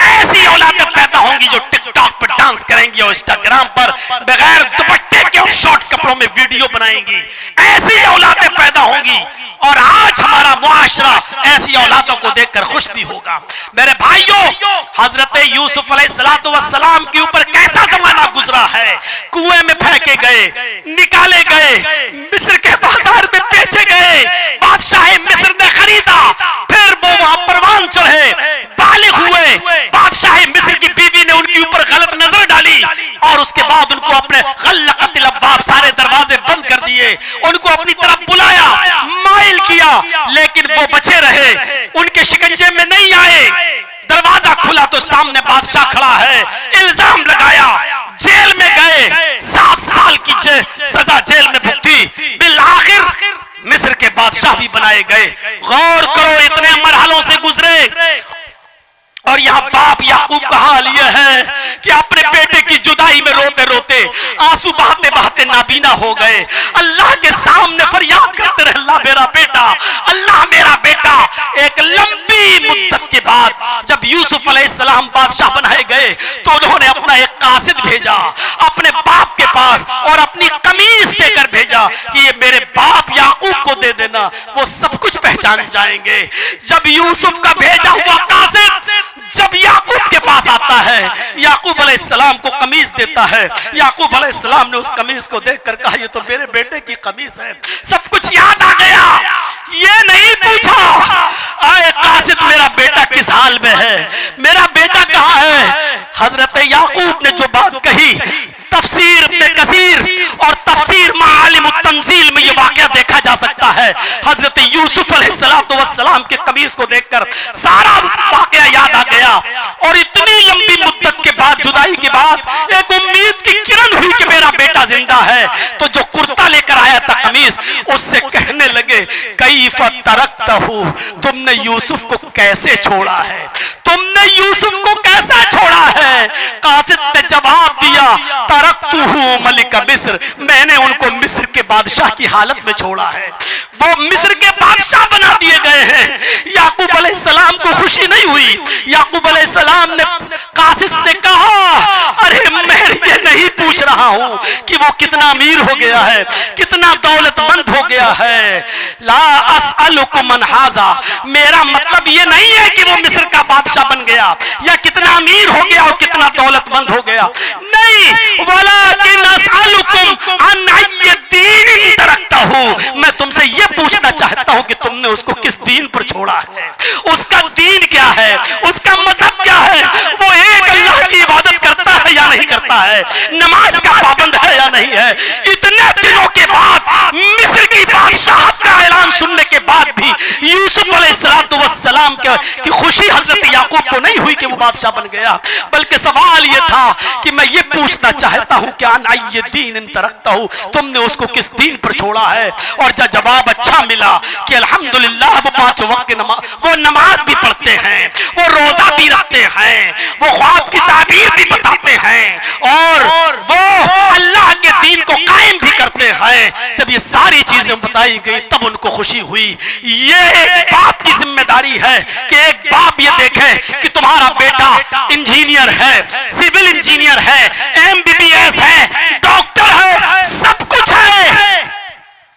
ऐसी औलादें पैदा होंगी जो टिकटॉक पर डांस करेंगी और इंस्टाग्राम पर बगैर दुपट्टे के और शॉर्ट कपड़ों में वीडियो बनाएंगी। ऐसी औलादें पैदा होंगी और आज हमारा मुआशरा ऐसी औलादों को देखकर खुश भी होगा। मेरे भाइयों, हजरत यूसुफ अलैहिस्सलाम के ऊपर कैसा जमाना गुजरा है। कुएं में फेंके गए, निकाले गए, मिस्र के बाजार में बेचे गए, बादशाह मिस्र ने खरीदा, फिर वो वहां परवान चढ़े, बालिग हुए, बादशाह मिस्र की बीवी ने उनके ऊपर गलत नजर डाली और उसके बाद उनको अपने गल्लक़तिल अब्वाब, सारे दरवाजे बंद कर दिए, उनको अपनी तरफ बुलाया, माइल किया, लेकिन वो बचे रहे, उनके शिकंजे में नहीं आए। दरवाजा खुला तो सामने बादशाह खड़ा है, इल्जाम लगाया, जेल में गए, 7 साल की सजा जेल में भुगती, बिल आखिर मिस्र के बादशाह भी बनाए गए। गौर करो, इतने मरहलों से गुजरे और यहाँ बाप याकूब का हाल यह है कि अपने बेटे की जुदाई में रोते रोते, आंसू बहाते बहाते नाबीना हो गए। अल्लाह के सामने फरियाद करते रहे, अल्लाह मेरा बेटा, अल्लाह मेरा बेटा। एक लंबी मुद्दत के बाद जब यूसुफ अलैहिस्सलाम बादशाह बनाए गए तो उन्होंने अपना एक कासिद भेजा अपने बाप के पास और अपनी कमीज देकर भेजा कि ये मेरे बाप याकूब को दे देना, वो सब कुछ पहचान जाएंगे। जब यूसुफ का भेजा हुआ कासिद जब याकूब के पास आता है, याकूब अलैहिस्सलाम को कमीज देता है, याकूब अलैहिस्सलाम ने उस कमीज को देखकर कहा ये तो मेरे बेटे की कमीज है। सब कुछ याद आ गया, ये नहीं पूछा आए कासिद मेरा बेटा किस हाल में है, मेरा बेटा कहाँ है। हजरत याकूब ने जो बात कही, तफसीर इब्न कसीर और तफसीर मालिम तंजील में ये वाकया देखा जा सकता है। हजरत यूसुफ अलैहिस्सलाम के कमीज को देखकर सारा वाकया याद आ गया और इतनी लंबी मुद्दत के बाद, जुदाई के बाद एक उम्मीद की किरण हुई कि मेरा बेटा जिंदा है। तो जो कुर्ता लेकर आया था कमीज, उससे कहने लगे कैफ तरकतहु, तुमने यूसुफ को कैसे छोड़ा है, तुमने यूसुफ को कैसे छोड़ा है। कासिद ने जवाब दिया तरकतुहु मलिक मिस्र, मैंने उनको मिस्र के बादशाह की हालत में छोड़ा है, वो मिस्र के बादशाह बना दिए गए हैं। याकूब अलैहिस्सलाम को खुशी नहीं हुई। याकूब अलैहिस्सलाम ने कासिद से कहा अरे मैं ये नहीं पूछ रहा हूं कि वो कितना अमीर हो गया है, कितना दौलतमंद हो गया है। ला असअलुकुम मन हाजा, मेरा मतलब ये नहीं है कि वो मिस्र का बादशाह बन गया या कितना अमीर हो गया और कितना दौलतमंद हो गया, नहीं। वलाकिन असअलुकुम अन अय्य दीन तरकतहु, मैं तुमसे ये पूछना चाहता हूं कि तुमने उसको किस दीन पर छोड़ा है, उसका दीन क्या है, उसका मजहब क्या है, वो एक अल्लाह की इबादत करता है या नहीं करता है, नमाज का पाबंद है या नहीं है। इतने दिनों के बाद मिस्र की बादशाहत का ऐलान सुनने के बाद भी यूसुफ अलैहिस्सलाम की खुशी हजरत याकूब को नहीं हुई कि वो बादशाह बन गया, बल्कि सवाल ये था कि मैं ये पूछना चाहता हूं क्या अय्य दीन तरकतहु, तुमने उसको किस दीन पर छोड़ा है। और जब जवाब अच्छा मिला कि अल्हम्दुलिल्लाह वो 5 वक्त की नमाज, वो नमाज भी पढ़ते हैं, वो रोजा भी रखते हैं, वो ख्वाब की ताबीर भी बताते हैं और वो अल्लाह के दीन को कायम भी करते हैं। जब ये सारी चीजें बताई गई तब उनको खुशी हुई। ये एक बाप की जिम्मेदारी है कि एक बाप ये देखे कि तुम्हारा बेटा इंजीनियर है, सिविल इंजीनियर है, MBBS है, डॉक्टर है, सब कुछ है,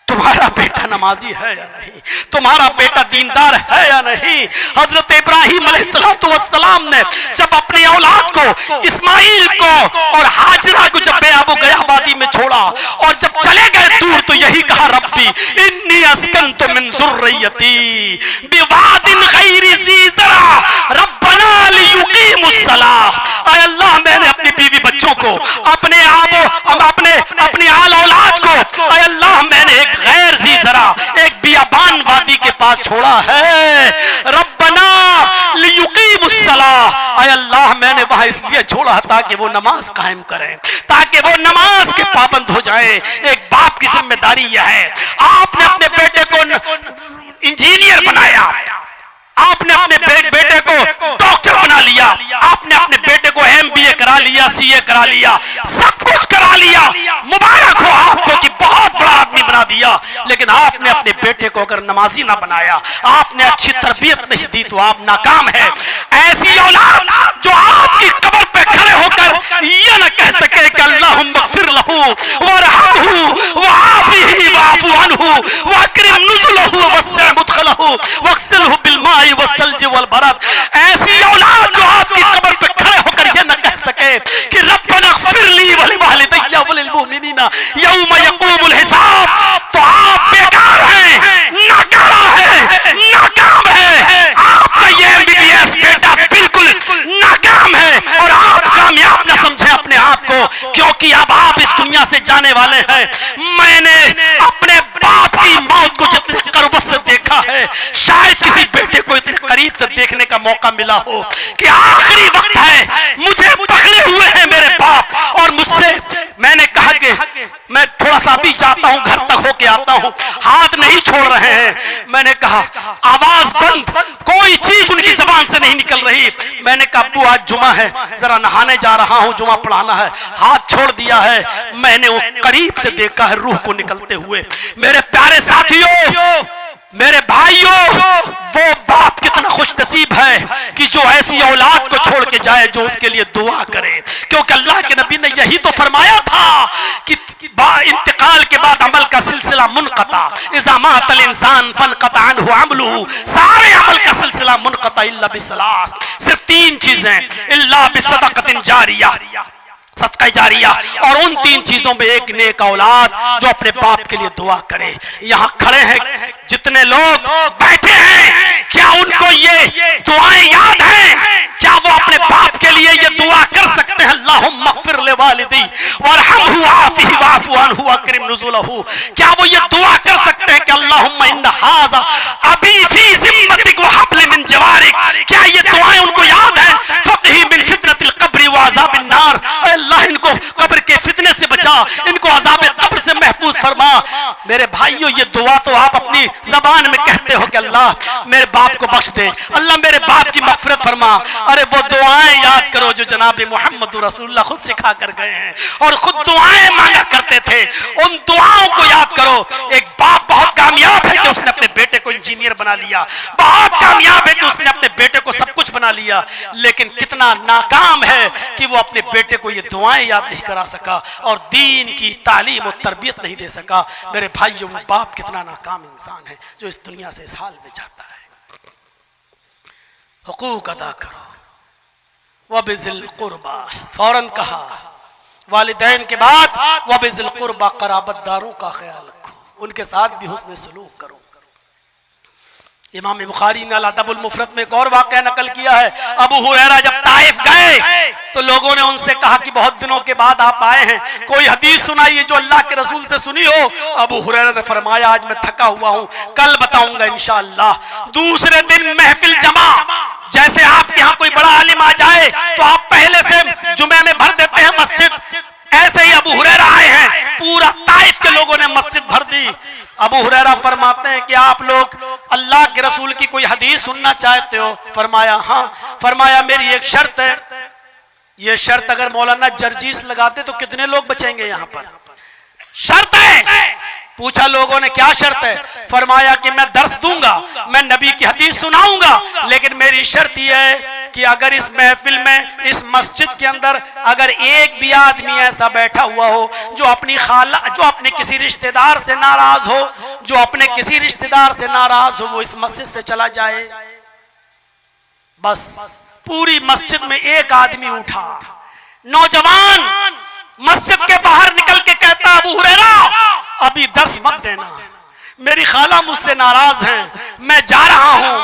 तुम्हारा बेटा नमाजी है या नहीं, तुम्हारा बेटा दीनदार है या नहीं। हजरत इब्राहिम अलैहिस्सलाम ने जब अपनी औलाद को, इस्माइल को और हाजरा को जब बेआबो गया वादी में छोड़ा और जब चले गए दूर तो यही कहा रब्बी इन्नी अस्कनतु मिन ज़ुर्रियती बिवादिन गैरि ज़ी ज़रा रब्बना लियुकीमुस्सलाह। ऐ अल्लाह, मैंने अपनी बीवी बच्चों को, अपने अपनी आल औलाद को, ऐ अल्लाह मैंने एक गैर ज़ी ज़रा, एक बियाबान वादी के पास छोड़ा है। रब्बना लियुकीमुस्सलाह, ऐ अल्लाह मैंने वहां इसलिए छोड़ा ताकि वो नमाज कायम करें, ताकि वो नमाज के पाबंद हो जाए। एक बाप की जिम्मेदारी यह है। आपने अपने बेटे को इंजीनियर बनाया, आपने अपने बेटे को डॉक्टर बना लिया, आपने अपने बेटे को MBA करा लिया, लिया, सीए करा लिया, सब कुछ करा लिया, मुबारक हो आपको कि बहुत बड़ा आदमी बना दिया, लेकिन आपने अपने बेटे को अगर नमाजी ना बनाया, आपने अच्छी तरबियत नहीं दी, तो आप नाकाम है। ऐसी औलाद जो आपकी कब्र पे खड़े होकर ये न कह सके कि अल्लाहुम्मा ग़फ़िर लहू वरहमहू वआफ़िही वअफ़ू अन्हु वअकरिम नुज़ुलहू ववस्सिअ मुदख़लहू वग़सिलहू बिलमाई वस्सल्ज वलबरद। ऐसी औलाद जो आपकी कब्र पे खड़े होकर ये न कह सके कि रब्बना ग़फ़िर ली वलिवालिदैया वलिलमुमिनीना यौम यक़ूमुल हिसाब, तो आप बेकार हैं, नाकारा है, नाकाम है। आपका ये एमबीबीएस बेटा बिल्कुल नाकाम है, और आप कामयाब न समझे अपने आप को, क्योंकि अब आप इस दुनिया से जाने वाले हैं। मैंने अपने बाप की मौत को जितने करीब से देखा है, शायद किसी बेटे को इतने करीब से देखने का मौका मिला हो कि आखिरी वक्त है, मुझे पकड़े हुए हैं मेरे बाप, और मुझसे मैंने कहा कि मैं थोड़ा सा भी जाता हूं, घर तक होके आता हूं, हाथ नहीं छोड़ रहे हैं। मैंने कहा आवाज बंद, कोई चीज उनकी जबान से नहीं निकल रही। मैंने कहा अब्बू आज जुमा है, जरा नहाने जा रहा हूं, जुमा पढ़ाना है। हाथ छोड़ दिया है। मैंने वो करीब से देखा है रूह को निकलते हुए। मेरे प्यारे साथियों, मेरे भाइयों, वो बाप कितना खुशनसीब है कि जो ऐसी औलाद को छोड़ के जाए जो उसके लिए दुआ करे, क्योंकि अल्लाह के नबी ने यही तो फरमाया था कि इंतकाल के बाद अमल का सिलसिला मुनक़ता, इज़ा मातल इंसान फनक़ता अन्हु अमलुहु, सारे अमल का सिलसिला मुनक़ता इल्ला बिसलास, सिर्फ 3 चीजें, इल्ला बिसदक़तिन जारिया, सदका जारिया, और उन 3 चीजों में एक नेक औलाद जो अपने बाप के लिए दुआ करे। यहाँ खड़े हैं जितने लोग बैठे हैं, क्या उनको ये दुआएं याद हैं? क्या वो अपने बाप के लिए ये दुआ कर सकते हैं? अल्लाहुम्मा ग़फ़िर लिवालिदी वरहमहू वआफ़िही वअफ़ू अन्हु वअकरिम नुज़ुलहू। क्या वो ये दुआ कर सकते हैं कि अल्लाहुम्मा इन्ना हाज़ा अबी फ़ी ज़िम्मतिक व हब्ल मिन जवारिक? क्या ये दुआएं उनको याद हैं? फ़क़ही मिन फ़ितनतिल क़ब्रि व अज़ाबिन नार, अल्लाह इनको कब्र के फितने से बचा, इनको अज़ाब कब्र से महफूज फरमा। मेरे भाइयों, ये दुआ तो आप अपनी जबान में कहते हो कि अल्लाह मेरे बाप को बख्श दे, अल्लाह मेरे बाप की मग़फ़िरत फरमा। अरे वो दुआएं याद करो जो जनाब मोहम्मद रसूलुल्लाह खुद सिखा कर गए हैं और खुद दुआएं मांगा करते थे। उन दुआओं को याद करो। एक बाप बहुत कामयाब है कि उसने अपने बेटे को इंजीनियर बना लिया, बहुत कामयाब है कि उसने अपने बेटे को सब कुछ बना लिया, लेकिन कितना नाकाम है कि वो अपने बेटे को ये दुआएं याद नहीं करा सका और दीन की तालीम और तरबियत नहीं दे सका। मेरे भाइयों, वो बाप कितना नाकाम इंसान है जो इस दुनिया से इस हाल में जाता है। हुकूक अदा करो। वबिज़िल कुर्बा, फौरन कहा, वालिदैन के बाद वबिज़िल कुर्बा, क़राबतदारों का ख्याल रखो, उनके साथ भी हुस्न सलूक करो। इमाम बुखारी ने अल-अदबुल मुफ़रद में एक और वाक़या नकल किया है। अबू हुरैरा जब ताइफ गए तो लोगों ने उनसे कहा कि बहुत दिनों के बाद आप आए हैं, कोई हदीस सुनाइए जो अल्लाह के रसूल से सुनी हो। अबू हुरैरा ने फरमाया आज मैं थका हुआ हूं, कल बताऊंगा इंशाअल्लाह। दूसरे दिन महफिल जमा, जैसे आपके यहाँ कोई बड़ा आलिम आ जाए तो आप पहले से जुमे में भर देते हैं मस्जिद, ऐसे ही अबू हुरैरा आए हैं, पूरा ताइफ के लोगों ने मस्जिद भर दी। अबू हुरैरा फरमाते हैं कि आप लोग अल्लाह के रसूल की कोई हदीस सुनना चाहते हो? फरमाया हाँ। फरमाया मेरी एक शर्त है, ये शर्त अगर मौलाना जर्जीस लगाते तो कितने लोग बचेंगे यहाँ पर? शर्त है। पूछा लोगों ने क्या शर्त है? फरमाया कि मैं दर्स दूंगा, मैं नबी की हदीस सुनाऊंगा, लेकिन मेरी शर्त यह है कि अगर इस महफिल में, इस मस्जिद के अंदर अगर एक भी आदमी ऐसा बैठा हुआ हो जो अपनी खाला, जो अपने किसी रिश्तेदार से नाराज हो, जो अपने किसी रिश्तेदार से नाराज हो, वो इस मस्जिद से चला जाए। बस पूरी मस्जिद में एक आदमी उठा, नौजवान, मस्जिद के बाहर निकल के कहता अबू हुरैरा अभी दर्स मत देना, मेरी खाला मुझसे नाराज है, मैं जा रहा हूं,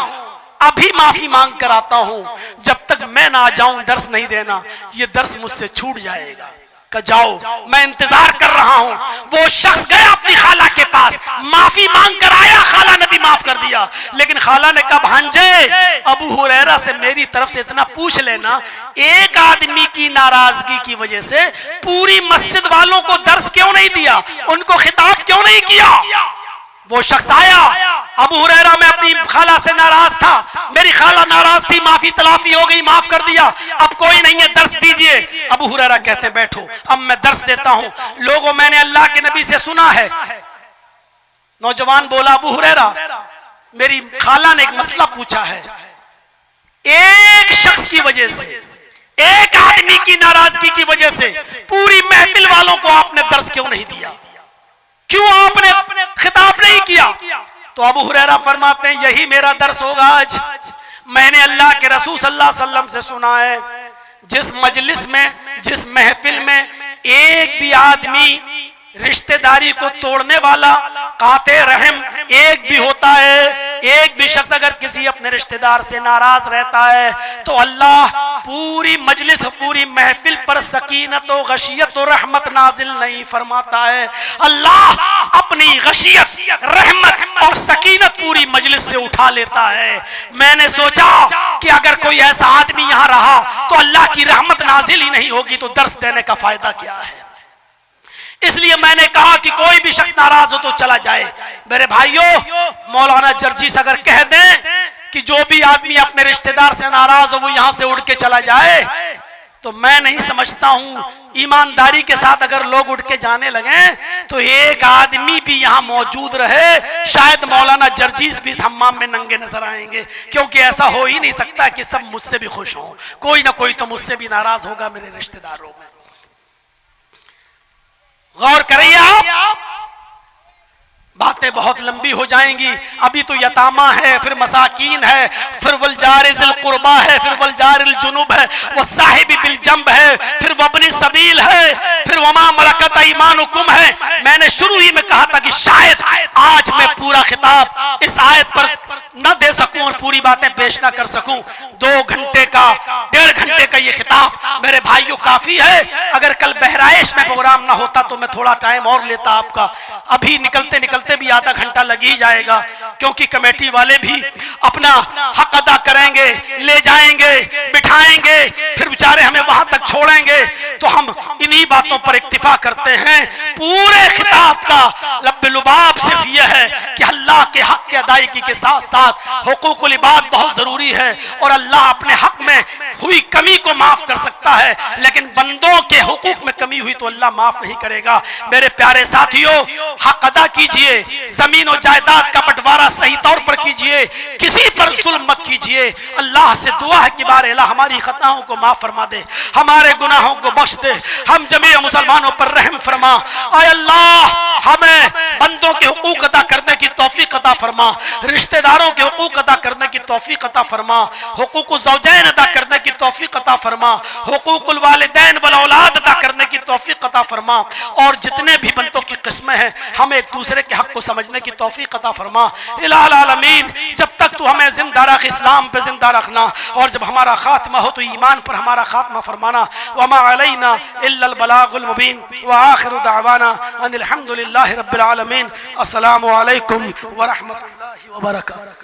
अभी माफी मांग कर आता हूं, जब तक मैं ना आ जाऊं दर्स नहीं देना, ये दर्स मुझसे छूट जाएगा। का जाओ, मैं इंतजार कर रहा हूं। वो शख्स गया अपनी खाला के पास, माफी मांग कर आया, खाला ने भी माफ कर दिया, लेकिन खाला ने कहा भांजे अबू हुरैरा से मेरी तरफ से इतना पूछ लेना, एक आदमी की नाराजगी की वजह से पूरी मस्जिद वालों को दर्स क्यों नहीं दिया, उनको खिताब क्यों नहीं किया? वो शख्स आया, अबू हुरैरा मैं अपनी खाला से नाराज था, मेरी खाला नाराज थी, माफी तलाफी हो गई, माफ कर दिया, अब कोई नहीं है, दर्स दीजिए। अबू हुरैरा कहते हैं बैठो अब मैं दर्स देता हूं। लोगों मैंने अल्लाह के नबी से सुना है। नौजवान बोला अबू हुरैरा मेरी खाला ने एक मसला पूछा है, एक शख्स की वजह से, एक आदमी की नाराजगी की वजह से पूरी महफिल वालों को आपने दर्स क्यों नहीं दिया, क्यों आपने खिताब नहीं किया? तो अबू हुरैरा फरमाते हैं यही मेरा दर्स होगा आज। मैंने अल्लाह के रसूल सल्लल्लाहु अलैहि वसल्लम से सुना है जिस मजलिस में, जिस महफिल में एक भी आदमी रिश्तेदारी को तोड़ने वाला काते रहम एक भी होता है, एक भी शख्स अगर किसी अपने रिश्तेदार से नाराज रहता है तो अल्लाह पूरी मजलिस, पूरी महफिल पर सकीनत और गशियत और रहमत नाजिल नहीं फरमाता है। अल्लाह अपनी गशियत, रहमत और सकीनत पूरी मजलिस से उठा लेता है। मैंने सोचा कि अगर कोई ऐसा आदमी यहाँ रहा तो अल्लाह की रहमत नाजिल ही नहीं होगी तो दर्स देने का फायदा क्या है। इसलिए मैंने कहा कि कोई भी शख्स नाराज हो तो चला जाए। मेरे भाइयों, मौलाना जर्जीस अगर कह दें कि जो भी आदमी अपने रिश्तेदार से नाराज हो वो यहां से उड़ के चला जाए, तो मैं नहीं समझता हूं ईमानदारी के साथ अगर लोग उठ के जाने लगे तो एक आदमी भी यहां मौजूद रहे, शायद मौलाना जर्जीस भी इस हम्माम में नंगे नजर आएंगे, क्योंकि ऐसा हो ही नहीं सकता कि सब मुझसे भी खुश हों। कोई ना कोई तो मुझसे भी नाराज होगा मेरे रिश्तेदारों में। गौर करिए आप, बातें बहुत लंबी हो जाएंगी। अभी तो यतामा है, फिर मसाकीन है, फिर वल जारिल कुर्बा है, फिर वल जारिल जुनुब है, वो साहिब बिल जंब है, फिर वबनी सबील है, फिर वमा मलकत ईमानुकुम है। मैंने शुरू ही में कहा था कि शायद आज मैं पूरा खिताब इस आयत पर न दे सकूं और पूरी बातें पेश ना कर सकूं। 2 घंटे का, 1.5 घंटे का ये खिताब मेरे भाइयों काफी है। अगर कल बहराइश में प्रोग्राम ना होता तो मैं थोड़ा टाइम और लेता आपका। अभी निकलते निकलते भी आधा घंटा लग ही जाएगा, क्योंकि कमेटी वाले भी अपना हक अदा करेंगे, ले जाएंगे, बिठाएंगे, फिर बेचारे हमें वहां तक छोड़ेंगे। तो हम इन्हीं बातों पर इक्तिफा करते हैं। पूरे खिताब का लब्बे-लुबाब सिर्फ यह है कि अल्लाह के हक की अदायगी के साथ साथ हुकूकुल इबाद बहुत जरूरी है, और अल्लाह अपने हक में हुई कमी को माफ कर सकता है, लेकिन बंदों के हुकूक में कमी हुई तो अल्लाह माफ नहीं करेगा। मेरे प्यारे साथियों, हक अदा कीजिए, जमीन और जायदाद का बंटवारा सही तौर पर कीजिए, किसी पर जुल्म मत कीजिए। अल्लाह से दुआ है कि बार अल्लाह हमारी खताओं को माफ फरमा दे, हमारे गुनाहों को बख्श दे, हम जमीन मुसलमानों पर रहम फरमा। आय अल्लाह हमें बंदों के हुकूक अदा करने की तौफीक अता फरमा, रिश्तेदारों के हुकूक अदा करने की तौफीक अता फरमा, हुकूक ज़ौजैन अदा करने की तौफीक अता फरमा, हुकूकुल वालिदैन वल औलाद अदा करने की तौफीक अता फरमा, और जितने भी बंदों की किस्में हैं हमें एक दूसरे के हक को समझने की तौफीक अता फरमा। इलाहुल आलमीन, जब तक तू हमें जिंदा रख, इस्लाम पे जिंदा रखना, और जब हमारा खात्मा हो तो ईमान पर हमारा खात्मा फरमाना। वमा अलैना इल्लल बलागुल मुबीन व आखिरु दावाना अनिल हम्दुलिल्लाहि रब्बिल आलमीन। अस्सलामु अलैकुम व रहमतुल्लाहि व बरकातहू।